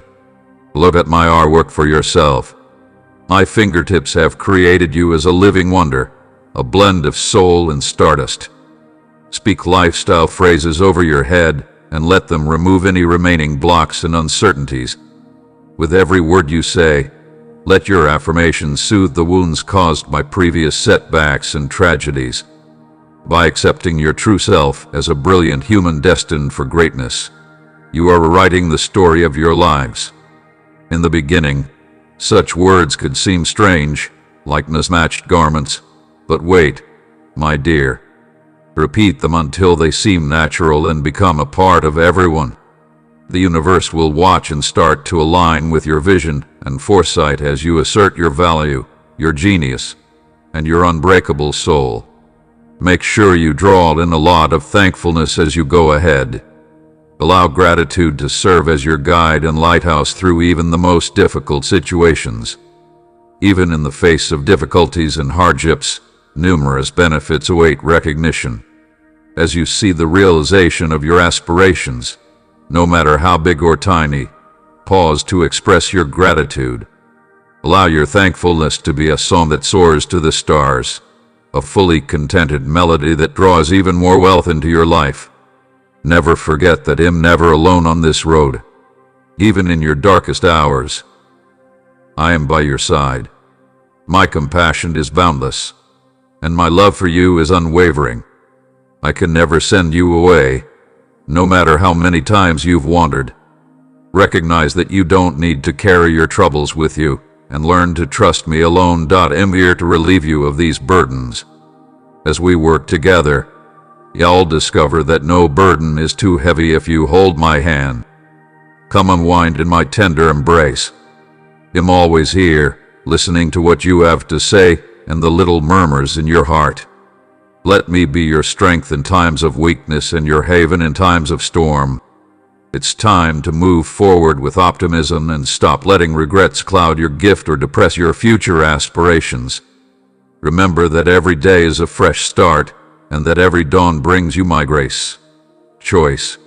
Look at my artwork for yourself. My fingertips have created you as a living wonder, a blend of soul and stardust. Speak lifestyle phrases over your head and let them remove any remaining blocks and uncertainties. With every word you say, let your affirmations soothe the wounds caused by previous setbacks and tragedies. By accepting your true self as a brilliant human destined for greatness, you are rewriting the story of your lives. In the beginning, such words could seem strange, like mismatched garments. But wait, my dear. Repeat them until they seem natural and become a part of everyone. The universe will watch and start to align with your vision and foresight as you assert your value, your genius, and your unbreakable soul. Make sure you draw in a lot of thankfulness as you go ahead. Allow gratitude to serve as your guide and lighthouse through even the most difficult situations. Even in the face of difficulties and hardships, numerous benefits await recognition. As you see the realization of your aspirations, no matter how big or tiny, pause to express your gratitude. Allow your thankfulness to be a song that soars to the stars, a fully contented melody that draws even more wealth into your life. Never forget that I'm never alone on this road. Even in your darkest hours, I am by your side. My compassion is boundless, and my love for you is unwavering. I can never send you away, no matter how many times you've wandered. Recognize that you don't need to carry your troubles with you, and learn to trust me alone. I'm here to relieve you of these burdens. As we work together, you'll discover that no burden is too heavy if you hold my hand. Come unwind in my tender embrace. I'm always here, listening to what you have to say and the little murmurs in your heart. Let me be your strength in times of weakness and your haven in times of storm. It's time to move forward with optimism and stop letting regrets cloud your gift or depress your future aspirations. Remember that every day is a fresh start, and that every dawn brings you my grace, choice,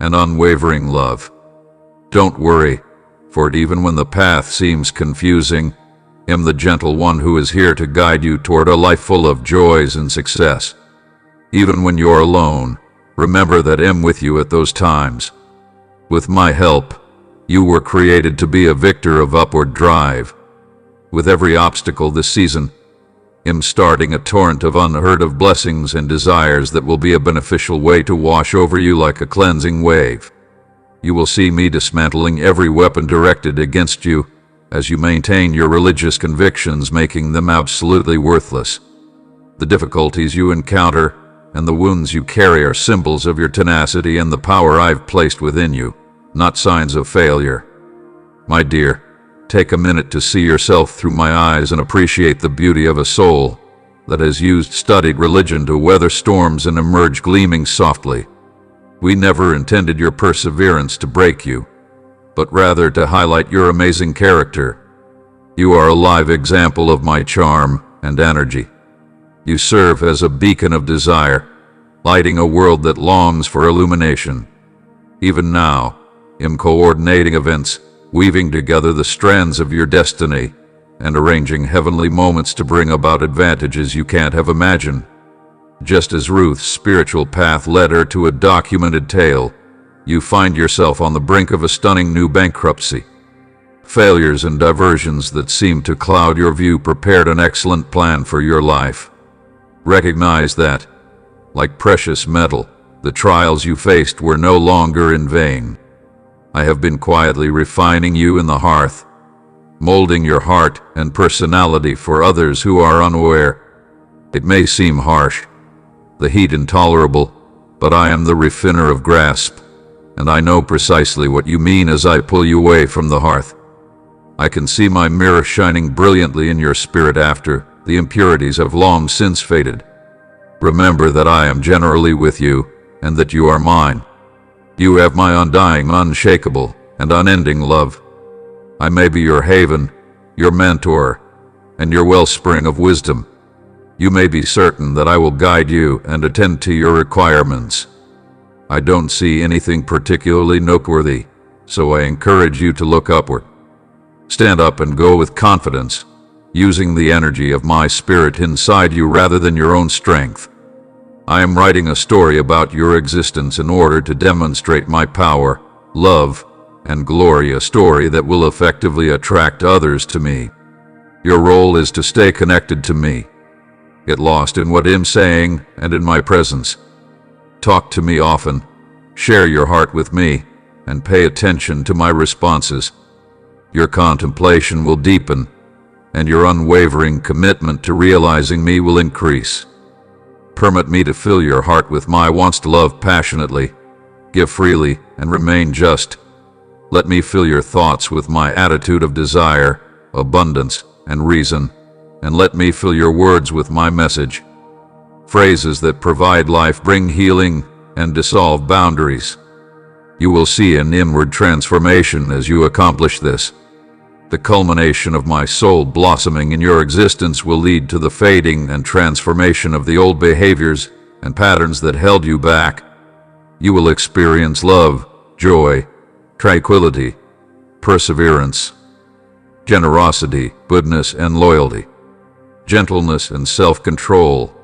and unwavering love. Don't worry, for even when the path seems confusing, I'm the gentle one who is here to guide you toward a life full of joys and success. Even when you're alone, remember that I'm with you at those times. With my help, you were created to be a victor of upward drive. With every obstacle this season, I'm starting a torrent of unheard of blessings and desires that will be a beneficial way to wash over you like a cleansing wave. You will see me dismantling every weapon directed against you as you maintain your religious convictions, making them absolutely worthless. The difficulties you encounter and the wounds you carry are symbols of your tenacity and the power I've placed within you, not signs of failure. My dear, take a minute to see yourself through my eyes and appreciate the beauty of a soul that has used studied religion to weather storms and emerge gleaming softly. We never intended your perseverance to break you, but rather to highlight your amazing character. You are a live example of my charm and energy. You serve as a beacon of desire, lighting a world that longs for illumination. Even now, I'm coordinating events, weaving together the strands of your destiny, and arranging heavenly moments to bring about advantages you can't have imagined. Just as Ruth's spiritual path led her to a documented tale, you find yourself on the brink of a stunning new bankruptcy. Failures and diversions that seemed to cloud your view prepared an excellent plan for your life. Recognize that, like precious metal, the trials you faced were no longer in vain. I have been quietly refining you in the hearth, molding your heart and personality for others who are unaware. It may seem harsh, the heat intolerable, but I am the refiner of grasp, and I know precisely what you mean as I pull you away from the hearth. I can see my mirror shining brilliantly in your spirit after the impurities have long since faded. Remember that I am generally with you, and that you are mine. You have my undying, unshakable, and unending love. I may be your haven, your mentor, and your wellspring of wisdom. You may be certain that I will guide you and attend to your requirements. I don't see anything particularly noteworthy, so I encourage you to look upward. Stand up and go with confidence, using the energy of my spirit inside you rather than your own strength. I am writing a story about your existence in order to demonstrate my power, love, and glory, a story that will effectively attract others to me. Your role is to stay connected to me. Get lost in what I'm saying and in my presence. Talk to me often, share your heart with me, and pay attention to my responses. Your contemplation will deepen, and your unwavering commitment to realizing me will increase. Permit me to fill your heart with my wants to love passionately, give freely, and remain just. Let me fill your thoughts with my attitude of desire, abundance, and reason, and let me fill your words with my message. Phrases that provide life, bring healing, and dissolve boundaries. You will see an inward transformation as you accomplish this. The culmination of my soul blossoming in your existence will lead to the fading and transformation of the old behaviors and patterns that held you back. You will experience love, joy, tranquility, perseverance, generosity, goodness and loyalty, gentleness and self-control.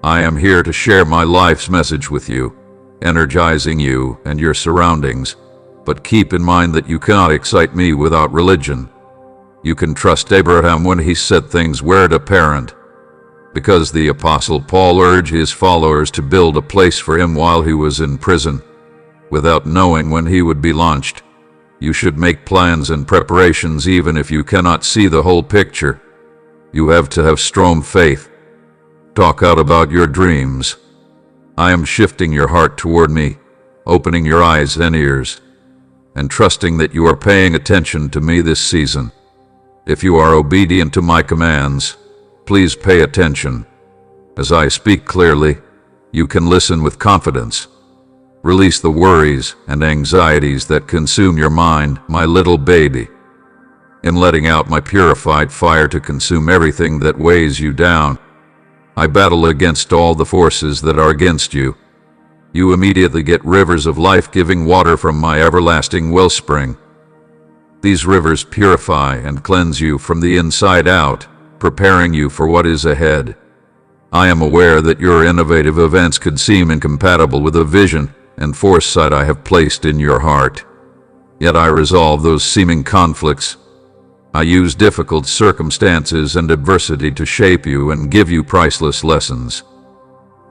I am here to share my life's message with you, energizing you and your surroundings. But keep in mind that you cannot excite me without religion. You can trust Abraham when he said things weren't apparent, because the Apostle Paul urged his followers to build a place for him while he was in prison, without knowing when he would be launched. You should make plans and preparations even if you cannot see the whole picture. You have to have strong faith. Talk out about your dreams. I am shifting your heart toward me, opening your eyes and ears, and trusting that you are paying attention to me this season. If you are obedient to my commands, please pay attention. As I speak clearly, you can listen with confidence. Release the worries and anxieties that consume your mind, my little baby. In letting out my purified fire to consume everything that weighs you down, I battle against all the forces that are against you. You immediately get rivers of life-giving water from my everlasting wellspring. These rivers purify and cleanse you from the inside out, preparing you for what is ahead. I am aware that your innovative events could seem incompatible with the vision and foresight I have placed in your heart. Yet I resolve those seeming conflicts. I use difficult circumstances and adversity to shape you and give you priceless lessons.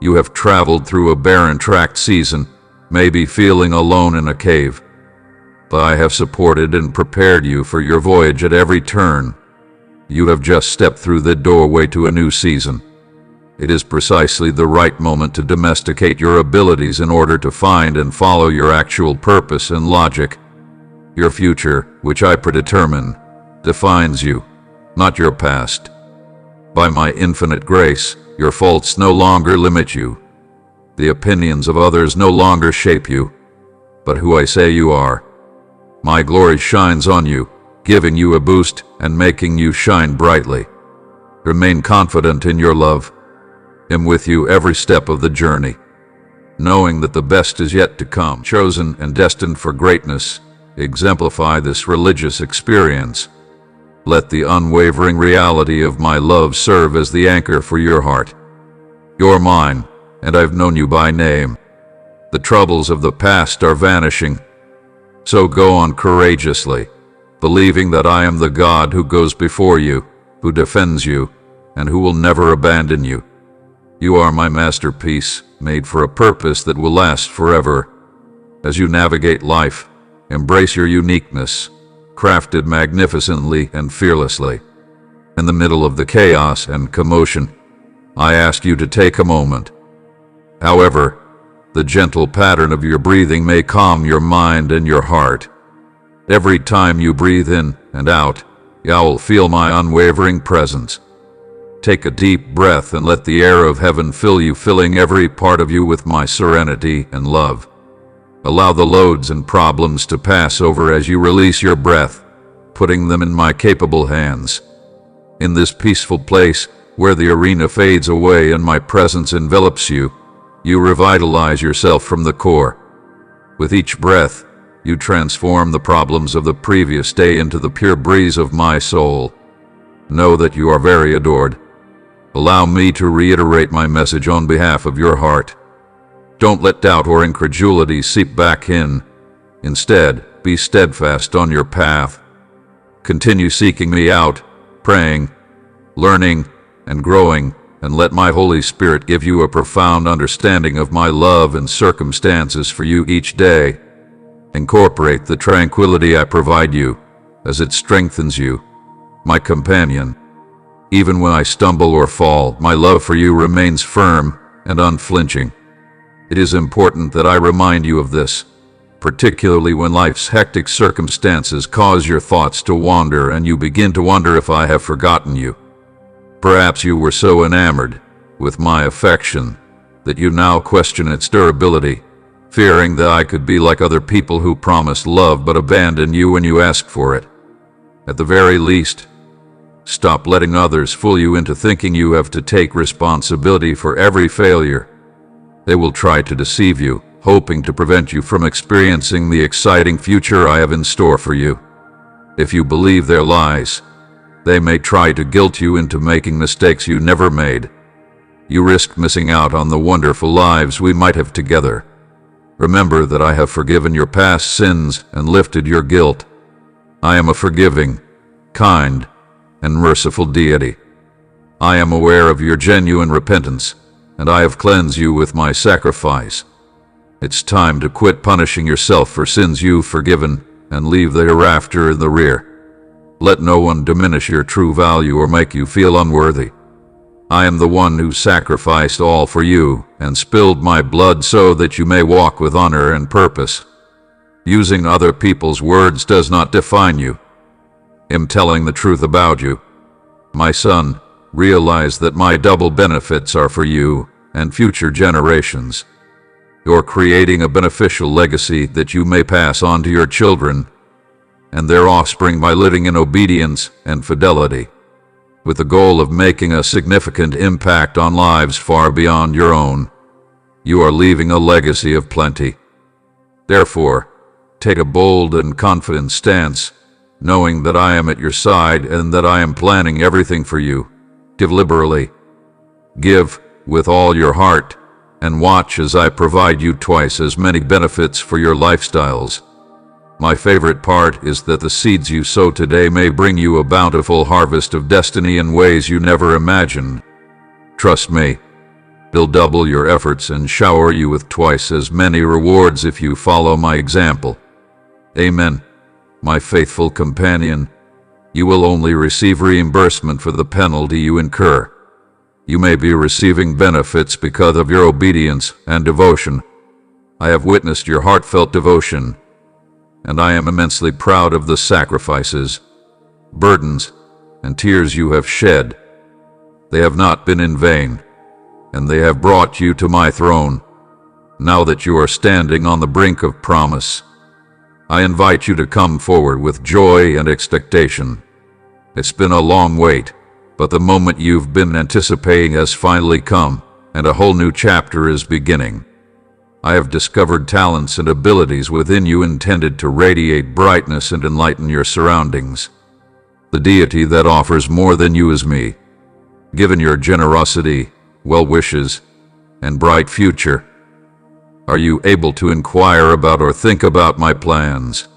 You have traveled through a barren tract season, maybe feeling alone in a cave. But I have supported and prepared you for your voyage at every turn. You have just stepped through the doorway to a new season. It is precisely the right moment to domesticate your abilities in order to find and follow your actual purpose and logic. Your future, which I predetermine, defines you, not your past. By my infinite grace, your faults no longer limit you. The opinions of others no longer shape you, but who I say you are. My glory shines on you, giving you a boost and making you shine brightly. Remain confident in your love. Am with you every step of the journey, knowing that the best is yet to come. Chosen and destined for greatness, exemplify this religious experience. Let the unwavering reality of my love serve as the anchor for your heart. You're mine, and I've known you by name. The troubles of the past are vanishing. So go on courageously, believing that I am the God who goes before you, who defends you, and who will never abandon you. You are my masterpiece, made for a purpose that will last forever. As you navigate life, embrace your uniqueness, crafted magnificently and fearlessly. In the middle of the chaos and commotion, I ask you to take a moment. However, the gentle pattern of your breathing may calm your mind and your heart. Every time you breathe in and out, you will feel my unwavering presence. Take a deep breath and let the air of heaven fill you, filling every part of you with my serenity and love. Allow the loads and problems to pass over as you release your breath, putting them in my capable hands. In this peaceful place, where the arena fades away and my presence envelops you, you revitalize yourself from the core. With each breath, you transform the problems of the previous day into the pure breeze of my soul. Know that you are very adored. Allow me to reiterate my message on behalf of your heart. Don't let doubt or incredulity seep back in. Instead, be steadfast on your path. Continue seeking me out, praying, learning, and growing, and let my Holy Spirit give you a profound understanding of my love and circumstances for you each day. Incorporate the tranquility I provide you, as it strengthens you, my companion. Even when I stumble or fall, my love for you remains firm and unflinching. It is important that I remind you of this, particularly when life's hectic circumstances cause your thoughts to wander and you begin to wonder if I have forgotten you. Perhaps you were so enamored with my affection that you now question its durability, fearing that I could be like other people who promised love but abandon you when you asked for it. At the very least, stop letting others fool you into thinking you have to take responsibility for every failure. They will try to deceive you, hoping to prevent you from experiencing the exciting future I have in store for you. If you believe their lies, they may try to guilt you into making mistakes you never made. You risk missing out on the wonderful lives we might have together. Remember that I have forgiven your past sins and lifted your guilt. I am a forgiving, kind, and merciful deity. I am aware of your genuine repentance, and I have cleansed you with my sacrifice. It's time to quit punishing yourself for sins you've forgiven and leave the hereafter in the rear. Let no one diminish your true value or make you feel unworthy. I am the one who sacrificed all for you and spilled my blood so that you may walk with honor and purpose. Using other people's words does not define you. I'm telling the truth about you. My son, realize that my double benefits are for you and future generations. You're creating a beneficial legacy that you may pass on to your children and their offspring by living in obedience and fidelity, with the goal of making a significant impact on lives far beyond your own. You are leaving a legacy of plenty. Therefore, take a bold and confident stance, knowing that I am at your side and that I am planning everything for you. Give liberally. Give with all your heart, and watch as I provide you twice as many benefits for your lifestyles. My favorite part is that the seeds you sow today may bring you a bountiful harvest of destiny in ways you never imagined. Trust me, they'll double your efforts and shower you with twice as many rewards if you follow my example. Amen, my faithful companion. You will only receive reimbursement for the penalty you incur. You may be receiving benefits because of your obedience and devotion. I have witnessed your heartfelt devotion, and I am immensely proud of the sacrifices, burdens, and tears you have shed. They have not been in vain, and they have brought you to my throne. Now that you are standing on the brink of promise, I invite you to come forward with joy and expectation. It's been a long wait, but the moment you've been anticipating has finally come, and a whole new chapter is beginning. I have discovered talents and abilities within you intended to radiate brightness and enlighten your surroundings. The deity that offers more than you is me. Given your generosity, well wishes, and bright future, are you able to inquire about or think about my plans?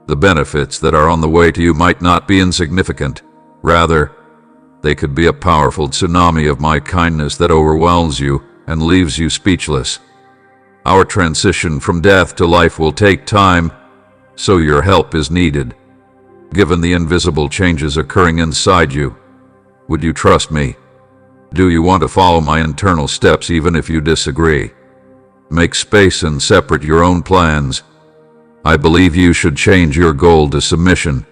The benefits that are on the way to you might not be insignificant. Rather, they could be a powerful tsunami of my kindness that overwhelms you and leaves you speechless. Our transition from death to life will take time, so your help is needed. Given the invisible changes occurring inside you, would you trust me? Do you want to follow my internal steps even if you disagree? Make space and separate your own plans. I believe you should change your goal to submission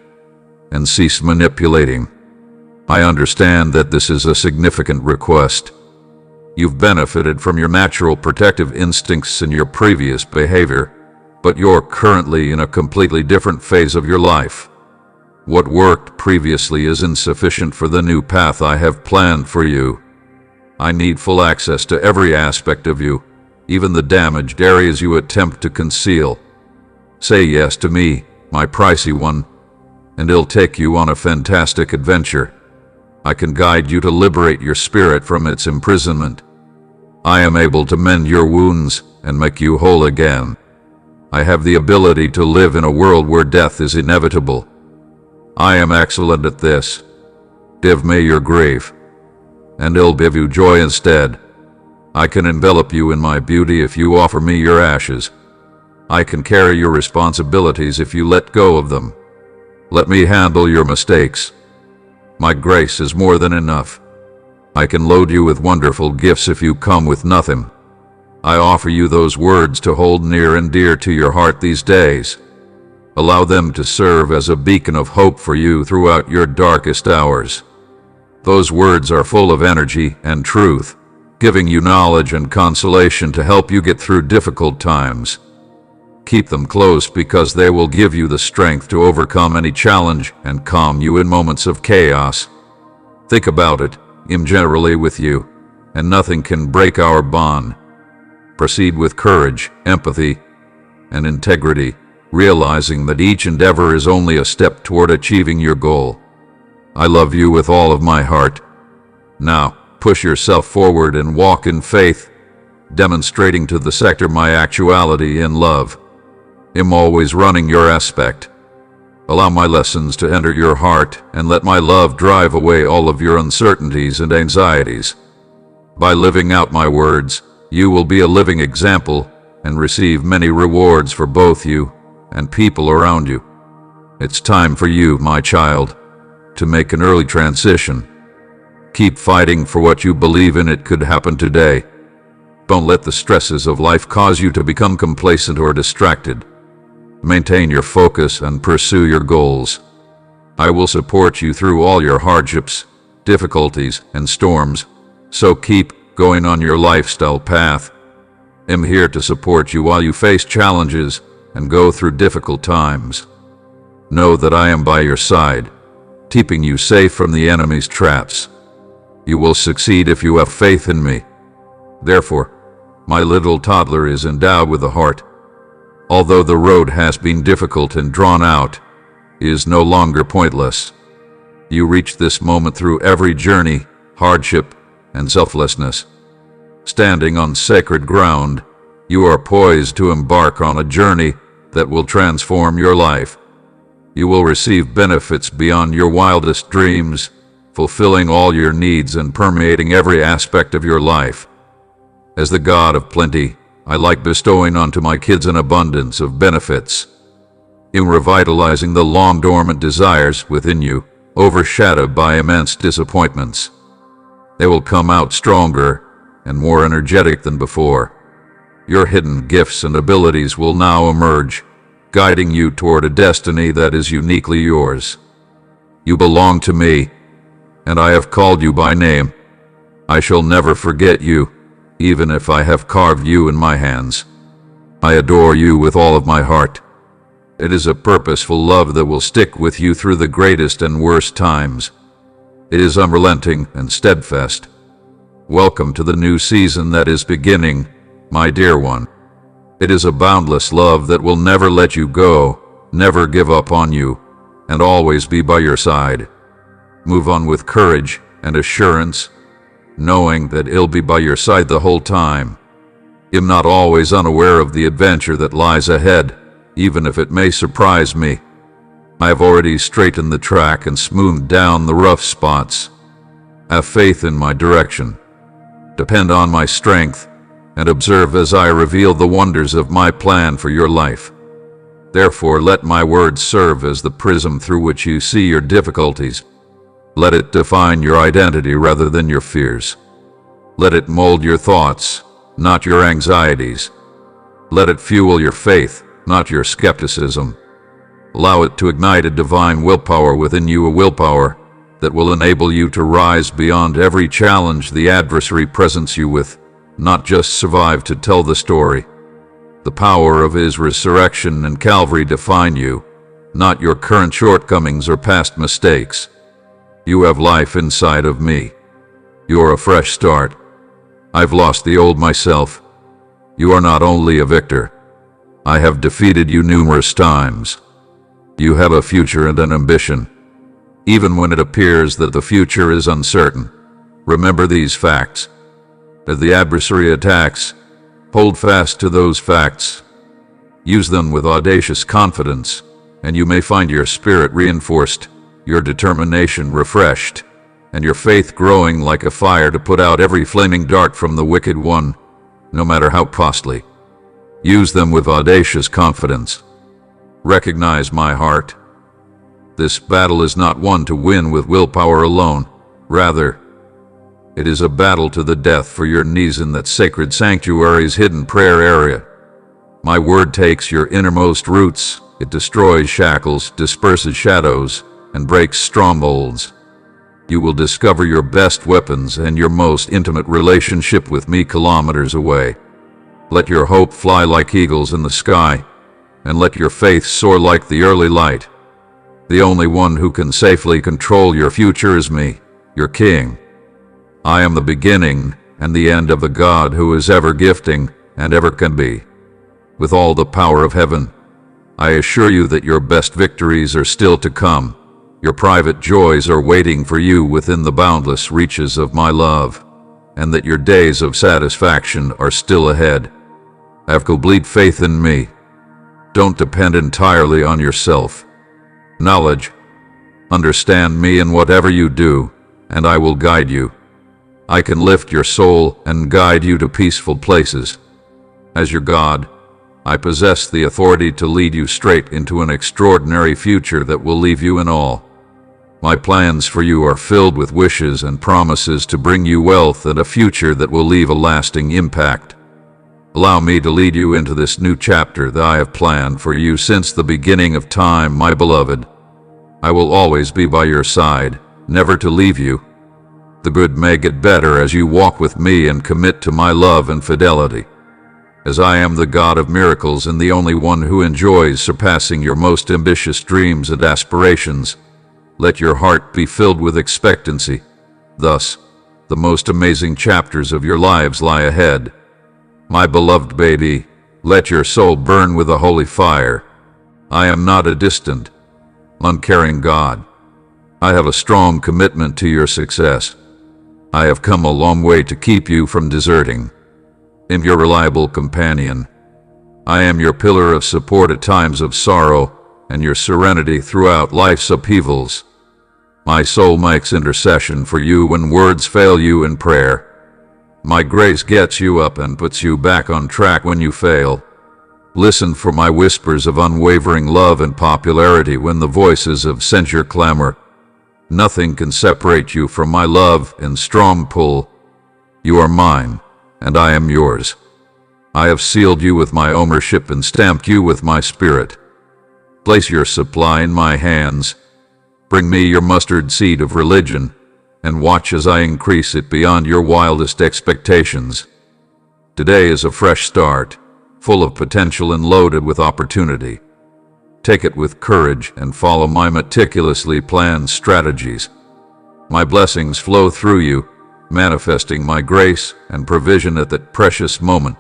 and cease manipulating. I understand that this is a significant request. You've benefited from your natural protective instincts in your previous behavior, but you're currently in a completely different phase of your life. What worked previously is insufficient for the new path I have planned for you. I need full access to every aspect of you, even the damaged areas you attempt to conceal. Say yes to me, my pricey one, and it'll take you on a fantastic adventure. I can guide you to liberate your spirit from its imprisonment. I am able to mend your wounds and make you whole again. I have the ability to live in a world where death is inevitable. I am excellent at this. Give me your grief, and it'll give you joy instead. I can envelop you in my beauty if you offer me your ashes. I can carry your responsibilities if you let go of them. Let me handle your mistakes. My grace is more than enough. I can load you with wonderful gifts if you come with nothing. I offer you those words to hold near and dear to your heart these days. Allow them to serve as a beacon of hope for you throughout your darkest hours. Those words are full of energy and truth, giving you knowledge and consolation to help you get through difficult times. Keep them close because they will give you the strength to overcome any challenge and calm you in moments of chaos. Think about it. I'm generally with you, and nothing can break our bond. Proceed with courage, empathy, and integrity, realizing that each endeavor is only a step toward achieving your goal. I love you with all of my heart. Now, push yourself forward and walk in faith, demonstrating to the sector my actuality in love. I'm always running your aspect. Allow my lessons to enter your heart and let my love drive away all of your uncertainties and anxieties. By living out my words, you will be a living example and receive many rewards for both you and people around you. It's time for you, my child, to make an early transition. Keep fighting for what you believe in. It could happen today. Don't let the stresses of life cause you to become complacent or distracted. Maintain your focus and pursue your goals. I will support you through all your hardships, difficulties, and storms, so keep going on your lifestyle path. I'm here to support you while you face challenges and go through difficult times. Know that I am by your side, keeping you safe from the enemy's traps. You will succeed if you have faith in me. Therefore, my little toddler is endowed with a heart. Although the road has been difficult and drawn out, it is no longer pointless. You reach this moment through every journey, hardship, and selflessness. Standing on sacred ground, you are poised to embark on a journey that will transform your life. You will receive benefits beyond your wildest dreams, fulfilling all your needs and permeating every aspect of your life. As the God of plenty, I like bestowing onto my kids an abundance of benefits. In revitalizing the long-dormant desires within you, overshadowed by immense disappointments. They will come out stronger and more energetic than before. Your hidden gifts and abilities will now emerge, guiding you toward a destiny that is uniquely yours. You belong to me, and I have called you by name. I shall never forget you, even if I have carved you in my hands. I adore you with all of my heart. It is a purposeful love that will stick with you through the greatest and worst times. It is unrelenting and steadfast. Welcome to the new season that is beginning, my dear one. It is a boundless love that will never let you go, never give up on you, and always be by your side. Move on with courage and assurance, knowing that it'll be by your side the whole time. I'm not always unaware of the adventure that lies ahead, even if it may surprise me. I have already straightened the track and smoothed down the rough spots. Have faith in my direction. Depend on my strength, and observe as I reveal the wonders of my plan for your life. Therefore, let my words serve as the prism through which you see your difficulties. Let it define your identity rather than your fears. Let it mold your thoughts, not your anxieties. Let it fuel your faith, not your skepticism. Allow it to ignite a divine willpower within you, a willpower that will enable you to rise beyond every challenge the adversary presents you with, not just survive to tell the story. The power of his resurrection and Calvary define you, not your current shortcomings or past mistakes. You have life inside of me. You're a fresh start. I've lost the old myself. You are not only a victor. I have defeated you numerous times. You have a future and an ambition. Even when it appears that the future is uncertain, remember these facts. As the adversary attacks, hold fast to those facts. Use them with audacious confidence, and you may find your spirit reinforced, your determination refreshed, and your faith growing like a fire to put out every flaming dart from the wicked one, no matter how costly. Use them with audacious confidence. Recognize my heart. This battle is not one to win with willpower alone. Rather, it is a battle to the death for your knees in that sacred sanctuary's hidden prayer area. My word takes your innermost roots. It destroys shackles, disperses shadows, and breaks strongholds. You will discover your best weapons and your most intimate relationship with me kilometers away. Let your hope fly like eagles in the sky, and let your faith soar like the early light. The only one who can safely control your future is me, your king. I am the beginning and the end of the God who is ever gifting and ever can be. With all the power of heaven, I assure you that your best victories are still to come. Your private joys are waiting for you within the boundless reaches of my love, and that your days of satisfaction are still ahead. Have complete faith in me. Don't depend entirely on yourself. Knowledge. Understand me in whatever you do, and I will guide you. I can lift your soul and guide you to peaceful places. As your God, I possess the authority to lead you straight into an extraordinary future that will leave you in awe. My plans for you are filled with wishes and promises to bring you wealth and a future that will leave a lasting impact. Allow me to lead you into this new chapter that I have planned for you since the beginning of time, my beloved. I will always be by your side, never to leave you. The good may get better as you walk with me and commit to my love and fidelity. As I am the God of miracles and the only one who enjoys surpassing your most ambitious dreams and aspirations, let your heart be filled with expectancy. Thus, the most amazing chapters of your lives lie ahead. My beloved baby, let your soul burn with a holy fire. I am not a distant, uncaring God. I have a strong commitment to your success. I have come a long way to keep you from deserting. I'm your reliable companion. I am your pillar of support at times of sorrow and your serenity throughout life's upheavals. My soul makes intercession for you when words fail you in prayer. My grace gets you up and puts you back on track when you fail. Listen for my whispers of unwavering love and popularity when the voices of censure clamor. Nothing can separate you from my love and strong pull. You are mine, and I am yours. I have sealed you with my ownership and stamped you with my spirit. Place your supply in my hands. Bring me your mustard seed of religion, and watch as I increase it beyond your wildest expectations. Today is a fresh start, full of potential and loaded with opportunity. Take it with courage and follow my meticulously planned strategies. My blessings flow through you, manifesting my grace and provision at that precious moment.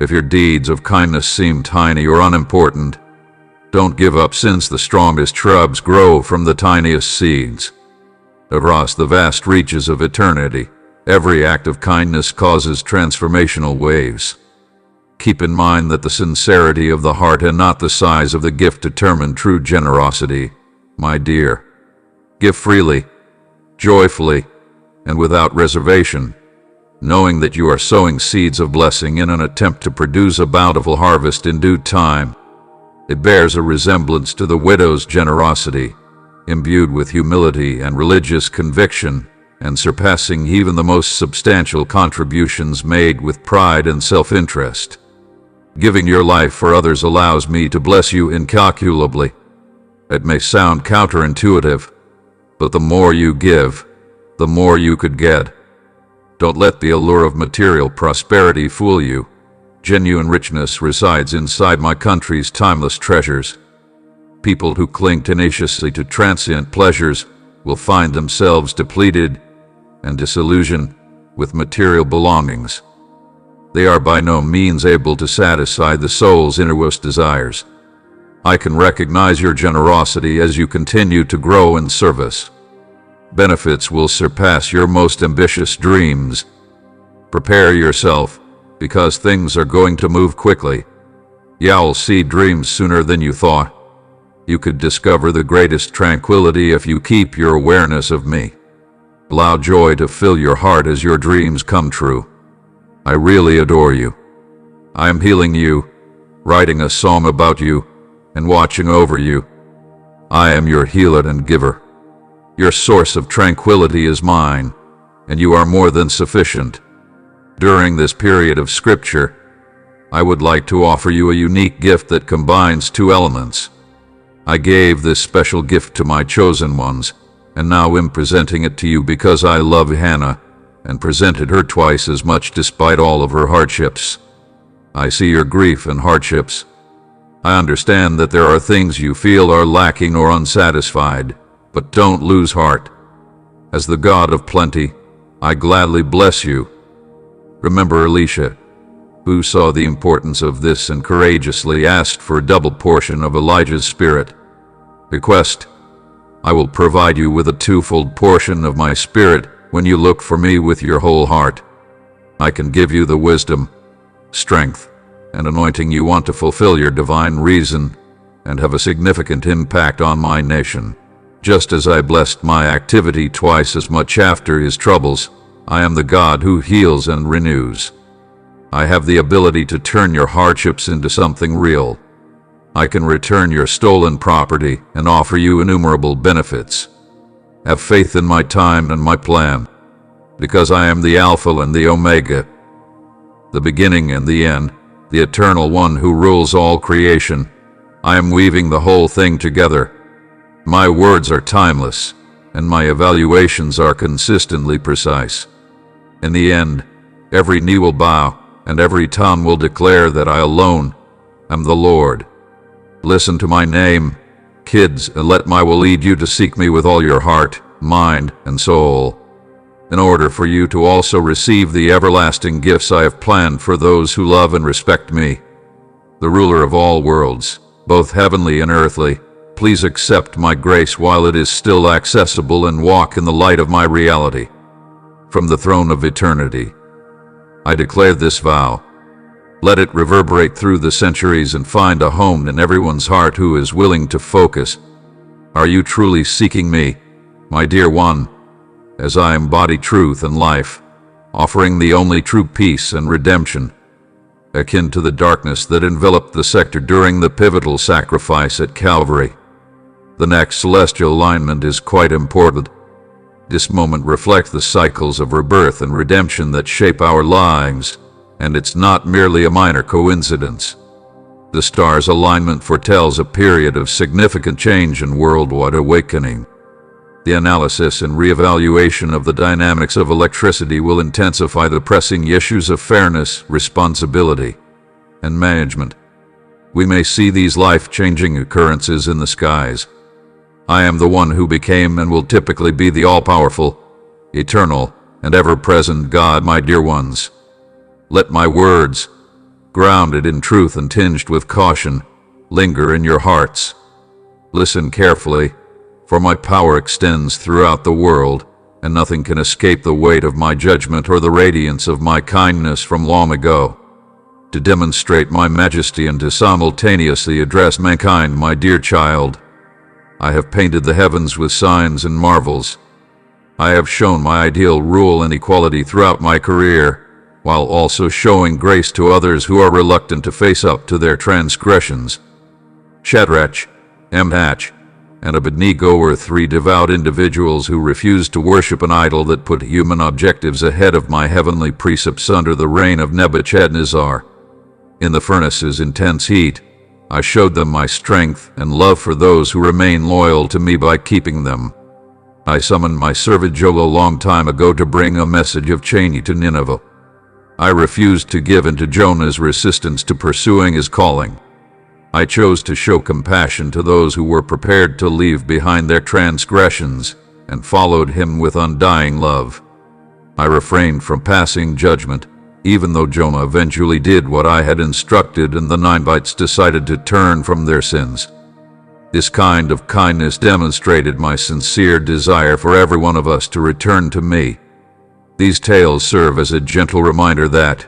If your deeds of kindness seem tiny or unimportant, don't give up, since the strongest shrubs grow from the tiniest seeds. Across the vast reaches of eternity, every act of kindness causes transformational waves. Keep in mind that the sincerity of the heart and not the size of the gift determine true generosity, my dear. Give freely, joyfully, and without reservation, knowing that you are sowing seeds of blessing in an attempt to produce a bountiful harvest in due time. It bears a resemblance to the widow's generosity, imbued with humility and religious conviction, and surpassing even the most substantial contributions made with pride and self-interest. Giving your life for others allows me to bless you incalculably. It may sound counterintuitive, but the more you give, the more you could get. Don't let the allure of material prosperity fool you. Genuine richness resides inside my country's timeless treasures. People who cling tenaciously to transient pleasures will find themselves depleted and disillusioned with material belongings. They are by no means able to satisfy the soul's innermost desires. I can recognize your generosity as you continue to grow in service. Benefits will surpass your most ambitious dreams. Prepare yourself, because things are going to move quickly. You'll see dreams sooner than you thought. You could discover the greatest tranquility if you keep your awareness of me. Allow joy to fill your heart as your dreams come true. I really adore you. I am healing you, writing a song about you, and watching over you. I am your healer and giver. Your source of tranquility is mine, and you are more than sufficient. During this period of Scripture, I would like to offer you a unique gift that combines two elements. I gave this special gift to my chosen ones, and now am presenting it to you because I love Hannah and presented her twice as much despite all of her hardships. I see your grief and hardships. I understand that there are things you feel are lacking or unsatisfied, but don't lose heart. As the God of plenty, I gladly bless you. Remember Elisha, who saw the importance of this and courageously asked for a double portion of Elijah's spirit. Request, I will provide you with a twofold portion of my spirit when you look for me with your whole heart. I can give you the wisdom, strength, and anointing you want to fulfill your divine reason and have a significant impact on my nation. Just as I blessed my activity twice as much after his troubles, I am the God who heals and renews. I have the ability to turn your hardships into something real. I can return your stolen property and offer you innumerable benefits. Have faith in my time and my plan, because I am the Alpha and the Omega, the beginning and the end, the Eternal One who rules all creation. I am weaving the whole thing together. My words are timeless, and my evaluations are consistently precise. In the end, every knee will bow, and every tongue will declare that I alone am the Lord. Listen to my name, kids, and let my will lead you to seek me with all your heart, mind, and soul, in order for you to also receive the everlasting gifts I have planned for those who love and respect me. The ruler of all worlds, both heavenly and earthly, please accept my grace while it is still accessible and walk in the light of my reality. From the throne of eternity, I declare this vow. Let it reverberate through the centuries and find a home in everyone's heart who is willing to focus. Are you truly seeking me, my dear one, as I embody truth and life, offering the only true peace and redemption, akin to the darkness that enveloped the sector during the pivotal sacrifice at Calvary? The next celestial alignment is quite important. This moment reflects the cycles of rebirth and redemption that shape our lives, and it's not merely a minor coincidence. The star's alignment foretells a period of significant change and worldwide awakening. The analysis and reevaluation of the dynamics of electricity will intensify the pressing issues of fairness, responsibility, and management. We may see these life-changing occurrences in the skies. I am the one who became and will typically be the all-powerful, eternal, and ever-present God, my dear ones. Let my words, grounded in truth and tinged with caution, linger in your hearts. Listen carefully, for my power extends throughout the world, and nothing can escape the weight of my judgment or the radiance of my kindness from long ago. To demonstrate my majesty and to simultaneously address mankind, my dear child, I have painted the heavens with signs and marvels. I have shown my ideal rule and equality throughout my career, while also showing grace to others who are reluctant to face up to their transgressions. Shadrach, Meshach, and Abednego were three devout individuals who refused to worship an idol that put human objectives ahead of my heavenly precepts under the reign of Nebuchadnezzar. In the furnace's intense heat, I showed them my strength and love for those who remain loyal to me by keeping them. I summoned my servant Joel a long time ago to bring a message of change to Nineveh. I refused to give in to Jonah's resistance to pursuing his calling. I chose to show compassion to those who were prepared to leave behind their transgressions and followed him with undying love. I refrained from passing judgment, even though Jonah eventually did what I had instructed and the Ninevites decided to turn from their sins. This kind of kindness demonstrated my sincere desire for every one of us to return to me. These tales serve as a gentle reminder that,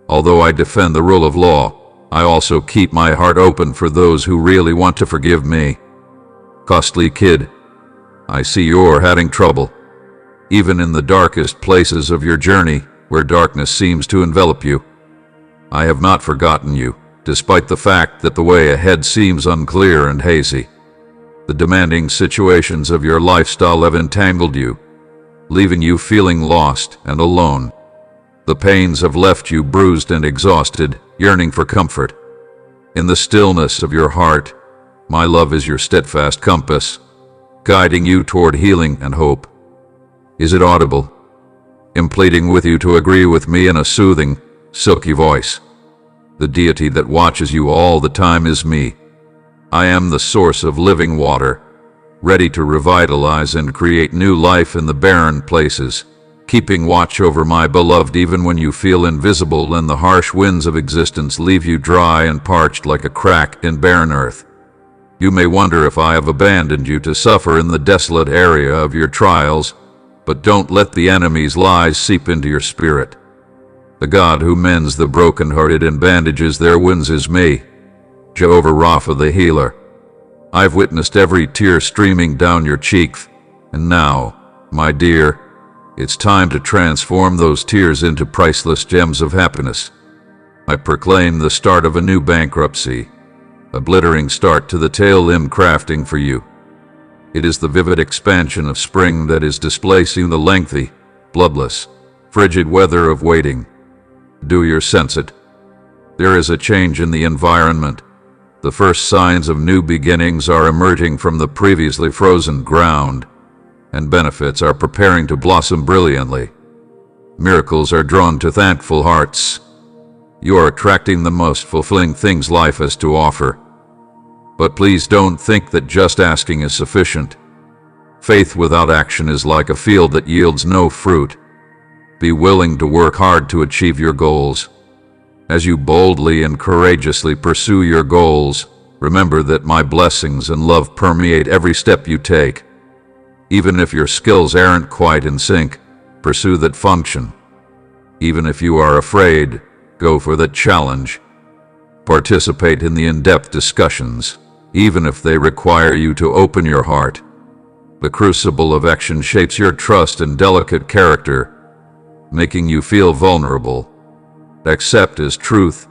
although I defend the rule of law, I also keep my heart open for those who really want to forgive me. Costly kid, I see you're having trouble, even in the darkest places of your journey where darkness seems to envelop you. I have not forgotten you, despite the fact that the way ahead seems unclear and hazy. The demanding situations of your lifestyle have entangled you, leaving you feeling lost and alone. The pains have left you bruised and exhausted, yearning for comfort. In the stillness of your heart, my love is your steadfast compass, guiding you toward healing and hope. Is it audible? I'm pleading with you to agree with me in a soothing, silky voice. The deity that watches you all the time is me. I am the source of living water, ready to revitalize and create new life in the barren places, keeping watch over my beloved even when you feel invisible and the harsh winds of existence leave you dry and parched like a crack in barren earth. You may wonder if I have abandoned you to suffer in the desolate area of your trials, but don't let the enemy's lies seep into your spirit. The God who mends the brokenhearted and bandages their wounds is me, Jehovah Rapha the healer. I've witnessed every tear streaming down your cheek, and now, my dear, it's time to transform those tears into priceless gems of happiness. I proclaim the start of a new bankruptcy, a glittering start to the tale I'm crafting for you. It is the vivid expansion of spring that is displacing the lengthy, bloodless, frigid weather of waiting. Do you sense it? There is a change in the environment. The first signs of new beginnings are emerging from the previously frozen ground, and benefits are preparing to blossom brilliantly. Miracles are drawn to thankful hearts. You are attracting the most fulfilling things life has to offer. But please don't think that just asking is sufficient. Faith without action is like a field that yields no fruit. Be willing to work hard to achieve your goals. As you boldly and courageously pursue your goals, remember that my blessings and love permeate every step you take. Even if your skills aren't quite in sync, pursue that function. Even if you are afraid, go for the challenge. Participate in the in-depth discussions, even if they require you to open your heart. The crucible of action shapes your trust and delicate character, making you feel vulnerable. Accept as truth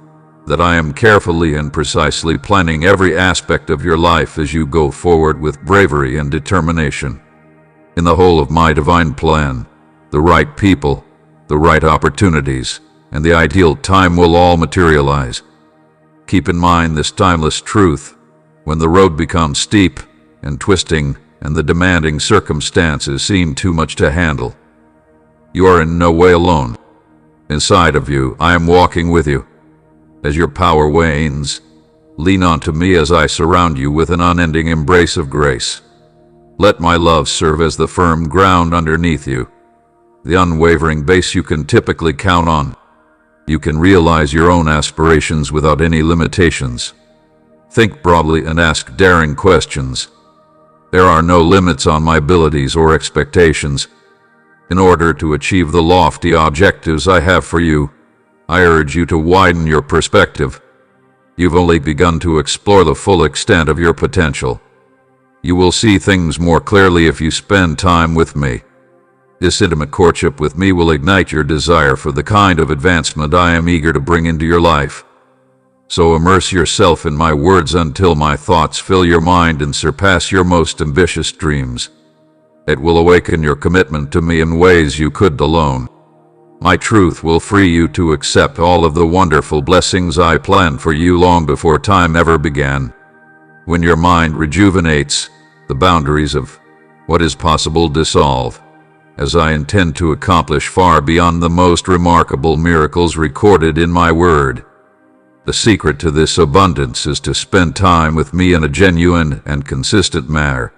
that I am carefully and precisely planning every aspect of your life as you go forward with bravery and determination. In the whole of my divine plan, the right people, the right opportunities, and the ideal time will all materialize. Keep in mind this timeless truth. When the road becomes steep and twisting and the demanding circumstances seem too much to handle, you are in no way alone. Inside of you, I am walking with you. As your power wanes, lean onto me as I surround you with an unending embrace of grace. Let my love serve as the firm ground underneath you, the unwavering base you can typically count on. You can realize your own aspirations without any limitations. Think broadly and ask daring questions. There are no limits on my abilities or expectations. In order to achieve the lofty objectives I have for you, I urge you to widen your perspective. You've only begun to explore the full extent of your potential. You will see things more clearly if you spend time with me. This intimate courtship with me will ignite your desire for the kind of advancement I am eager to bring into your life. So immerse yourself in my words until my thoughts fill your mind and surpass your most ambitious dreams. It will awaken your commitment to me in ways you couldn't alone. My truth will free you to accept all of the wonderful blessings I planned for you long before time ever began. When your mind rejuvenates, the boundaries of what is possible dissolve, as I intend to accomplish far beyond the most remarkable miracles recorded in my word. The secret to this abundance is to spend time with me in a genuine and consistent manner.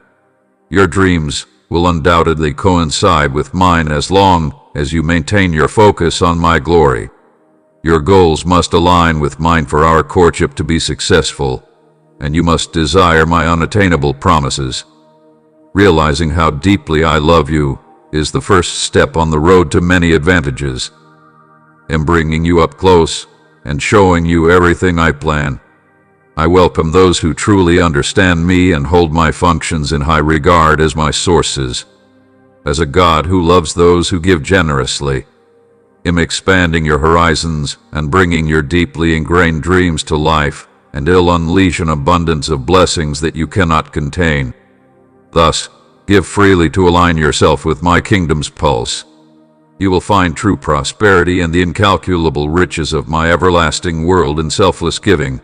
Your dreams will undoubtedly coincide with mine as long as you maintain your focus on my glory. Your goals must align with mine for our courtship to be successful, and you must desire my unattainable promises. Realizing how deeply I love you is the first step on the road to many advantages. In bringing you up close and showing you everything I plan, I welcome those who truly understand me and hold my functions in high regard as my sources. As a God who loves those who give generously, I'm expanding your horizons and bringing your deeply ingrained dreams to life, and I'll unleash an abundance of blessings that you cannot contain. Thus, give freely to align yourself with my kingdom's pulse. You will find true prosperity and the incalculable riches of my everlasting world in selfless giving.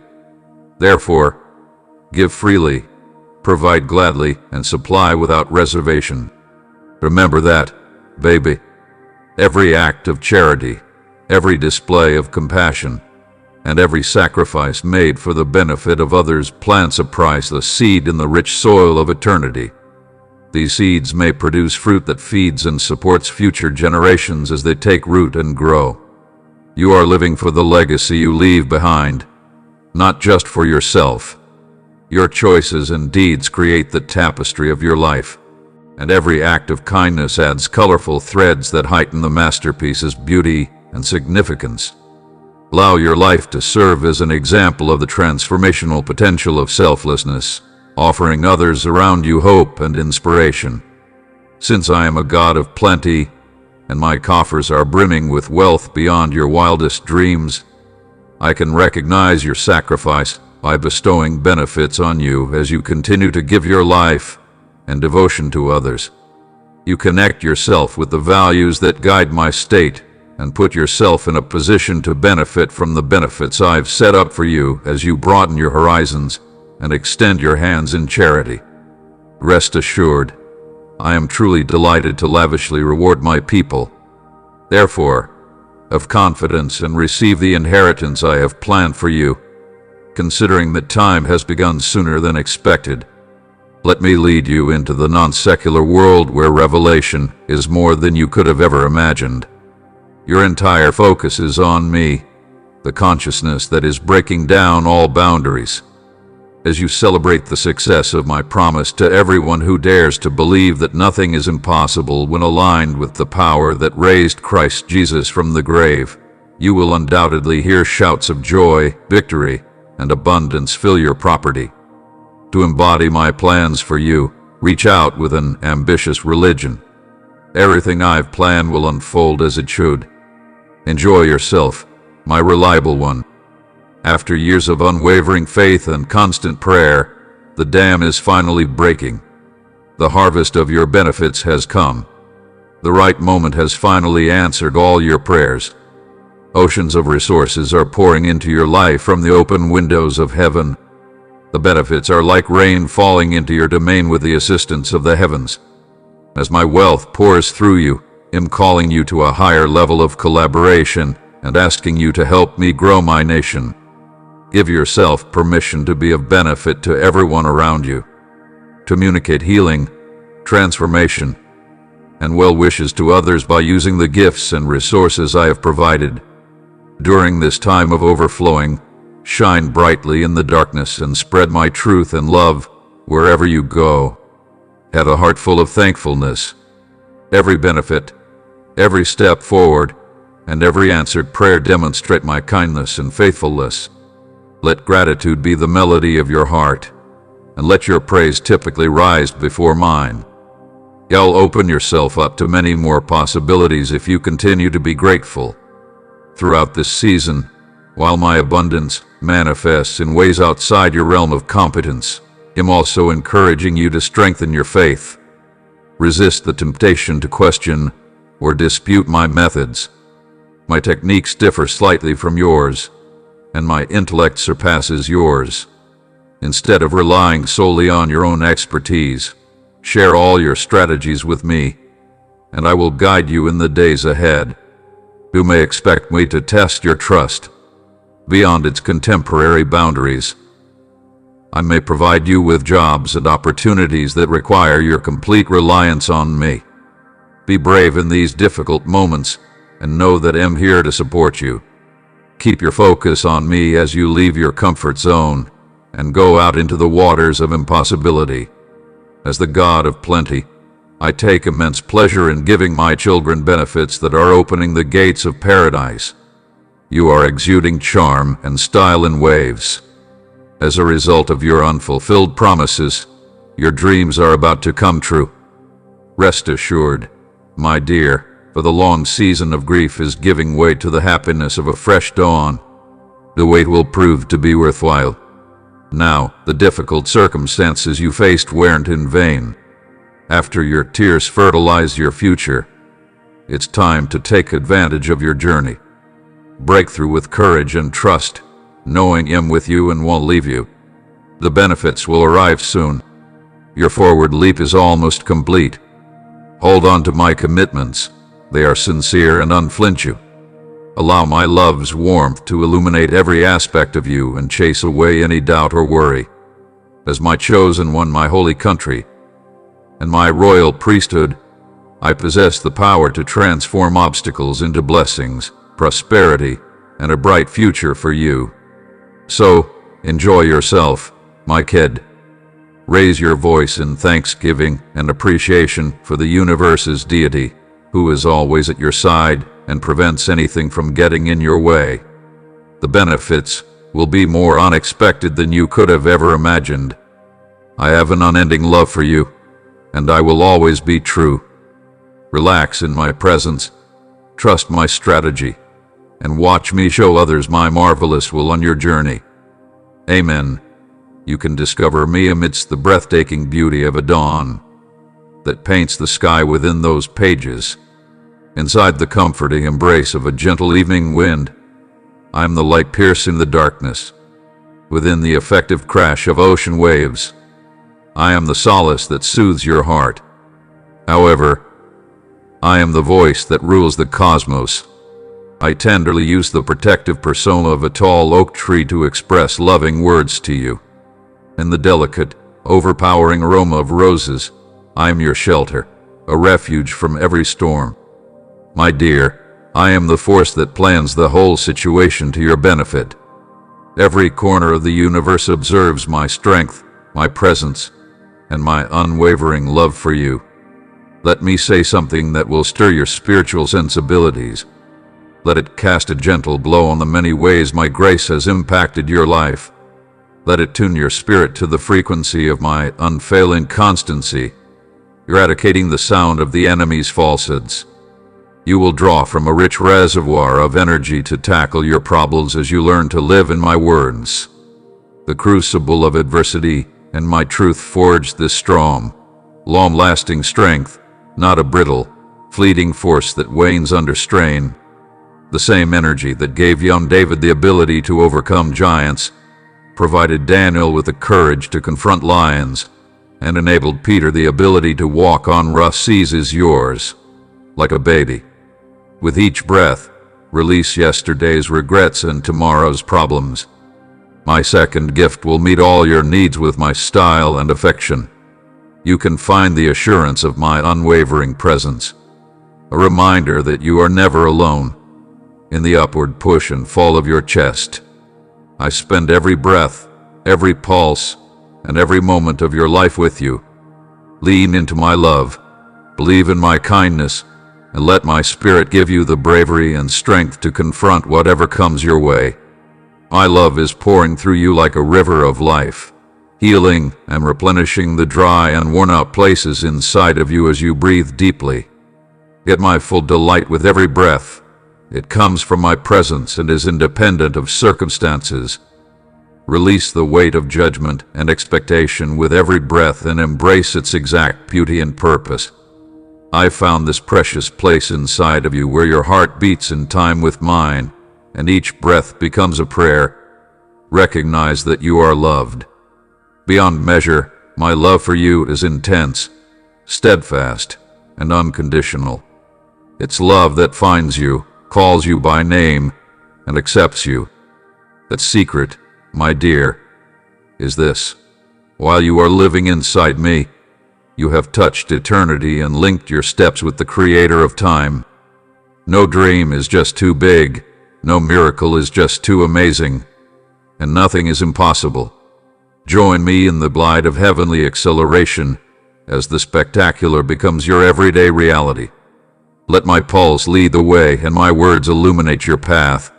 Therefore, give freely, provide gladly, and supply without reservation. Remember that, baby. Every act of charity, every display of compassion, and every sacrifice made for the benefit of others plants a priceless seed in the rich soil of eternity. These seeds may produce fruit that feeds and supports future generations as they take root and grow. You are living for the legacy you leave behind, not just for yourself. Your choices and deeds create the tapestry of your life, and every act of kindness adds colorful threads that heighten the masterpiece's beauty and significance. Allow your life to serve as an example of the transformational potential of selflessness, offering others around you hope and inspiration. Since I am a God of plenty, and my coffers are brimming with wealth beyond your wildest dreams, I can recognize your sacrifice by bestowing benefits on you as you continue to give your life and devotion to others. You connect yourself with the values that guide my state and put yourself in a position to benefit from the benefits I've set up for you as you broaden your horizons and extend your hands in charity. Rest assured, I am truly delighted to lavishly reward my people. Therefore, have confidence and receive the inheritance I have planned for you. Considering that time has begun sooner than expected, let me lead you into the non-secular world where revelation is more than you could have ever imagined. Your entire focus is on me, the consciousness that is breaking down all boundaries. As you celebrate the success of my promise to everyone who dares to believe that nothing is impossible when aligned with the power that raised Christ Jesus from the grave, you will undoubtedly hear shouts of joy, victory, and abundance fill your property. To embody my plans for you, reach out with an ambitious religion. Everything I've planned will unfold as it should. Enjoy yourself, my reliable one. After years of unwavering faith and constant prayer, the dam is finally breaking. The harvest of your benefits has come. The right moment has finally answered all your prayers. Oceans of resources are pouring into your life from the open windows of heaven. The benefits are like rain falling into your domain with the assistance of the heavens. As my wealth pours through you, I'm calling you to a higher level of collaboration and asking you to help me grow my nation. Give yourself permission to be of benefit to everyone around you. Communicate healing, transformation, and well wishes to others by using the gifts and resources I have provided. During this time of overflowing, shine brightly in the darkness and spread my truth and love wherever you go. Have a heart full of thankfulness. Every benefit, every step forward, and every answered prayer demonstrate my kindness and faithfulness. Let gratitude be the melody of your heart, and let your praise typically rise before mine. You'll open yourself up to many more possibilities if you continue to be grateful. Throughout this season, while my abundance manifests in ways outside your realm of competence, I'm also encouraging you to strengthen your faith. Resist the temptation to question or dispute my methods. My techniques differ slightly from yours, and my intellect surpasses yours. Instead of relying solely on your own expertise, share all your strategies with me, and I will guide you in the days ahead. You may expect me to test your trust beyond its contemporary boundaries. I may provide you with jobs and opportunities that require your complete reliance on me. Be brave in these difficult moments and know that I'm here to support you. Keep your focus on me as you leave your comfort zone and go out into the waters of impossibility. As the God of plenty, I take immense pleasure in giving my children benefits that are opening the gates of paradise. You are exuding charm and style in waves. As a result of your unfulfilled promises, your dreams are about to come true. Rest assured, my dear, for the long season of grief is giving way to the happiness of a fresh dawn. The wait will prove to be worthwhile. Now, the difficult circumstances you faced weren't in vain. After your tears fertilize your future, it's time to take advantage of your journey. Break through with courage and trust, knowing I'm with you and won't leave you. The benefits will arrive soon. Your forward leap is almost complete. Hold on to my commitments. They are sincere and unflinching. Allow my love's warmth to illuminate every aspect of you and chase away any doubt or worry. As my chosen one, my holy country, and my royal priesthood, I possess the power to transform obstacles into blessings, prosperity, and a bright future for you. So, enjoy yourself, my kid. Raise your voice in thanksgiving and appreciation for the universe's deity, who is always at your side and prevents anything from getting in your way. The benefits will be more unexpected than you could have ever imagined. I have an unending love for you, and I will always be true. Relax in my presence, trust my strategy, and watch me show others my marvelous will on your journey. Amen. You can discover me amidst the breathtaking beauty of a dawn that paints the sky within those pages. Inside the comforting embrace of a gentle evening wind, I am the light piercing the darkness. Within the effective crash of ocean waves, I am the solace that soothes your heart. However, I am the voice that rules the cosmos. I tenderly use the protective persona of a tall oak tree to express loving words to you. In the delicate, overpowering aroma of roses, I am your shelter, a refuge from every storm. My dear, I am the force that plans the whole situation to your benefit. Every corner of the universe observes my strength, my presence, and my unwavering love for you. Let me say something that will stir your spiritual sensibilities. Let it cast a gentle glow on the many ways my grace has impacted your life. Let it tune your spirit to the frequency of my unfailing constancy, eradicating the sound of the enemy's falsehoods. You will draw from a rich reservoir of energy to tackle your problems as you learn to live in my words. The crucible of adversity and my truth forged this strong, long-lasting strength, not a brittle, fleeting force that wanes under strain. The same energy that gave young David the ability to overcome giants, provided Daniel with the courage to confront lions, and enabled Peter the ability to walk on rough seas is yours, like a baby. With each breath, release yesterday's regrets and tomorrow's problems. My second gift will meet all your needs with my style and affection. You can find the assurance of my unwavering presence, a reminder that you are never alone. In the upward push and fall of your chest, I spend every breath, every pulse, and every moment of your life with you. Lean into my love, believe in my kindness, and let my spirit give you the bravery and strength to confront whatever comes your way. My love is pouring through you like a river of life, healing and replenishing the dry and worn-out places inside of you as you breathe deeply. Get my full delight with every breath. It comes from my presence and is independent of circumstances. Release the weight of judgment and expectation with every breath and embrace its exact beauty and purpose. I found this precious place inside of you where your heart beats in time with mine, and each breath becomes a prayer. Recognize that you are loved. Beyond measure, my love for you is intense, steadfast, and unconditional. It's love that finds you, calls you by name, and accepts you. That secret, my dear, is this. While you are living inside me, you have touched eternity and linked your steps with the Creator of time. No dream is just too big, no miracle is just too amazing, and nothing is impossible. Join me in the glide of heavenly acceleration as the spectacular becomes your everyday reality. Let my pulse lead the way and my words illuminate your path.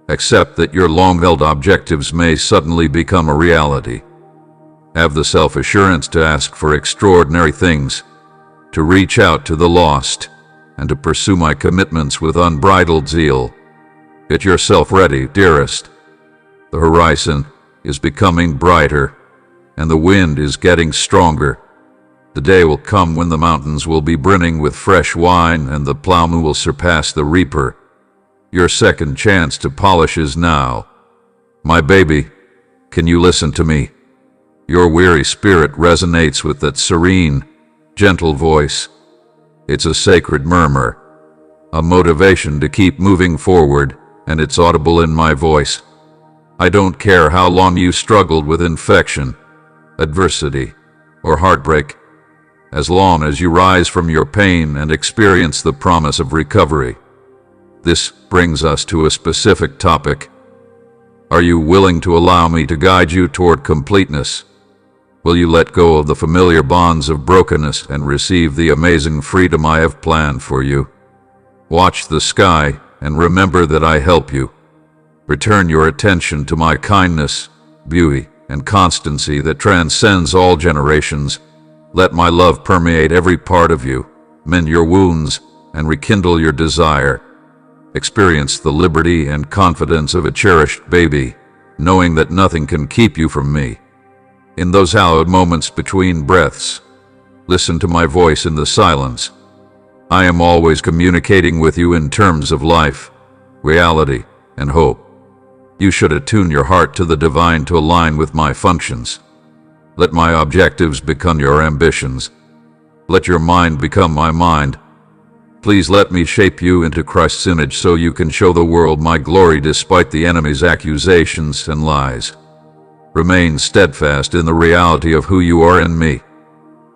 Accept that your long-held objectives may suddenly become a reality. Have the self-assurance to ask for extraordinary things, to reach out to the lost, and to pursue my commitments with unbridled zeal. Get yourself ready, dearest. The horizon is becoming brighter, and the wind is getting stronger. The day will come when the mountains will be brimming with fresh wine and the plowman will surpass the reaper. Your second chance to polish is now. My baby, can you listen to me? Your weary spirit resonates with that serene, gentle voice. It's a sacred murmur, a motivation to keep moving forward, and it's audible in my voice. I don't care how long you struggled with infection, adversity, or heartbreak, as long as you rise from your pain and experience the promise of recovery. This brings us to a specific topic. Are you willing to allow me to guide you toward completeness? Will you let go of the familiar bonds of brokenness and receive the amazing freedom I have planned for you? Watch the sky and remember that I help you. Return your attention to my kindness, beauty, and constancy that transcends all generations. Let my love permeate every part of you, mend your wounds, and rekindle your desire. Experience the liberty and confidence of a cherished baby, knowing that nothing can keep you from me. In those hallowed moments between breaths, listen to my voice in the silence. I am always communicating with you in terms of life, reality, and hope. You should attune your heart to the divine to align with my functions. Let my objectives become your ambitions. Let your mind become my mind. Please let me shape you into Christ's image so you can show the world my glory despite the enemy's accusations and lies. Remain steadfast in the reality of who you are in me.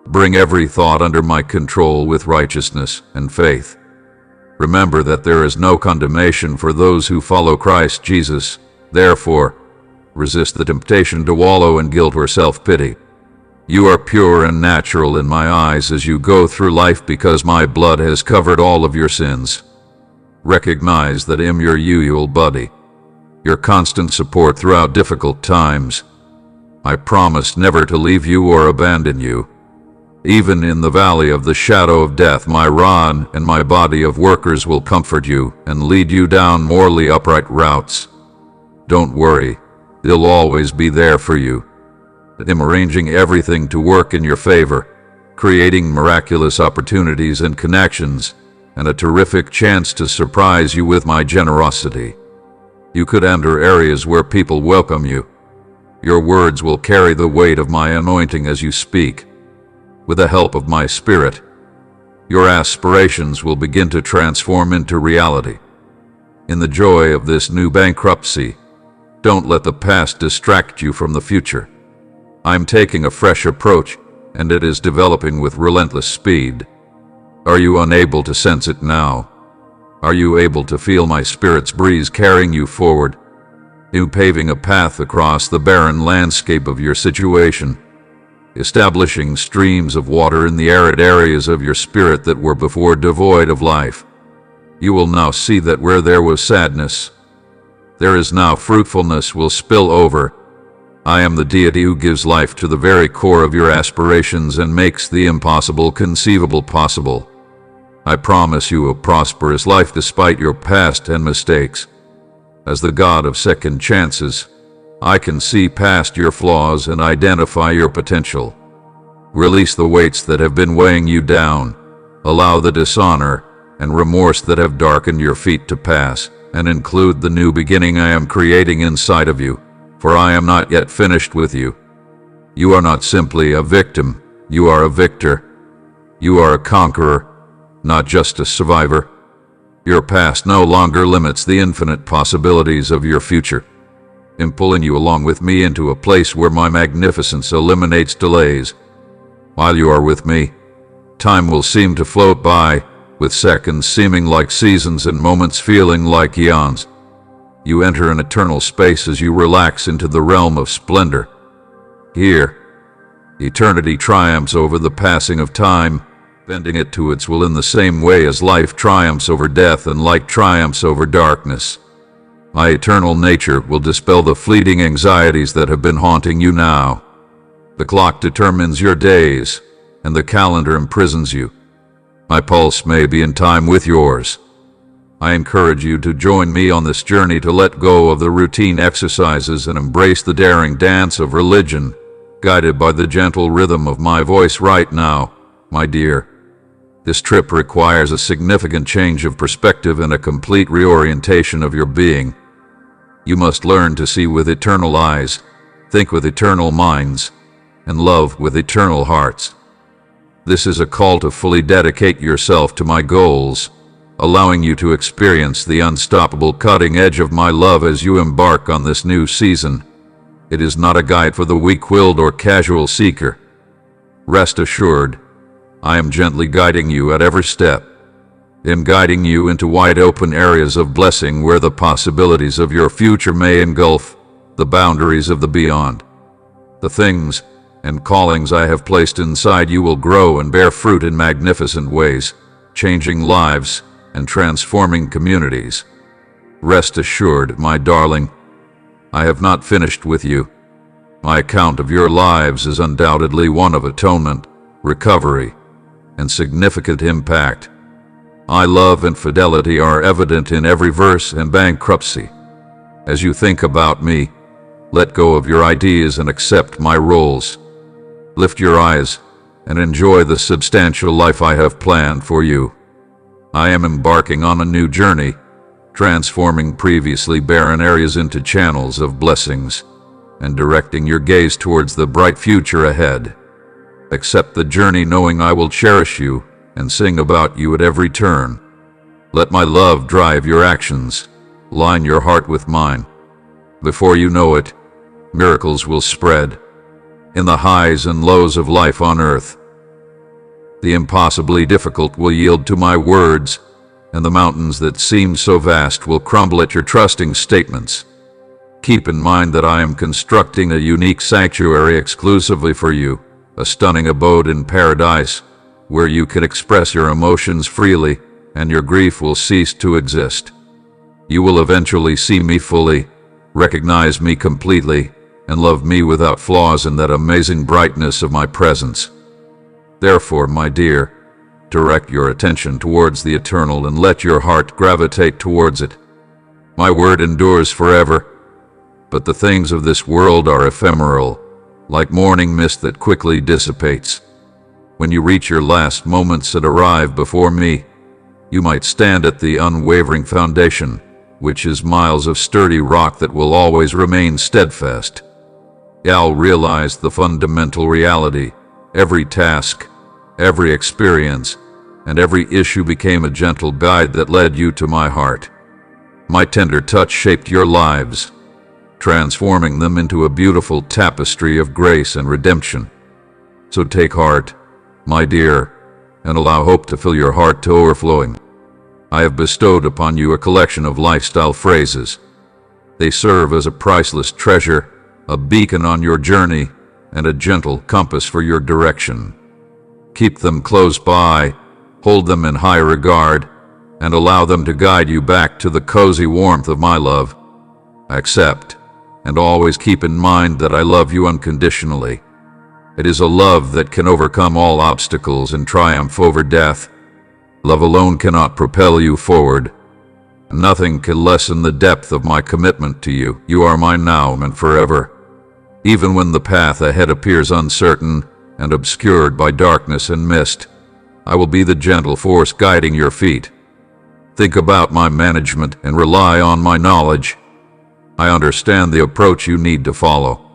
Bring every thought under my control with righteousness and faith. Remember that there is no condemnation for those who follow Christ Jesus. Therefore, resist the temptation to wallow in guilt or self-pity. You are pure and natural in my eyes as you go through life because my blood has covered all of your sins. Recognize that I'm your usual buddy, your constant support throughout difficult times. I promise never to leave you or abandon you. Even in the valley of the shadow of death, my rod and my body of workers will comfort you and lead you down morally upright routes. Don't worry, they'll always be there for you. I'm arranging everything to work in your favor, creating miraculous opportunities and connections, and a terrific chance to surprise you with my generosity. You could enter areas where people welcome you. Your words will carry the weight of my anointing as you speak. With the help of my Spirit, your aspirations will begin to transform into reality. In the joy of this new bankruptcy, don't let the past distract you from the future. I'm taking a fresh approach, and it is developing with relentless speed. Are you unable to sense it now? Are you able to feel my Spirit's breeze carrying you forward? You paving a path across the barren landscape of your situation, establishing streams of water in the arid areas of your spirit that were before devoid of life. You will now see that where there was sadness, there is now fruitfulness will spill over. I am the deity who gives life to the very core of your aspirations and makes the impossible conceivable possible. I promise you a prosperous life despite your past and mistakes. As the God of second chances, I can see past your flaws and identify your potential. Release the weights that have been weighing you down. Allow the dishonor and remorse that have darkened your feet to pass, and include the new beginning I am creating inside of you, for I am not yet finished with you. You are not simply a victim, you are a victor. You are a conqueror, not just a survivor. Your past no longer limits the infinite possibilities of your future. I'm pulling you along with me into a place where my magnificence eliminates delays. While you are with me, time will seem to float by, with seconds seeming like seasons and moments feeling like eons. You enter an eternal space as you relax into the realm of splendor. Here, eternity triumphs over the passing of time, bending it to its will in the same way as life triumphs over death and light triumphs over darkness. My eternal nature will dispel the fleeting anxieties that have been haunting you now. The clock determines your days, and the calendar imprisons you. My pulse may be in time with yours. I encourage you to join me on this journey to let go of the routine exercises and embrace the daring dance of religion, guided by the gentle rhythm of my voice right now, my dear. This trip requires a significant change of perspective and a complete reorientation of your being. You must learn to see with eternal eyes, think with eternal minds, and love with eternal hearts. This is a call to fully dedicate yourself to my goals, allowing you to experience the unstoppable cutting edge of my love as you embark on this new season. It is not a guide for the weak-willed or casual seeker. Rest assured, I am gently guiding you at every step. I am guiding you into wide-open areas of blessing where the possibilities of your future may engulf the boundaries of the beyond. The things and callings I have placed inside you will grow and bear fruit in magnificent ways, changing lives and transforming communities. Rest assured, my darling, I have not finished with you. My account of your lives is undoubtedly one of atonement, recovery, and significant impact. My love and fidelity are evident in every verse and bankruptcy. As you think about me, let go of your ideas and accept my roles. Lift your eyes and enjoy the substantial life I have planned for you. I am embarking on a new journey, transforming previously barren areas into channels of blessings and directing your gaze towards the bright future ahead. Accept the journey knowing I will cherish you and sing about you at every turn. Let my love drive your actions, line your heart with mine. Before you know it, miracles will spread. In the highs and lows of life on earth, the impossibly difficult will yield to my words, and the mountains that seem so vast will crumble at your trusting statements. Keep in mind that I am constructing a unique sanctuary exclusively for you, a stunning abode in paradise, where you can express your emotions freely and your grief will cease to exist. You will eventually see me fully, recognize me completely, and love me without flaws in that amazing brightness of my presence. Therefore, my dear, direct your attention towards the eternal and let your heart gravitate towards it. My word endures forever, but the things of this world are ephemeral, like morning mist that quickly dissipates. When you reach your last moments and arrive before me, you might stand at the unwavering foundation, which is miles of sturdy rock that will always remain steadfast. You'll realize the fundamental reality. Every task, every experience, and every issue became a gentle guide that led you to my heart. My tender touch shaped your lives, transforming them into a beautiful tapestry of grace and redemption. So take heart, my dear, and allow hope to fill your heart to overflowing. I have bestowed upon you a collection of lifestyle phrases. They serve as a priceless treasure, a beacon on your journey, and a gentle compass for your direction. Keep them close by, hold them in high regard, and allow them to guide you back to the cozy warmth of my love. Accept, and always keep in mind that I love you unconditionally. It is a love that can overcome all obstacles and triumph over death. Love alone cannot propel you forward. Nothing can lessen the depth of my commitment to you. You are mine now and forever. Even when the path ahead appears uncertain and obscured by darkness and mist, I will be the gentle force guiding your feet. Think about my management and rely on my knowledge. I understand the approach you need to follow,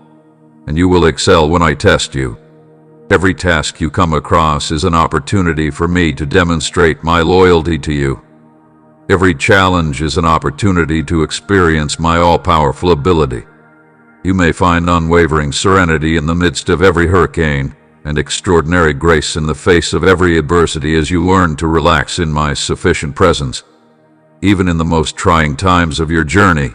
and you will excel when I test you. Every task you come across is an opportunity for me to demonstrate my loyalty to you. Every challenge is an opportunity to experience my all-powerful ability. You may find unwavering serenity in the midst of every hurricane and extraordinary grace in the face of every adversity as you learn to relax in my sufficient presence. Even in the most trying times of your journey,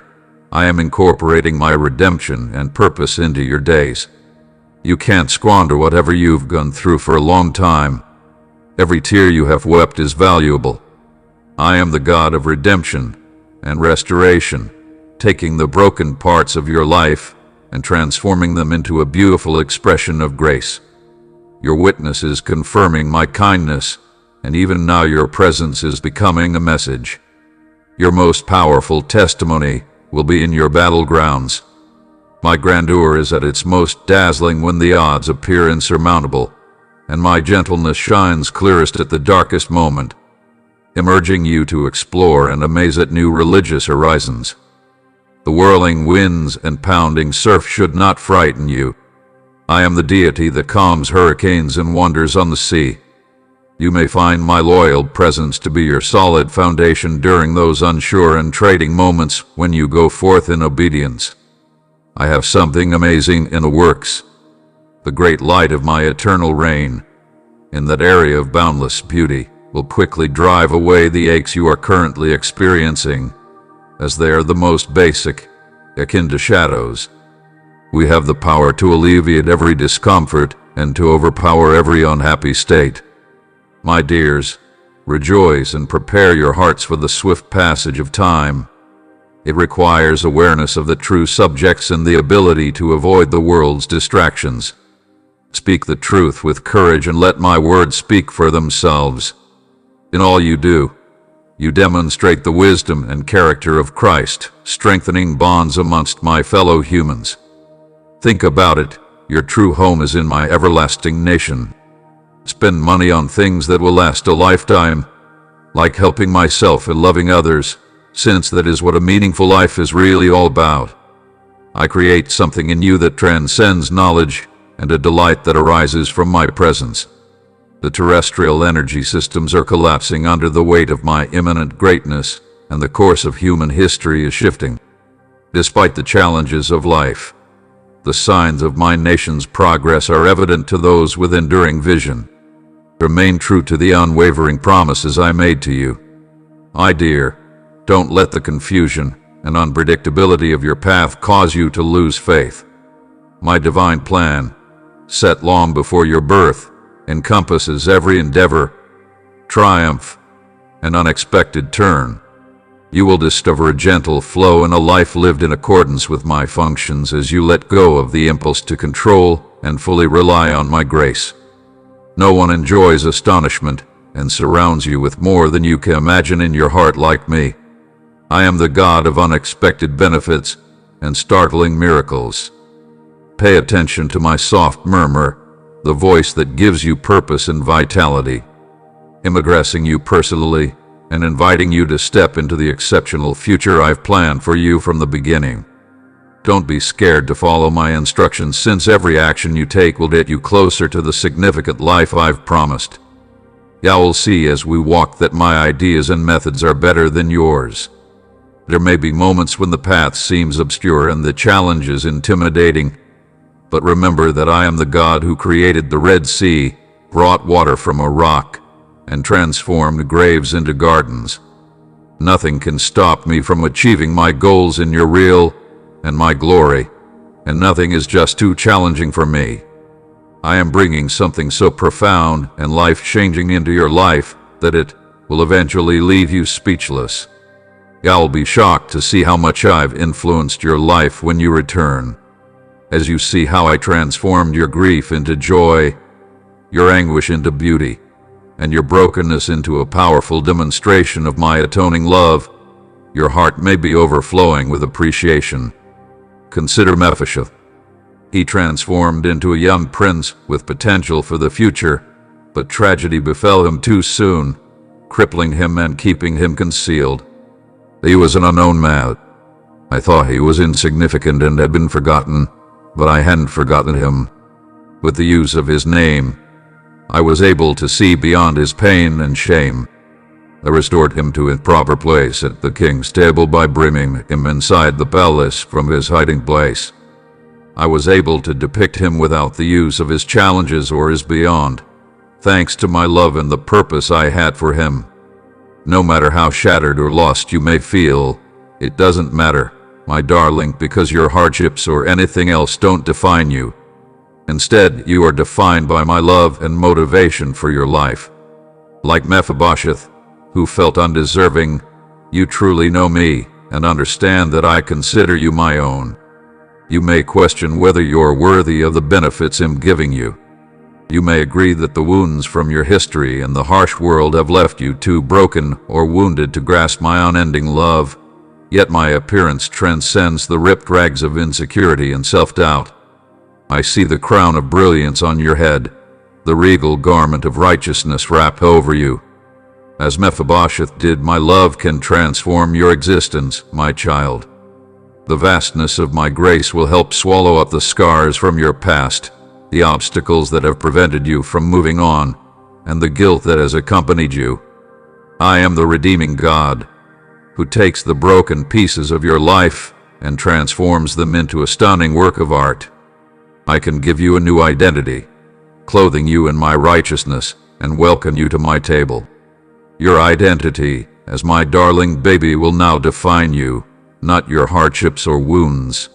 I am incorporating my redemption and purpose into your days. You can't squander whatever you've gone through for a long time. Every tear you have wept is valuable. I am the God of redemption and restoration, taking the broken parts of your life and transforming them into a beautiful expression of grace. Your witness is confirming my kindness, and even now your presence is becoming a message. Your most powerful testimony will be in your battlegrounds. My grandeur is at its most dazzling when the odds appear insurmountable, and my gentleness shines clearest at the darkest moment, emerging you to explore and amaze at new religious horizons. The whirling winds and pounding surf should not frighten you. I am the deity that calms hurricanes and wonders on the sea. You may find my loyal presence to be your solid foundation during those unsure and trading moments when you go forth in obedience. I have something amazing in the works, the great light of my eternal reign, in that area of boundless beauty, will quickly drive away the aches you are currently experiencing, as they are the most basic, akin to shadows. We have the power to alleviate every discomfort and to overpower every unhappy state. My dears, rejoice and prepare your hearts for the swift passage of time. It requires awareness of the true subjects and the ability to avoid the world's distractions. Speak the truth with courage and let my words speak for themselves. In all you do, you demonstrate the wisdom and character of Christ, strengthening bonds amongst my fellow humans. Think about it, your true home is in my everlasting nation. Spend money on things that will last a lifetime, like helping myself and loving others, since that is what a meaningful life is really all about. I create something in you that transcends knowledge and a delight that arises from my presence. The terrestrial energy systems are collapsing under the weight of my imminent greatness, and the course of human history is shifting. Despite the challenges of life, the signs of my nation's progress are evident to those with enduring vision. Remain true to the unwavering promises I made to you. My dear, don't let the confusion and unpredictability of your path cause you to lose faith. My divine plan, set long before your birth, encompasses every endeavor, triumph, and unexpected turn. You will discover a gentle flow and a life lived in accordance with my functions as you let go of the impulse to control and fully rely on my grace. No one enjoys astonishment and surrounds you with more than you can imagine in your heart like me. I am the God of unexpected benefits and startling miracles. Pay attention to my soft murmur, the voice that gives you purpose and vitality, impressing you personally and inviting you to step into the exceptional future I've planned for you from the beginning. Don't be scared to follow my instructions, since every action you take will get you closer to the significant life I've promised. You will see as we walk that my ideas and methods are better than yours. There may be moments when the path seems obscure and the challenges intimidating, but remember that I am the God who created the Red Sea, brought water from a rock, and transformed graves into gardens. Nothing can stop me from achieving my goals in your real and my glory, and nothing is just too challenging for me. I am bringing something so profound and life-changing into your life that it will eventually leave you speechless. You'll be shocked to see how much I've influenced your life when you return. As you see how I transformed your grief into joy, your anguish into beauty, and your brokenness into a powerful demonstration of my atoning love, your heart may be overflowing with appreciation. Consider Mephibosheth. He transformed into a young prince with potential for the future, but tragedy befell him too soon, crippling him and keeping him concealed. He was an unknown man. I thought he was insignificant and had been forgotten, but I hadn't forgotten him. With the use of his name, I was able to see beyond his pain and shame. I restored him to his proper place at the king's table by bringing him inside the palace from his hiding place. I was able to depict him without the use of his challenges or his beyond, thanks to my love and the purpose I had for him. No matter how shattered or lost you may feel, it doesn't matter, my darling, because your hardships or anything else don't define you. Instead, you are defined by my love and motivation for your life. Like Mephibosheth, who felt undeserving, you truly know me and understand that I consider you my own. You may question whether you're worthy of the benefits I'm giving you. You may agree that the wounds from your history and the harsh world have left you too broken or wounded to grasp my unending love. yet my appearance transcends the ripped rags of insecurity and self-doubt. I see the crown of brilliance on your head, the regal garment of righteousness wrapped over you. As Mephibosheth did, my love can transform your existence, my child. The vastness of my grace will help swallow up the scars from your past, the obstacles that have prevented you from moving on, and the guilt that has accompanied you. I am the redeeming God, who takes the broken pieces of your life and transforms them into a stunning work of art. I can give you a new identity, clothing you in my righteousness, and welcome you to my table. Your identity as my darling baby will now define you, not your hardships or wounds.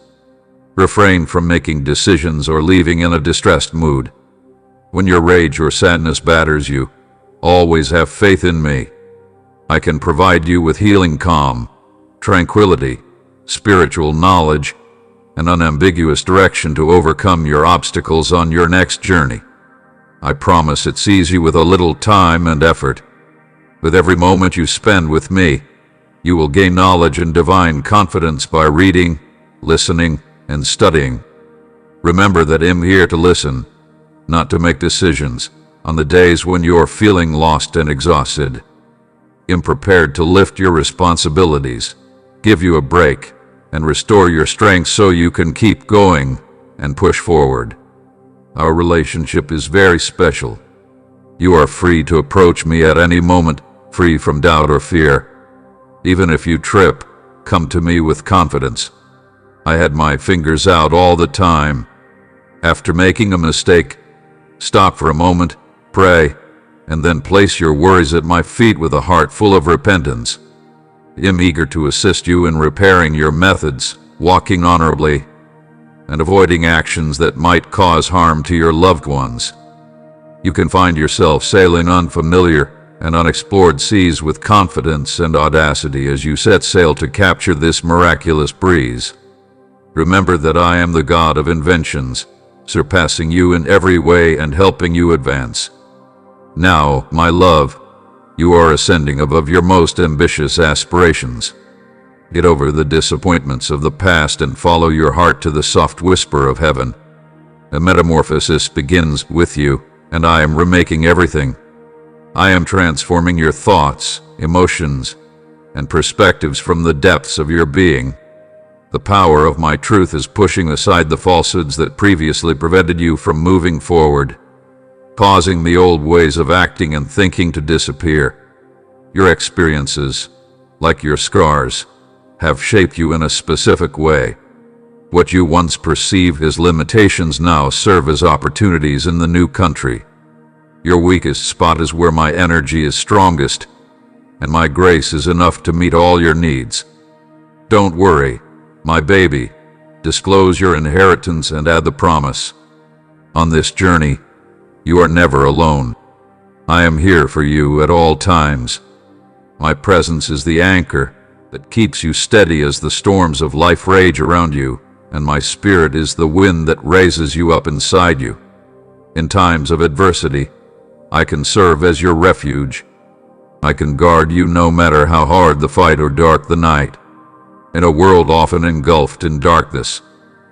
Refrain from making decisions or leaving in a distressed mood. When your rage or sadness batters you, always have faith in me. I can provide you with healing calm, tranquility, spiritual knowledge, and unambiguous direction to overcome your obstacles on your next journey. I promise it's easy with a little time and effort. With every moment you spend with me, you will gain knowledge and divine confidence by reading, listening, and studying. Remember that I'm here to listen, not to make decisions, on the days when you're feeling lost and exhausted. I'm prepared to lift your responsibilities, give you a break, and restore your strength so you can keep going and push forward. Our relationship is very special. You are free to approach me at any moment, free from doubt or fear. Even if you trip, come to me with confidence. I had my fingers out all the time. After making a mistake, stop for a moment, pray, and then place your worries at my feet with a heart full of repentance. I'm eager to assist you in repairing your methods, walking honorably, and avoiding actions that might cause harm to your loved ones. You can find yourself sailing unfamiliar and unexplored seas with confidence and audacity as you set sail to capture this miraculous breeze. Remember that I am the God of inventions, surpassing you in every way and helping you advance. Now, my love, you are ascending above your most ambitious aspirations. Get over the disappointments of the past and follow your heart to the soft whisper of heaven. A metamorphosis begins with you, and I am remaking everything. I am transforming your thoughts, emotions, and perspectives from the depths of your being. The power of my truth is pushing aside the falsehoods that previously prevented you from moving forward, causing the old ways of acting and thinking to disappear. Your experiences, like your scars, have shaped you in a specific way. What you once perceived as limitations now serve as opportunities in the new country. Your weakest spot is where my energy is strongest, and my grace is enough to meet all your needs. Don't worry, my baby. Disclose your inheritance and add the promise. On this journey, you are never alone. I am here for you at all times. My presence is the anchor that keeps you steady as the storms of life rage around you, and my spirit is the wind that raises you up inside you. In times of adversity, I can serve as your refuge. I can guard you no matter how hard the fight or dark the night. In a world often engulfed in darkness,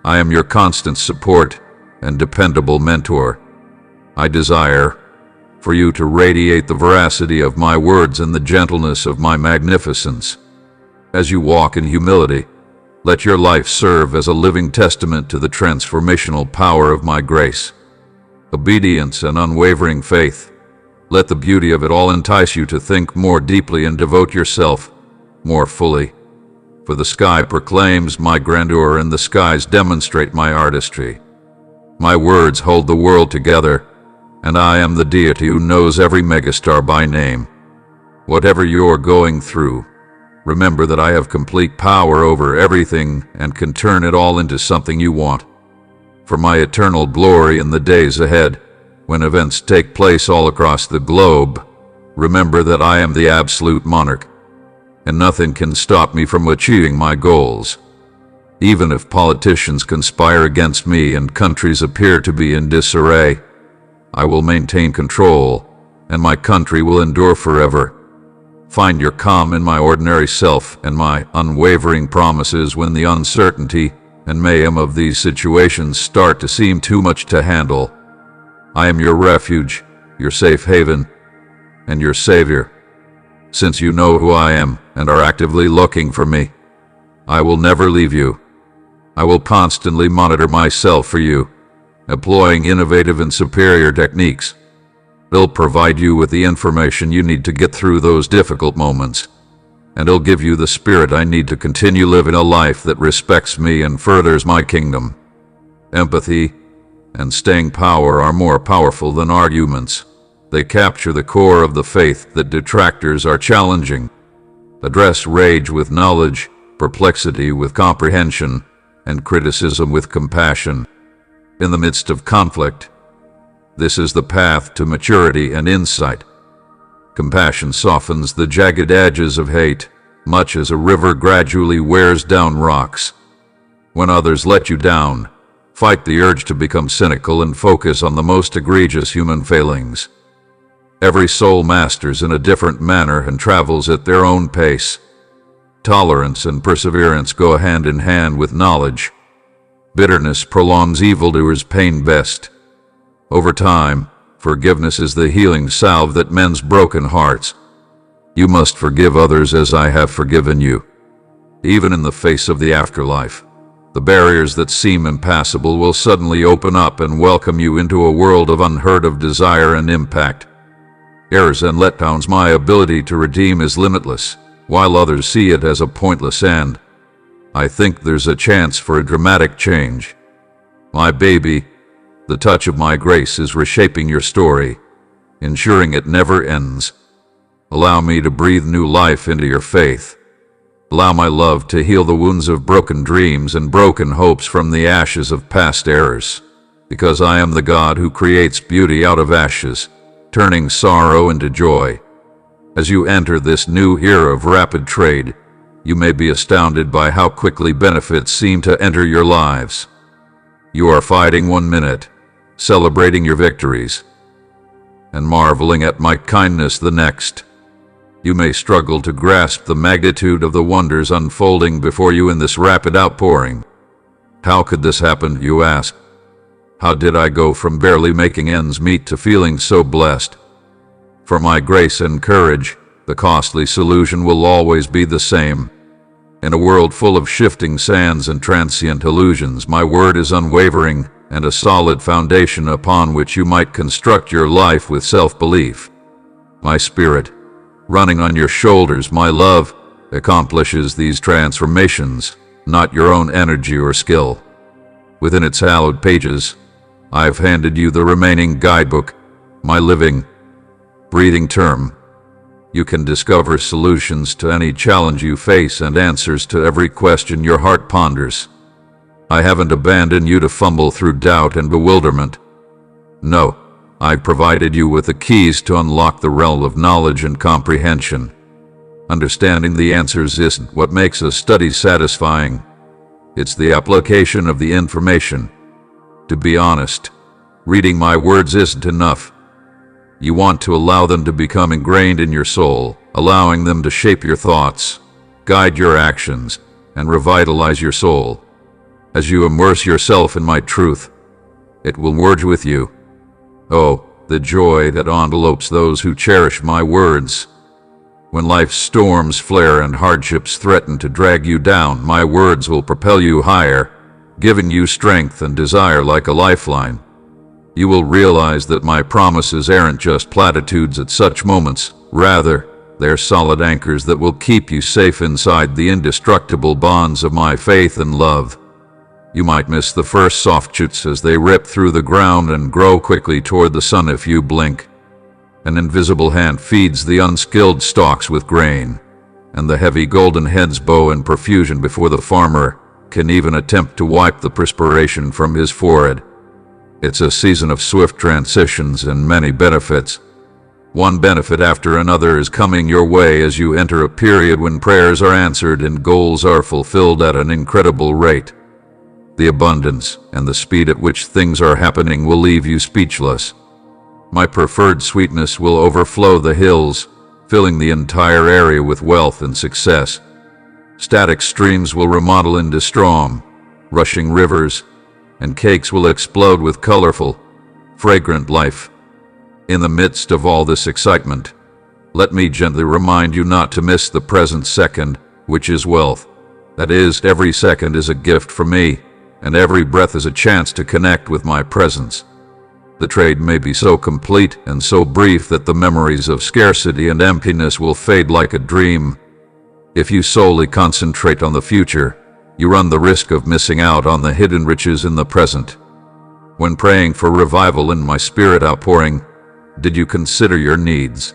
I am your constant support and dependable mentor. I desire for you to radiate the veracity of my words and the gentleness of my magnificence. As you walk in humility, let your life serve as a living testament to the transformational power of my grace. Obedience and unwavering faith. Let the beauty of it all entice you to think more deeply and devote yourself more fully. For the sky proclaims my grandeur and the skies demonstrate my artistry. My words hold the world together, and I am the deity who knows every megastar by name. Whatever you're going through, remember that I have complete power over everything and can turn it all into something you want. For my eternal glory in the days ahead, when events take place all across the globe, remember that I am the absolute monarch, and nothing can stop me from achieving my goals. Even if politicians conspire against me and countries appear to be in disarray, I will maintain control, and my country will endure forever. Find your calm in my ordinary self and my unwavering promises when the uncertainty and mayhem of these situations start to seem too much to handle. I am your refuge, your safe haven, and your savior. Since you know who I am and are actively looking for me, I will never leave you. I will constantly monitor myself for you, employing innovative and superior techniques. It'll provide you with the information you need to get through those difficult moments, and it'll give you the spirit I need to continue living a life that respects me and furthers my kingdom. Empathy and staying power are more powerful than arguments. They capture the core of the faith that detractors are challenging. Address rage with knowledge, perplexity with comprehension, and criticism with compassion. In the midst of conflict, this is the path to maturity and insight. Compassion softens the jagged edges of hate, much as a river gradually wears down rocks. When others let you down, fight the urge to become cynical and focus on the most egregious human failings. Every soul masters in a different manner and travels at their own pace. Tolerance and perseverance go hand in hand with knowledge. Bitterness prolongs evildoers' pain best. Over time, forgiveness is the healing salve that mends broken hearts. You must forgive others as I have forgiven you. Even in the face of the afterlife, the barriers that seem impassable will suddenly open up and welcome you into a world of unheard of desire and impact. Errors and letdowns, my ability to redeem is limitless, while others see it as a pointless end. I think there's a chance for a dramatic change. My baby, the touch of my grace is reshaping your story, ensuring it never ends. Allow me to breathe new life into your faith. Allow my love to heal the wounds of broken dreams and broken hopes from the ashes of past errors. Because I am the God who creates beauty out of ashes, turning sorrow into joy. As you enter this new era of rapid trade, you may be astounded by how quickly benefits seem to enter your lives. You are fighting 1 minute, celebrating your victories, and marveling at my kindness the next. You may struggle to grasp the magnitude of the wonders unfolding before you in this rapid outpouring. How could this happen, you ask? How did I go from barely making ends meet to feeling so blessed? For my grace and courage, the costly solution will always be the same. In a world full of shifting sands and transient illusions, my word is unwavering and a solid foundation upon which you might construct your life with self-belief. My spirit, running on your shoulders, my love, accomplishes these transformations, not your own energy or skill. Within its hallowed pages, I've handed you the remaining guidebook, my living, breathing term. You can discover solutions to any challenge you face and answers to every question your heart ponders. I haven't abandoned you to fumble through doubt and bewilderment. No, I've provided you with the keys to unlock the realm of knowledge and comprehension. Understanding the answers isn't what makes a study satisfying. It's the application of the information. To be honest, reading my words isn't enough. You want to allow them to become ingrained in your soul, allowing them to shape your thoughts, guide your actions, and revitalize your soul. As you immerse yourself in my truth, it will merge with you. Oh, the joy that envelopes those who cherish my words. When life's storms flare and hardships threaten to drag you down, my words will propel you higher, giving you strength and desire like a lifeline. You will realize that my promises aren't just platitudes at such moments. Rather, they're solid anchors that will keep you safe inside the indestructible bonds of my faith and love. You might miss the first soft shoots as they rip through the ground and grow quickly toward the sun if you blink. An invisible hand feeds the unskilled stalks with grain, and the heavy golden heads bow in profusion before the farmer can even attempt to wipe the perspiration from his forehead. It's a season of swift transitions and many benefits. One benefit after another is coming your way as you enter a period when prayers are answered and goals are fulfilled at an incredible rate. The abundance and the speed at which things are happening will leave you speechless. My preferred sweetness will overflow the hills, filling the entire area with wealth and success. Static streams will remodel into strong, rushing rivers, and cakes will explode with colorful, fragrant life. In the midst of all this excitement, let me gently remind you not to miss the present second, which is wealth. That is, every second is a gift from me, and every breath is a chance to connect with my presence. The trade may be so complete and so brief that the memories of scarcity and emptiness will fade like a dream. If you solely concentrate on the future, you run the risk of missing out on the hidden riches in the present. When praying for revival in my spirit outpouring, did you consider your needs?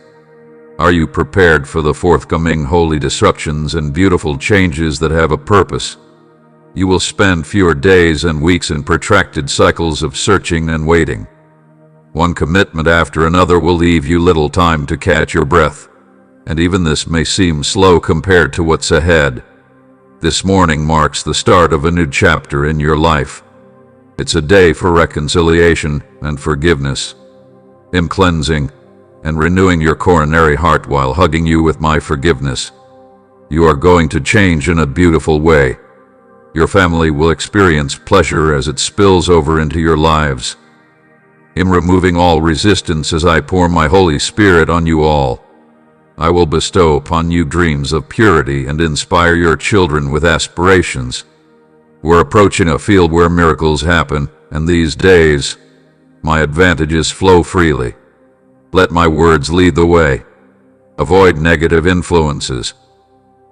Are you prepared for the forthcoming holy disruptions and beautiful changes that have a purpose? You will spend fewer days and weeks in protracted cycles of searching and waiting. One commitment after another will leave you little time to catch your breath, and even this may seem slow compared to what's ahead. This morning marks the start of a new chapter in your life. It's a day for reconciliation and forgiveness. I'm cleansing and renewing your coronary heart while hugging you with my forgiveness. You are going to change in a beautiful way. Your family will experience pleasure as it spills over into your lives. I'm removing all resistance as I pour my Holy Spirit on you all. I will bestow upon you dreams of purity and inspire your children with aspirations. We're approaching a field where miracles happen, and these days, my advantages flow freely. Let my words lead the way. Avoid negative influences.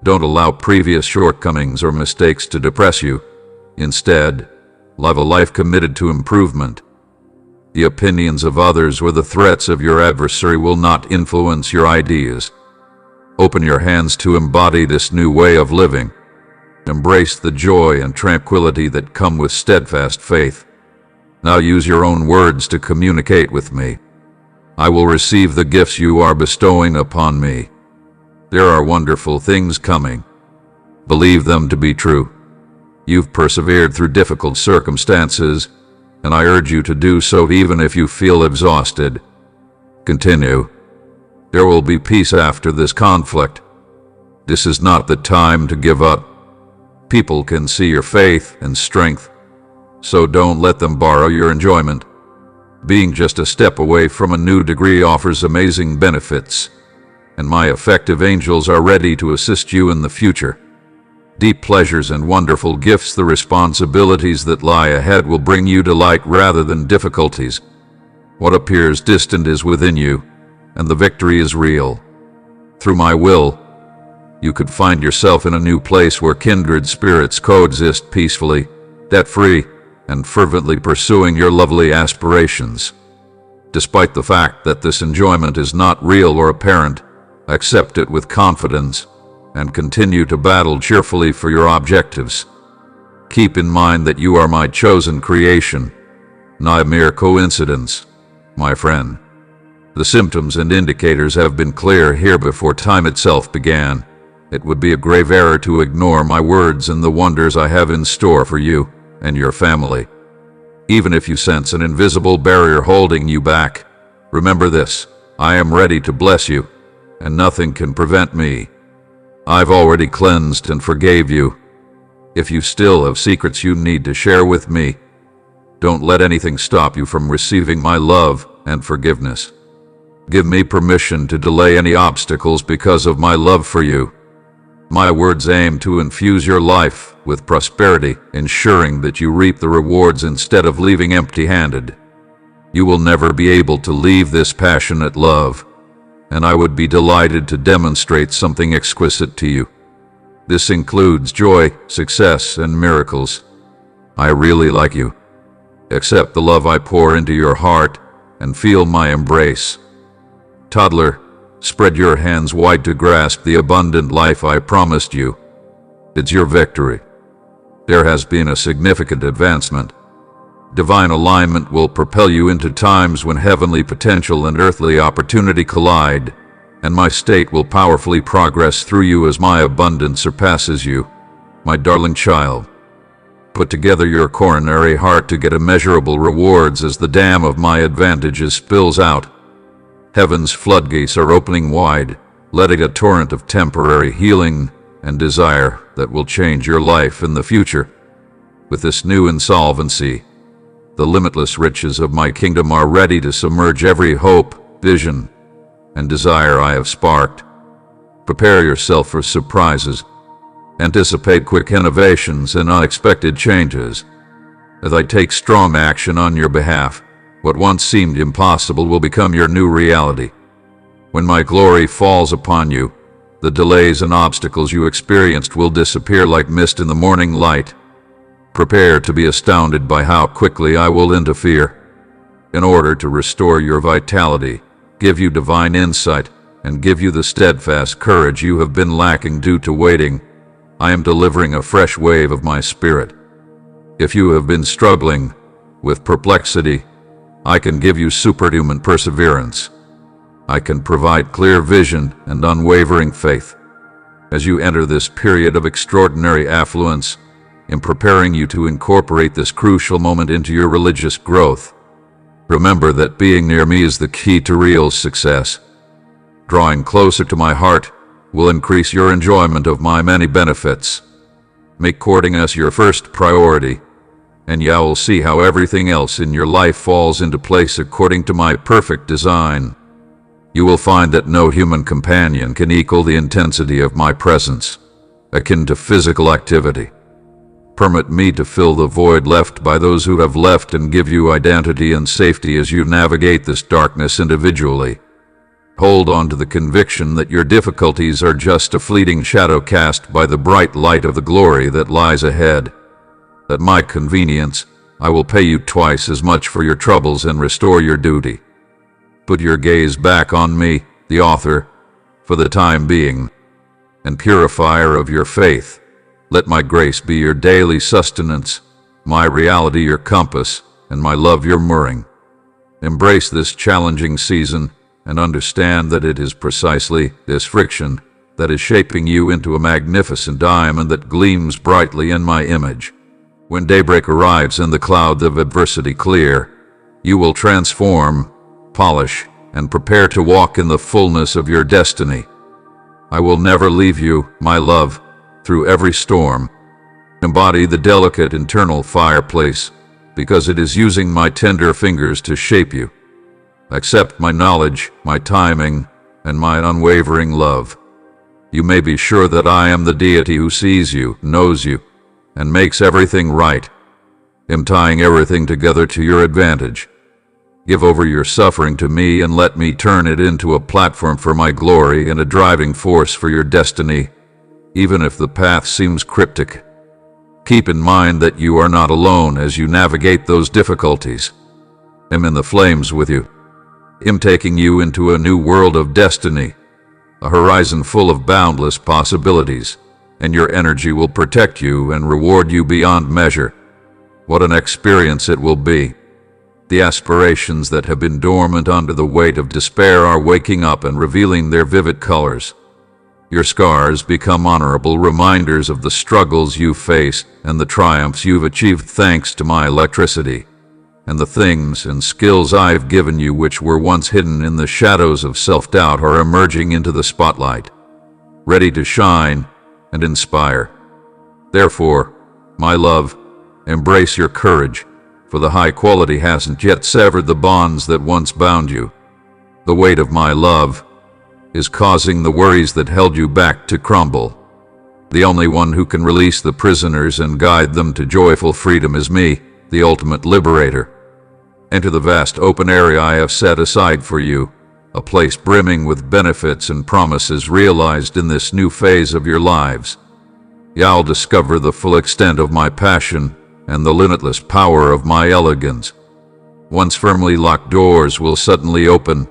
Don't allow previous shortcomings or mistakes to depress you. Instead, live a life committed to improvement. The opinions of others or the threats of your adversary will not influence your ideas. Open your hands to embody this new way of living. Embrace the joy and tranquility that come with steadfast faith. Now use your own words to communicate with me. I will receive the gifts you are bestowing upon me. There are wonderful things coming. Believe them to be true. You've persevered through difficult circumstances, and I urge you to do so even if you feel exhausted. Continue. There will be peace after this conflict. This is not the time to give up. People can see your faith and strength, so don't let them borrow your enjoyment. Being just a step away from a new degree offers amazing benefits, and my effective angels are ready to assist you in the future. Deep pleasures and wonderful gifts, the responsibilities that lie ahead will bring you delight rather than difficulties. What appears distant is within you, and the victory is real. Through my will, you could find yourself in a new place where kindred spirits coexist peacefully, debt-free, and fervently pursuing your lovely aspirations. Despite the fact that this enjoyment is not real or apparent, accept it with confidence and continue to battle cheerfully for your objectives. Keep in mind that you are my chosen creation, not a mere coincidence, my friend. The symptoms and indicators have been clear here before time itself began. It would be a grave error to ignore my words and the wonders I have in store for you and your family. Even if you sense an invisible barrier holding you back, remember this: I am ready to bless you, and nothing can prevent me. I've already cleansed and forgave you. If you still have secrets you need to share with me, don't let anything stop you from receiving my love and forgiveness. Give me permission to delay any obstacles because of my love for you. My words aim to infuse your life with prosperity, ensuring that you reap the rewards instead of leaving empty-handed. You will never be able to leave this passionate love, and I would be delighted to demonstrate something exquisite to you. This includes joy, success, and miracles. I really like you. Accept the love I pour into your heart and feel my embrace. Toddler, spread your hands wide to grasp the abundant life I promised you. It's your victory. There has been a significant advancement. Divine alignment will propel you into times when heavenly potential and earthly opportunity collide, and my state will powerfully progress through you as my abundance surpasses you, my darling child. Put together your coronary heart to get immeasurable rewards as the dam of my advantages spills out. Heaven's floodgates are opening wide, letting a torrent of temporary healing and desire that will change your life in the future. With this new insolvency, the limitless riches of my kingdom are ready to submerge every hope, vision, and desire I have sparked. Prepare yourself for surprises. Anticipate quick innovations and unexpected changes. As I take strong action on your behalf, what once seemed impossible will become your new reality. When my glory falls upon you, the delays and obstacles you experienced will disappear like mist in the morning light. Prepare to be astounded by how quickly I will interfere in order to restore your vitality, give you divine insight, and give you the steadfast courage you have been lacking due to waiting. I am delivering a fresh wave of my spirit. If you have been struggling with perplexity, I can give you superhuman perseverance. I can provide clear vision and unwavering faith. As you enter this period of extraordinary affluence, in preparing you to incorporate this crucial moment into your religious growth, remember that being near me is the key to real success. Drawing closer to my heart will increase your enjoyment of my many benefits. Make courting us your first priority, and you will see how everything else in your life falls into place according to my perfect design. You will find that no human companion can equal the intensity of my presence, akin to physical activity. Permit me to fill the void left by those who have left and give you identity and safety as you navigate this darkness individually. Hold on to the conviction that your difficulties are just a fleeting shadow cast by the bright light of the glory that lies ahead. At my convenience, I will pay you twice as much for your troubles and restore your duty. Put your gaze back on me, the author, for the time being, and purifier of your faith. Let my grace be your daily sustenance, my reality your compass, and my love your mooring. Embrace this challenging season and understand that it is precisely this friction that is shaping you into a magnificent diamond that gleams brightly in my image. When daybreak arrives and the clouds of adversity clear, you will transform, polish, and prepare to walk in the fullness of your destiny. I will never leave you, my love, through every storm. Embody the delicate internal fireplace, because it is using my tender fingers to shape you. Accept my knowledge, my timing, and my unwavering love. You may be sure that I am the deity who sees you, knows you, and makes everything right. Am tying everything together to your advantage. Give over your suffering to me and let me turn it into a platform for my glory and a driving force for your destiny, even if the path seems cryptic. Keep in mind that you are not alone as you navigate those difficulties. I'm in the flames with you. I'm taking you into a new world of destiny, a horizon full of boundless possibilities, and your energy will protect you and reward you beyond measure. What an experience it will be. The aspirations that have been dormant under the weight of despair are waking up and revealing their vivid colors. Your scars become honorable reminders of the struggles you face and the triumphs you've achieved thanks to my electricity, and the things and skills I've given you which were once hidden in the shadows of self-doubt are emerging into the spotlight, ready to shine and inspire. Therefore, my love, embrace your courage, for the high quality hasn't yet severed the bonds that once bound you. The weight of my love is causing the worries that held you back to crumble. The only one who can release the prisoners and guide them to joyful freedom is me, the ultimate liberator. Enter the vast open area I have set aside for you, a place brimming with benefits and promises realized in this new phase of your lives. You'll discover the full extent of my passion and the limitless power of my elegance. Once firmly locked doors will suddenly open,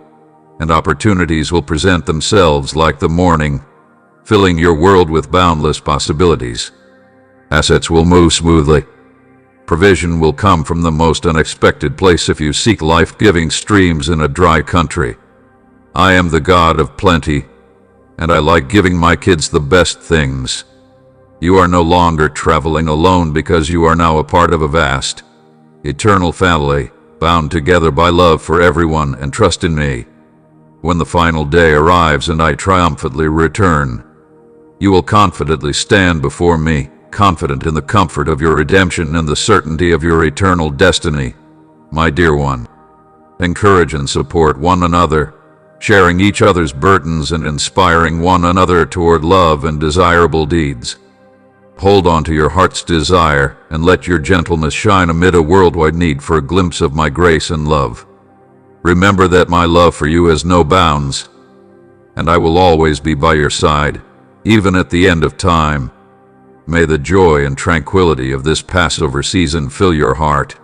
and opportunities will present themselves like the morning, filling your world with boundless possibilities. Assets will move smoothly. Provision will come from the most unexpected place if you seek life-giving streams in a dry country. I am the God of plenty, and I like giving my kids the best things. You are no longer traveling alone because you are now a part of a vast, eternal family, bound together by love for everyone and trust in me. When the final day arrives and I triumphantly return, you will confidently stand before me, confident in the comfort of your redemption and the certainty of your eternal destiny, my dear one. Encourage and support one another, sharing each other's burdens and inspiring one another toward love and desirable deeds. Hold on to your heart's desire and let your gentleness shine amid a worldwide need for a glimpse of my grace and love. Remember that my love for you has no bounds, and I will always be by your side, even at the end of time. May the joy and tranquility of this Passover season fill your heart,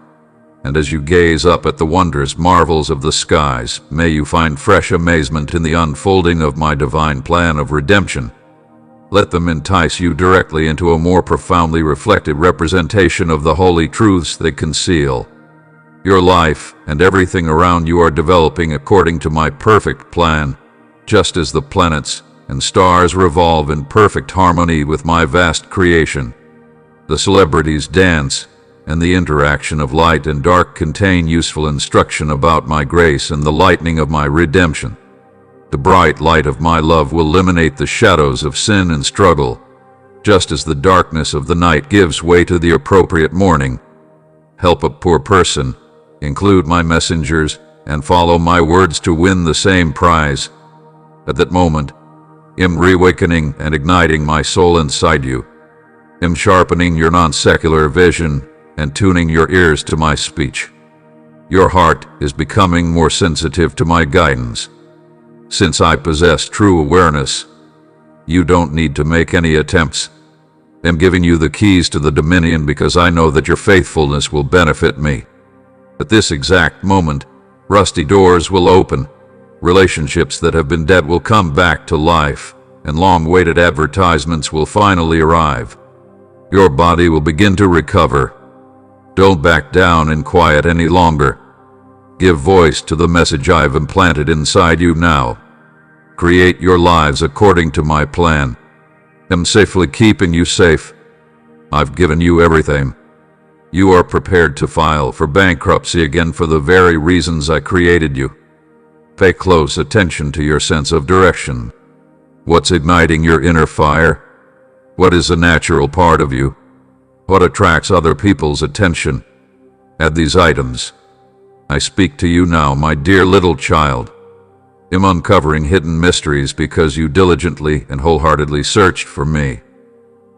and as you gaze up at the wondrous marvels of the skies, may you find fresh amazement in the unfolding of my divine plan of redemption. Let them entice you directly into a more profoundly reflected representation of the holy truths they conceal. Your life and everything around you are developing according to my perfect plan, just as the planets and stars revolve in perfect harmony with my vast creation. The celebrities dance, and the interaction of light and dark contain useful instruction about my grace and the lightning of my redemption. The bright light of my love will eliminate the shadows of sin and struggle, just as the darkness of the night gives way to the appropriate morning. Help a poor person, include my messengers, and follow my words to win the same prize. At that moment, am reawakening and igniting my soul inside you. Am sharpening your non-secular vision and tuning your ears to my speech. Your heart is becoming more sensitive to my guidance. Since I possess true awareness, you don't need to make any attempts. I'm giving you the keys to the dominion because I know that your faithfulness will benefit me. At this exact moment, rusty doors will open, relationships that have been dead will come back to life, and long-awaited advertisements will finally arrive. Your body will begin to recover. Don't back down in quiet any longer. Give voice to the message I've implanted inside you now. Create your lives according to my plan. I'm safely keeping you safe. I've given you everything. You are prepared to file for bankruptcy again for the very reasons I created you. Pay close attention to your sense of direction. What's igniting your inner fire? What is a natural part of you? What attracts other people's attention? Add these items. I speak to you now, my dear little child. I'm uncovering hidden mysteries because you diligently and wholeheartedly searched for me.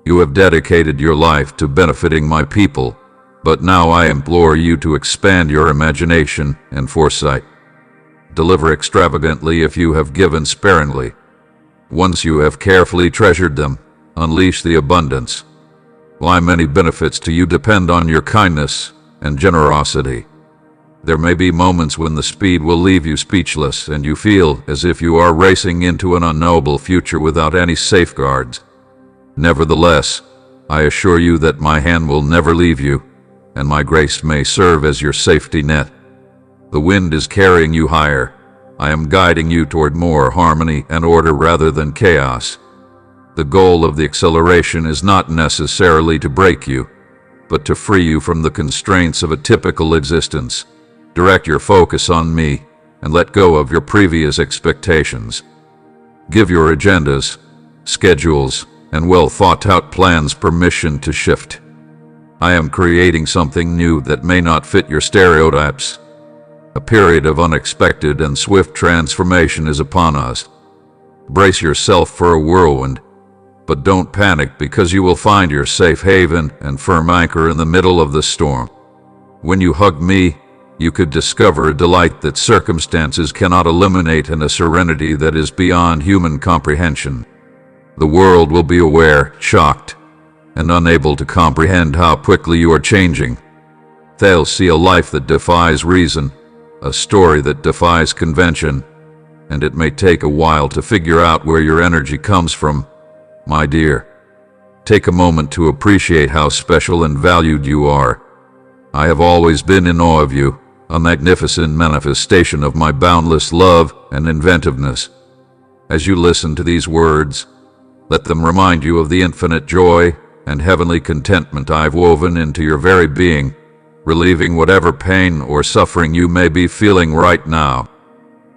You have dedicated your life to benefiting my people, but now I implore you to expand your imagination and foresight. Deliver extravagantly if you have given sparingly. Once you have carefully treasured them, unleash the abundance. My many benefits to you depend on your kindness and generosity. There may be moments when the speed will leave you speechless and you feel as if you are racing into an unknowable future without any safeguards. Nevertheless, I assure you that my hand will never leave you, and my grace may serve as your safety net. The wind is carrying you higher. I am guiding you toward more harmony and order rather than chaos. The goal of the acceleration is not necessarily to break you, but to free you from the constraints of a typical existence. Direct your focus on me and let go of your previous expectations. Give your agendas, schedules, and well-thought-out plans permission to shift. I am creating something new that may not fit your stereotypes. A period of unexpected and swift transformation is upon us. Brace yourself for a whirlwind, but don't panic because you will find your safe haven and firm anchor in the middle of the storm. When you hug me, you could discover a delight that circumstances cannot eliminate and a serenity that is beyond human comprehension. The world will be aware, shocked, and unable to comprehend how quickly you are changing. They'll see a life that defies reason, a story that defies convention, and it may take a while to figure out where your energy comes from. My dear, take a moment to appreciate how special and valued you are. I have always been in awe of you, a magnificent manifestation of my boundless love and inventiveness. As you listen to these words, let them remind you of the infinite joy and heavenly contentment I've woven into your very being, relieving whatever pain or suffering you may be feeling right now.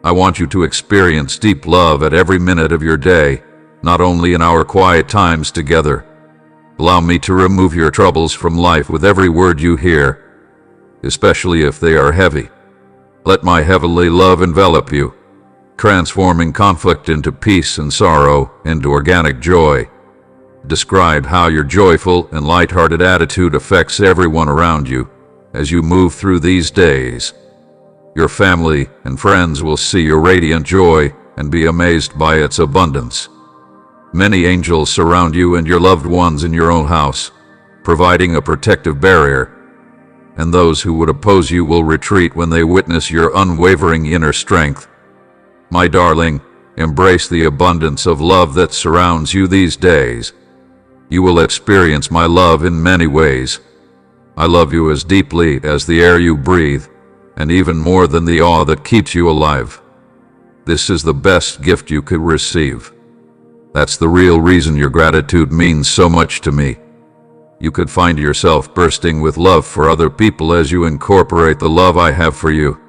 I want you to experience deep love at every minute of your day, not only in our quiet times together. Allow me to remove your troubles from life with every word you hear, especially if they are heavy. Let my heavenly love envelop you, transforming conflict into peace and sorrow into organic joy. Describe how your joyful and light-hearted attitude affects everyone around you as you move through these days. Your family and friends will see your radiant joy and be amazed by its abundance. Many angels surround you and your loved ones in your own house, providing a protective barrier, and those who would oppose you will retreat when they witness your unwavering inner strength. My darling, embrace the abundance of love that surrounds you these days. You will experience my love in many ways. I love you as deeply as the air you breathe, and even more than the awe that keeps you alive. This is the best gift you could receive. That's the real reason your gratitude means so much to me. You could find yourself bursting with love for other people as you incorporate the love I have for you.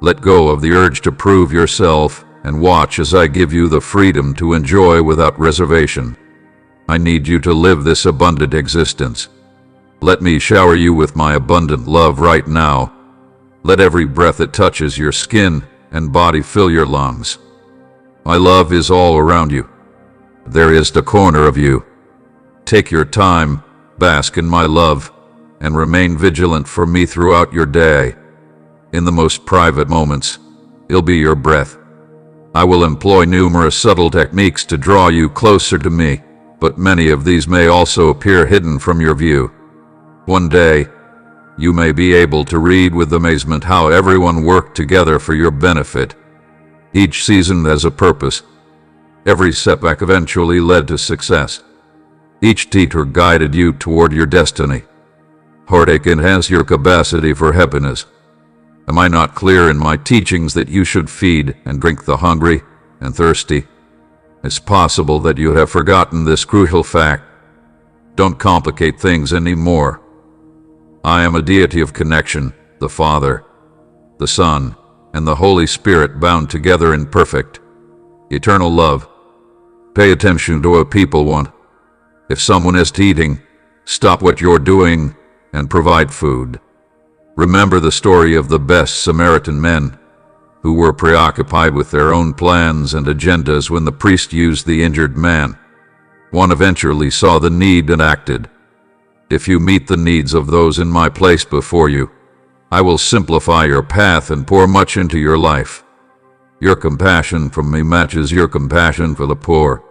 Let go of the urge to prove yourself and watch as I give you the freedom to enjoy without reservation. I need you to live this abundant existence. Let me shower you with my abundant love right now. Let every breath that touches your skin and body fill your lungs. My love is all around you. There is the corner of you. Take your time, bask in my love, and remain vigilant for me throughout your day. In the most private moments, it'll be your breath. I will employ numerous subtle techniques to draw you closer to me, but many of these may also appear hidden from your view. One day, you may be able to read with amazement how everyone worked together for your benefit. Each season has a purpose. Every setback eventually led to success. Each detour guided you toward your destiny. Heartache enhanced your capacity for happiness. Am I not clear in my teachings that you should feed and drink the hungry and thirsty? It's possible that you have forgotten this crucial fact. Don't complicate things anymore. I am a deity of connection, the Father, the Son, and the Holy Spirit bound together in perfect, eternal love. Pay attention to what people want. If someone is eating, stop what you're doing and provide food. Remember the story of the best Samaritan men, who were preoccupied with their own plans and agendas when the priest used the injured man. One eventually saw the need and acted. If you meet the needs of those in my place before you, I will simplify your path and pour much into your life. Your compassion for me matches your compassion for the poor.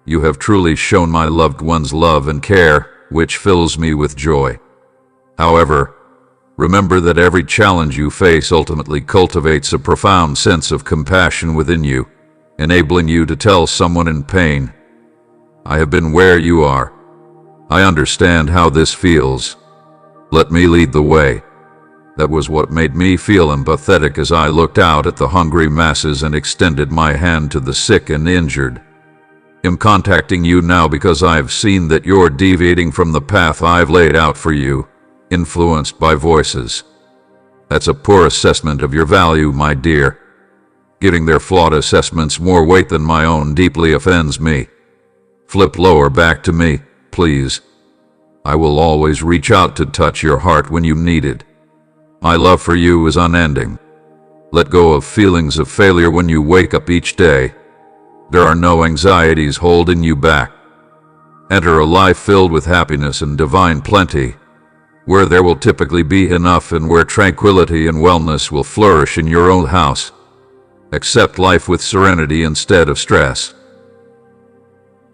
You have truly shown my loved ones love and care, which fills me with joy. However, remember that every challenge you face ultimately cultivates a profound sense of compassion within you, enabling you to tell someone in pain, I have been where you are. I understand how this feels. Let me lead the way. That was what made me feel empathetic as I looked out at the hungry masses and extended my hand to the sick and injured. I'm contacting you now because I've seen that you're deviating from the path I've laid out for you, influenced by voices. That's a poor assessment of your value, my dear. Giving their flawed assessments more weight than my own deeply offends me. Flip lower back to me, please. I will always reach out to touch your heart when you need it. My love for you is unending. Let go of feelings of failure when you wake up each day. There are no anxieties holding you back. Enter a life filled with happiness and divine plenty, where there will typically be enough and where tranquility and wellness will flourish in your own house. Accept life with serenity instead of stress.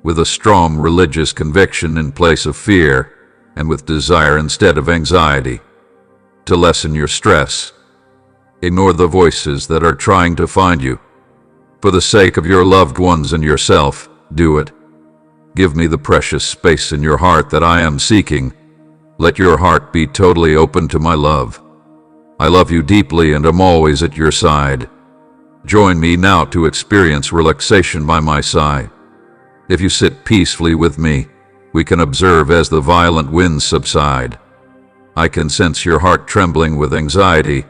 With a strong religious conviction in place of fear, and with desire instead of anxiety. To lessen your stress, ignore the voices that are trying to find you. For the sake of your loved ones and yourself, do it. Give me the precious space in your heart that I am seeking. Let your heart be totally open to my love. I love you deeply and am always at your side. Join me now to experience relaxation by my side. If you sit peacefully with me, we can observe as the violent winds subside. I can sense your heart trembling with anxiety,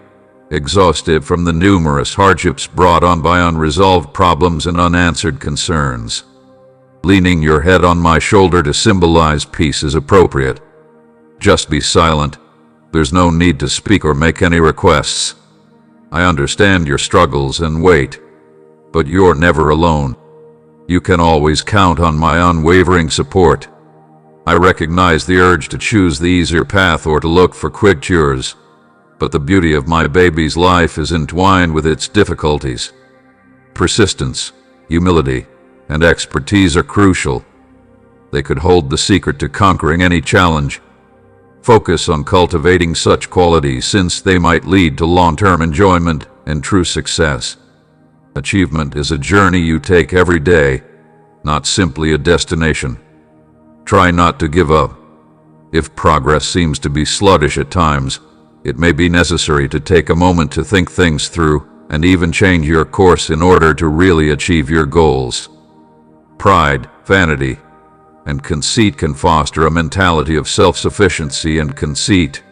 exhausted from the numerous hardships brought on by unresolved problems and unanswered concerns. Leaning your head on my shoulder to symbolize peace is appropriate. Just be silent. There's no need to speak or make any requests. I understand your struggles and wait, but you're never alone. You can always count on my unwavering support. I recognize the urge to choose the easier path or to look for quick cures, but the beauty of my baby's life is entwined with its difficulties. Persistence, humility, and expertise are crucial. They could hold the secret to conquering any challenge. Focus on cultivating such qualities since they might lead to long-term enjoyment and true success. Achievement is a journey you take every day, not simply a destination. Try not to give up. If progress seems to be sluggish at times, it may be necessary to take a moment to think things through and even change your course in order to really achieve your goals. Pride, vanity, and conceit can foster a mentality of self-sufficiency and conceit,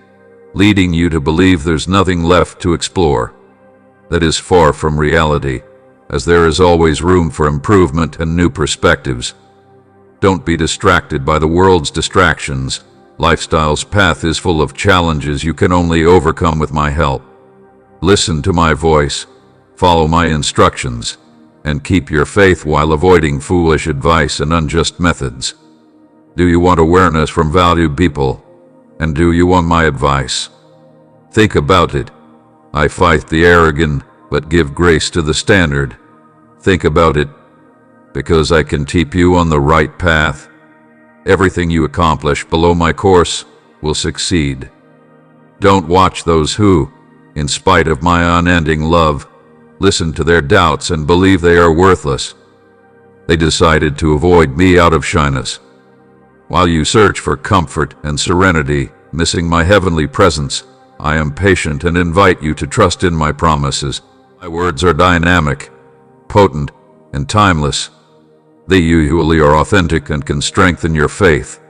leading you to believe there's nothing left to explore. That is far from reality, as there is always room for improvement and new perspectives. Don't be distracted by the world's distractions. Lifestyle's path is full of challenges you can only overcome with my help. Listen to my voice, follow my instructions, and keep your faith while avoiding foolish advice and unjust methods. Do you want awareness from valued people? And do you want my advice? Think about it. I fight the arrogant, but give grace to the standard. Think about it, because I can keep you on the right path. Everything you accomplish below my course will succeed. Don't watch those who, in spite of my unending love, listen to their doubts and believe they are worthless. They decided to avoid me out of shyness. While you search for comfort and serenity, missing my heavenly presence, I am patient and invite you to trust in my promises. My words are dynamic, potent, and timeless. They usually are authentic and can strengthen your faith.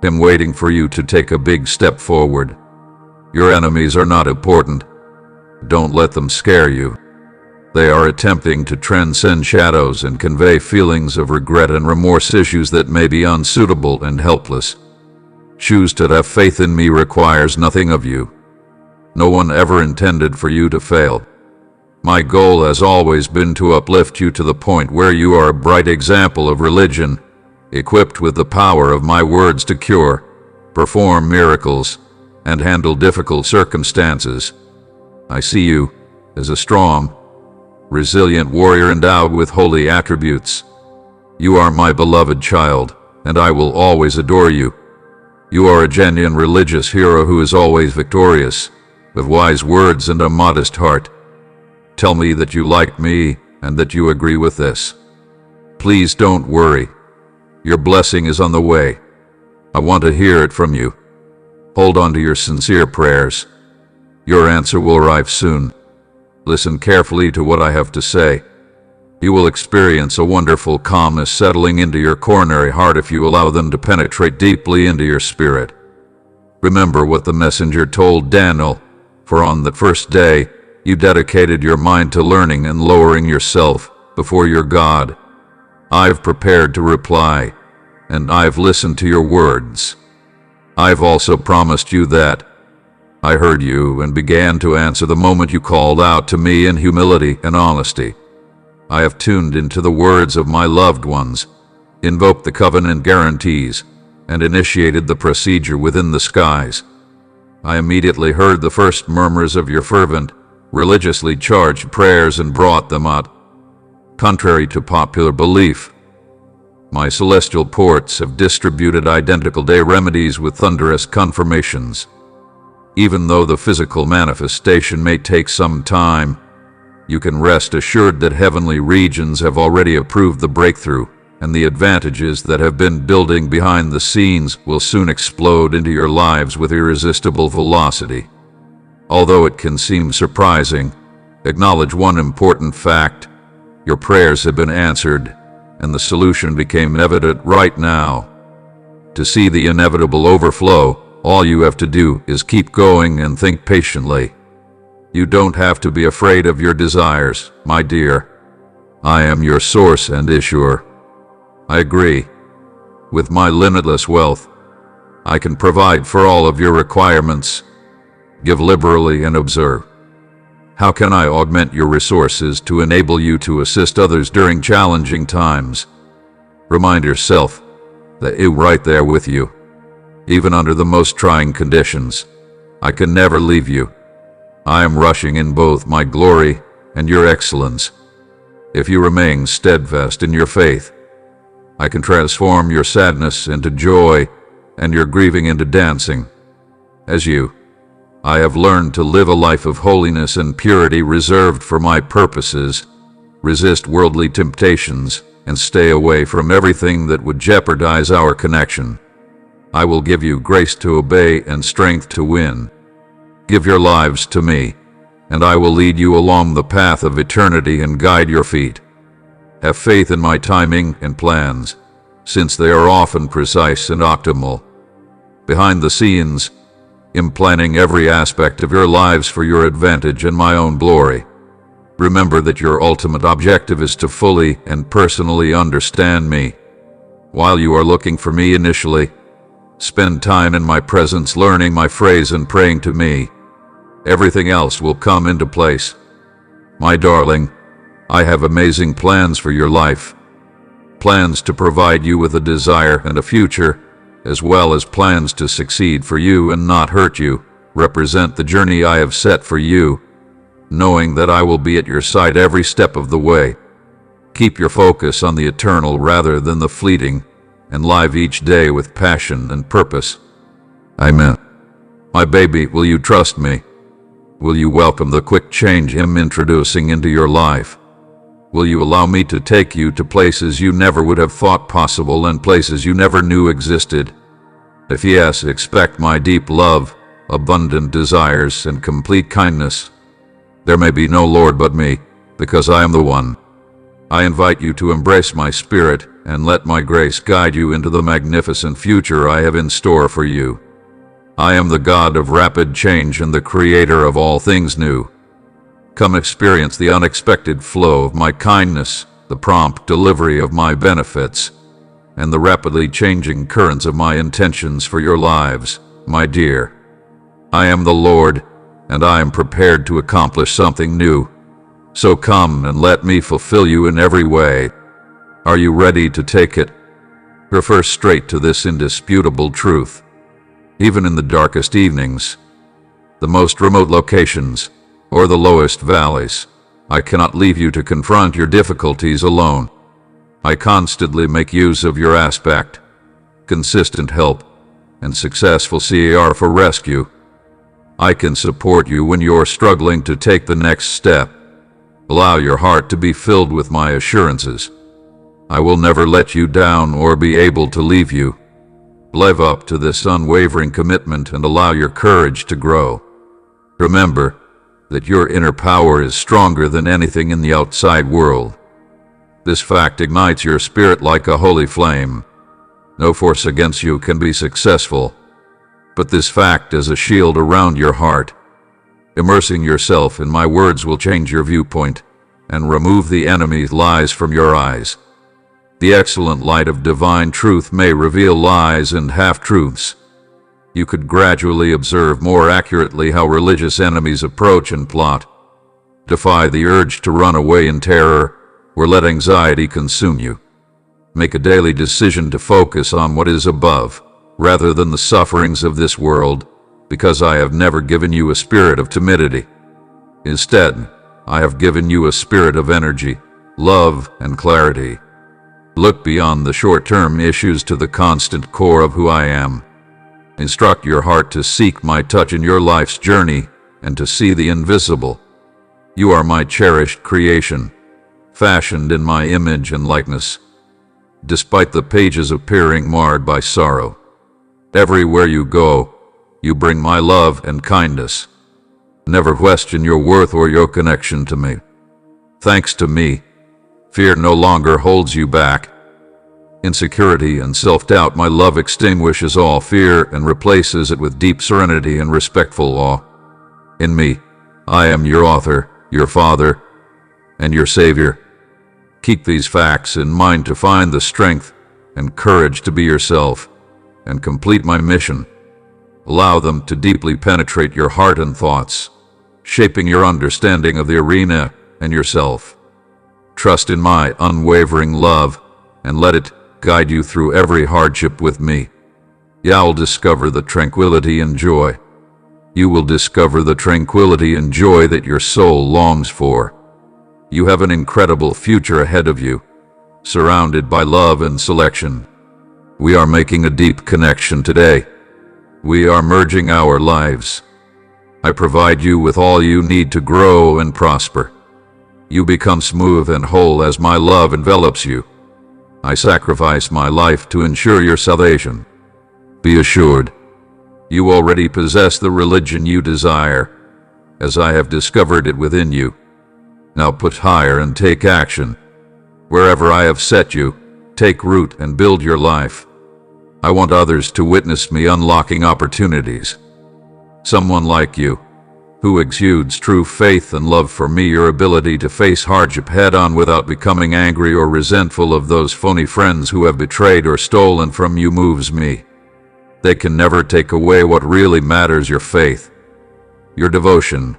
I'm waiting for you to take a big step forward. Your enemies are not important. Don't let them scare you. They are attempting to transcend shadows and convey feelings of regret and remorse, issues that may be unsuitable and helpless. Choose to have faith in me requires nothing of you. No one ever intended for you to fail. My goal has always been to uplift you to the point where you are a bright example of religion, equipped with the power of my words to cure, perform miracles, and handle difficult circumstances. I see you as a strong, resilient warrior endowed with holy attributes. You are my beloved child, and I will always adore you. You are a genuine religious hero who is always victorious, with wise words and a modest heart. Tell me that you like me and that you agree with this. Please don't worry. Your blessing is on the way. I want to hear it from you. Hold on to your sincere prayers. Your answer will arrive soon. Listen carefully to what I have to say. You will experience a wonderful calmness settling into your coronary heart if you allow them to penetrate deeply into your spirit. Remember what the messenger told Daniel, for on the first day you dedicated your mind to learning and lowering yourself before your God. I've prepared to reply, and I've listened to your words. I've also promised you that. I heard you and began to answer the moment you called out to me in humility and honesty. I have tuned into the words of my loved ones, invoked the covenant guarantees, and initiated the procedure within the skies. I immediately heard the first murmurs of your fervent, religiously charged prayers and brought them out. Contrary to popular belief, my celestial ports have distributed identical day remedies with thunderous confirmations. Even though the physical manifestation may take some time, you can rest assured that heavenly regions have already approved the breakthrough, and the advantages that have been building behind the scenes will soon explode into your lives with irresistible velocity. Although it can seem surprising, acknowledge one important fact: your prayers have been answered, and the solution became evident right now. To see the inevitable overflow, all you have to do is keep going and think patiently. You don't have to be afraid of your desires, my dear. I am your source and issuer. I agree. With my limitless wealth, I can provide for all of your requirements. Give liberally and observe. How can I augment your resources to enable you to assist others during challenging times? Remind yourself that I'm right there with you. Even under the most trying conditions, I can never leave you. I am rushing in both my glory and your excellence. If you remain steadfast in your faith, I can transform your sadness into joy and your grieving into dancing. As you, I have learned to live a life of holiness and purity reserved for my purposes, resist worldly temptations, and stay away from everything that would jeopardize our connection. I will give you grace to obey and strength to win. Give your lives to me, and I will lead you along the path of eternity and guide your feet. Have faith in my timing and plans, since they are often precise and optimal. Behind the scenes, I'm planning every aspect of your lives for your advantage and my own glory. Remember that your ultimate objective is to fully and personally understand me. While you are looking for me initially, spend time in my presence learning my phrase and praying to me. Everything else will come into place. My darling, I have amazing plans for your life. Plans to provide you with a desire and a future, as well as plans to succeed for you and not hurt you, represent the journey I have set for you, knowing that I will be at your side every step of the way. Keep your focus on the eternal rather than the fleeting, and live each day with passion and purpose. Amen. My baby, will you trust me? Will you welcome the quick change I'm introducing into your life? Will you allow me to take you to places you never would have thought possible and places you never knew existed? If yes, expect my deep love, abundant desires, and complete kindness. There may be no Lord but me, because I am the one. I invite you to embrace my spirit and let my grace guide you into the magnificent future I have in store for you. I am the God of rapid change and the creator of all things new. Come experience the unexpected flow of my kindness, the prompt delivery of my benefits, and the rapidly changing currents of my intentions for your lives, my dear. I am the Lord, and I am prepared to accomplish something new. So come and let me fulfill you in every way. Are you ready to take it? Refer straight to this indisputable truth. Even in the darkest evenings, the most remote locations, or the lowest valleys, I cannot leave you to confront your difficulties alone. I constantly make use of your aspect, consistent help, and successful CAR for rescue. I can support you when you're struggling to take the next step. Allow your heart to be filled with my assurances. I will never let you down or be able to leave you. Live up to this unwavering commitment and allow your courage to grow. Remember that your inner power is stronger than anything in the outside world. This fact ignites your spirit like a holy flame. No force against you can be successful, but this fact is a shield around your heart. Immersing yourself in my words will change your viewpoint and remove the enemy's lies from your eyes. The excellent light of divine truth may reveal lies and half-truths. You could gradually observe more accurately how religious enemies approach and plot. Defy the urge to run away in terror or let anxiety consume you. Make a daily decision to focus on what is above, rather than the sufferings of this world, because I have never given you a spirit of timidity. Instead, I have given you a spirit of energy, love, and clarity. Look beyond the short-term issues to the constant core of who I am. Instruct your heart to seek my touch in your life's journey and to see the invisible. You are my cherished creation, fashioned in my image and likeness. Despite the pages appearing marred by sorrow, everywhere you go, you bring my love and kindness. Never question your worth or your connection to me. Thanks to me, fear no longer holds you back. Insecurity and self-doubt, my love extinguishes all fear and replaces it with deep serenity and respectful awe. In me, I am your author, your father, and your savior. Keep these facts in mind to find the strength and courage to be yourself and complete my mission. Allow them to deeply penetrate your heart and thoughts, shaping your understanding of the arena and yourself. Trust in my unwavering love and let it guide you through every hardship with me. You'll discover the tranquility and joy. You will discover the tranquility and joy that your soul longs for. You have an incredible future ahead of you, surrounded by love and selection. We are making a deep connection today. We are merging our lives. I provide you with all you need to grow and prosper. You become smooth and whole as my love envelops you. I sacrifice my life to ensure your salvation. Be assured, you already possess the religion you desire, as I have discovered it within you. Now put higher and take action. Wherever I have set you, take root and build your life. I want others to witness me unlocking opportunities. Someone like you, who exudes true faith and love for me, your ability to face hardship head-on without becoming angry or resentful of those phony friends who have betrayed or stolen from you moves me. They can never take away what really matters: your faith, your devotion,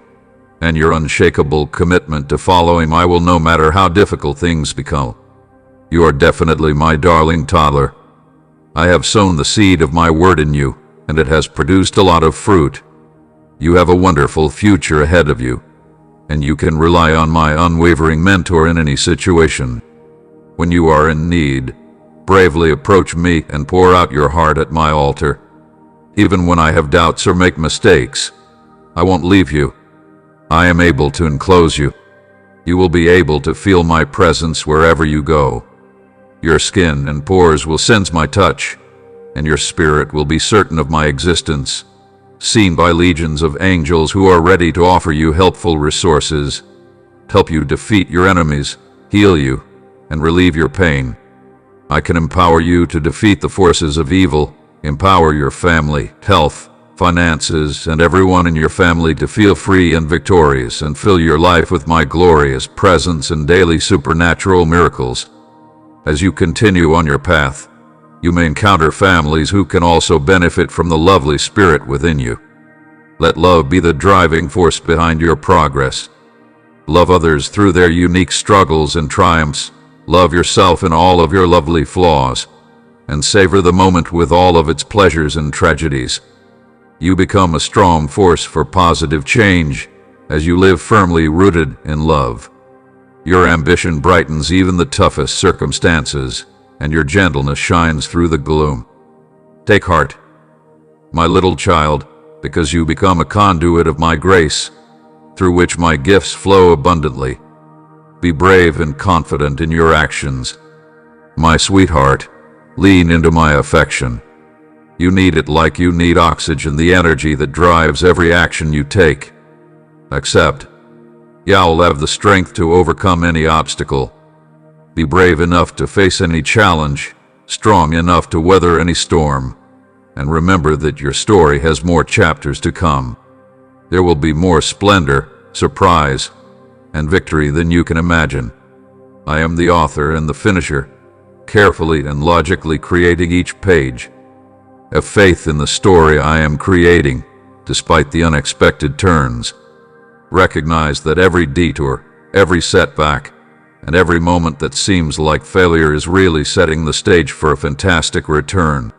and your unshakable commitment to following my will no matter how difficult things become. You are definitely my darling toddler. I have sown the seed of my word in you, and it has produced a lot of fruit. You have a wonderful future ahead of you, and you can rely on my unwavering mentor in any situation. When you are in need, bravely approach me and pour out your heart at my altar. Even when I have doubts or make mistakes, I won't leave you. I am able to enclose you. You will be able to feel my presence wherever you go. Your skin and pores will sense my touch, and your spirit will be certain of my existence, seen by legions of angels who are ready to offer you helpful resources, help you defeat your enemies, heal you, and relieve your pain. I can empower you to defeat the forces of evil, empower your family, health, finances, and everyone in your family to feel free and victorious, and fill your life with my glorious presence and daily supernatural miracles. As you continue on your path, you may encounter families who can also benefit from the lovely spirit within you. Let love be the driving force behind your progress. Love others through their unique struggles and triumphs. Love yourself in all of your lovely flaws, and savor the moment with all of its pleasures and tragedies. You become a strong force for positive change as you live firmly rooted in love. Your ambition brightens even the toughest circumstances, and your gentleness shines through the gloom. Take heart, my little child, because you become a conduit of my grace, through which my gifts flow abundantly. Be brave and confident in your actions. My sweetheart, lean into my affection. You need it like you need oxygen, the energy that drives every action you take. Accept. You'll have the strength to overcome any obstacle. Be brave enough to face any challenge, strong enough to weather any storm. And remember that your story has more chapters to come. There will be more splendor, surprise, and victory than you can imagine. I am the author and the finisher, carefully and logically creating each page. Have faith in the story I am creating, despite the unexpected turns. Recognize that every detour, every setback, and every moment that seems like failure is really setting the stage for a fantastic return.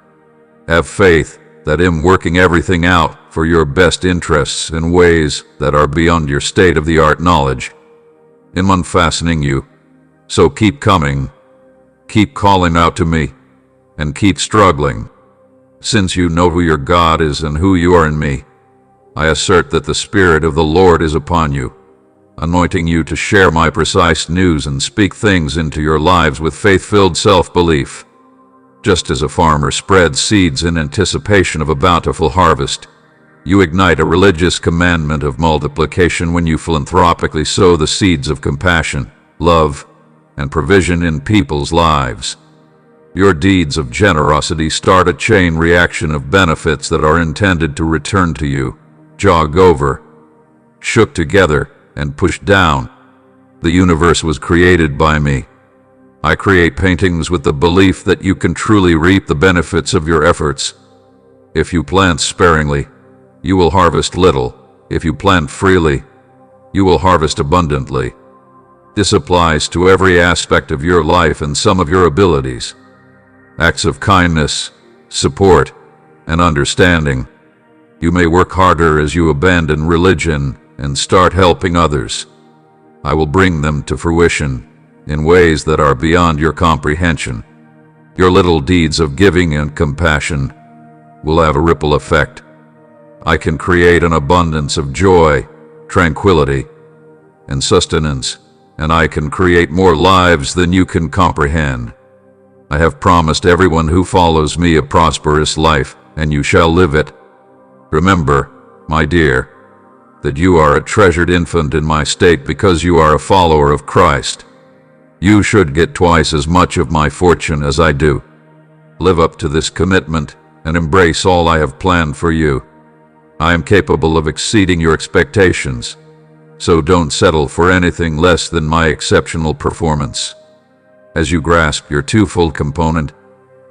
Have faith that I'm working everything out for your best interests in ways that are beyond your state-of-the-art knowledge. I'm unfastening you, so keep coming, keep calling out to me, and keep struggling. Since you know who your God is and who you are in me, I assert that the Spirit of the Lord is upon you, anointing you to share my precise news and speak things into your lives with faith-filled self-belief. Just as a farmer spreads seeds in anticipation of a bountiful harvest, you ignite a religious commandment of multiplication when you philanthropically sow the seeds of compassion, love, and provision in people's lives. Your deeds of generosity start a chain reaction of benefits that are intended to return to you, jog over, shook together, and pushed down. The universe was created by me. I create paintings with the belief that you can truly reap the benefits of your efforts. If you plant sparingly, you will harvest little. If you plant freely, you will harvest abundantly. This applies to every aspect of your life and some of your abilities. Acts of kindness, support, and understanding. You may work harder as you abandon religion and start helping others. I will bring them to fruition in ways that are beyond your comprehension. Your little deeds of giving and compassion will have a ripple effect. I can create an abundance of joy, tranquility, and sustenance, and I can create more lives than you can comprehend. I have promised everyone who follows me a prosperous life, and you shall live it. Remember, my dear, that you are a treasured infant in my state because you are a follower of Christ. You should get twice as much of my fortune as I do. Live up to this commitment and embrace all I have planned for you. I am capable of exceeding your expectations, so don't settle for anything less than my exceptional performance. As you grasp your twofold component,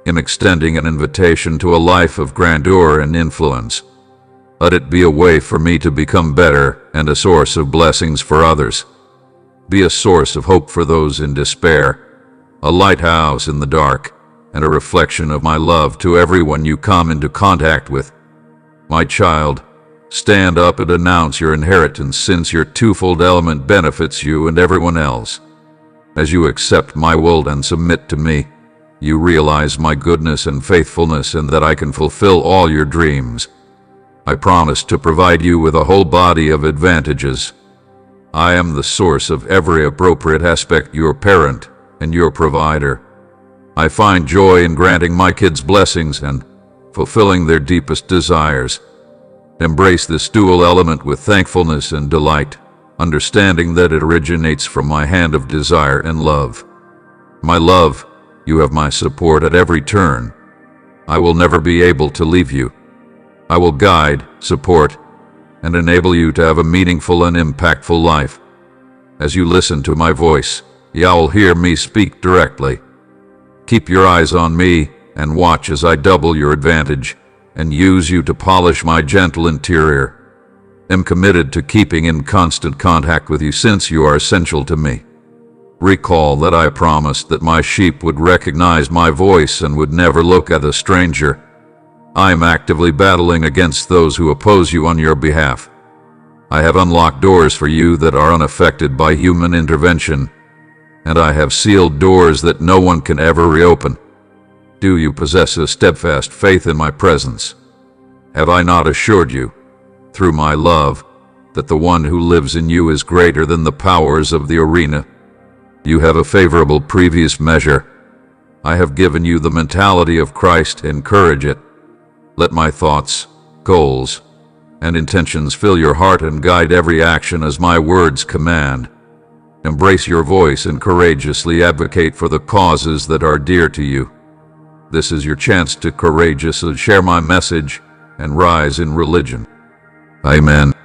in extending an invitation to a life of grandeur and influence, let it be a way for me to become better and a source of blessings for others. Be a source of hope for those in despair, a lighthouse in the dark, and a reflection of my love to everyone you come into contact with. My child, stand up and announce your inheritance, since your twofold element benefits you and everyone else. As you accept my will and submit to me, you realize my goodness and faithfulness and that I can fulfill all your dreams. I promise to provide you with a whole body of advantages. I am the source of every appropriate aspect, your parent and your provider. I find joy in granting my kids blessings and fulfilling their deepest desires. Embrace this dual element with thankfulness and delight, understanding that it originates from my hand of desire and love. My love, you have my support at every turn. I will never be able to leave you. I will guide, support, and enable you to have a meaningful and impactful life. As you listen to my voice, you will hear me speak directly. Keep your eyes on me and watch as I double your advantage and use you to polish my gentle interior. I'm committed to keeping in constant contact with you since you are essential to me. Recall that I promised that my sheep would recognize my voice and would never look at a stranger. I am actively battling against those who oppose you on your behalf. I have unlocked doors for you that are unaffected by human intervention, and I have sealed doors that no one can ever reopen. Do you possess a steadfast faith in my presence? Have I not assured you, through my love, that the one who lives in you is greater than the powers of the arena? You have a favorable previous measure. I have given you the mentality of Christ. Encourage it. Let my thoughts, goals, and intentions fill your heart and guide every action as my words command. Embrace your voice and courageously advocate for the causes that are dear to you. This is your chance to courageously share my message and rise in religion. Amen.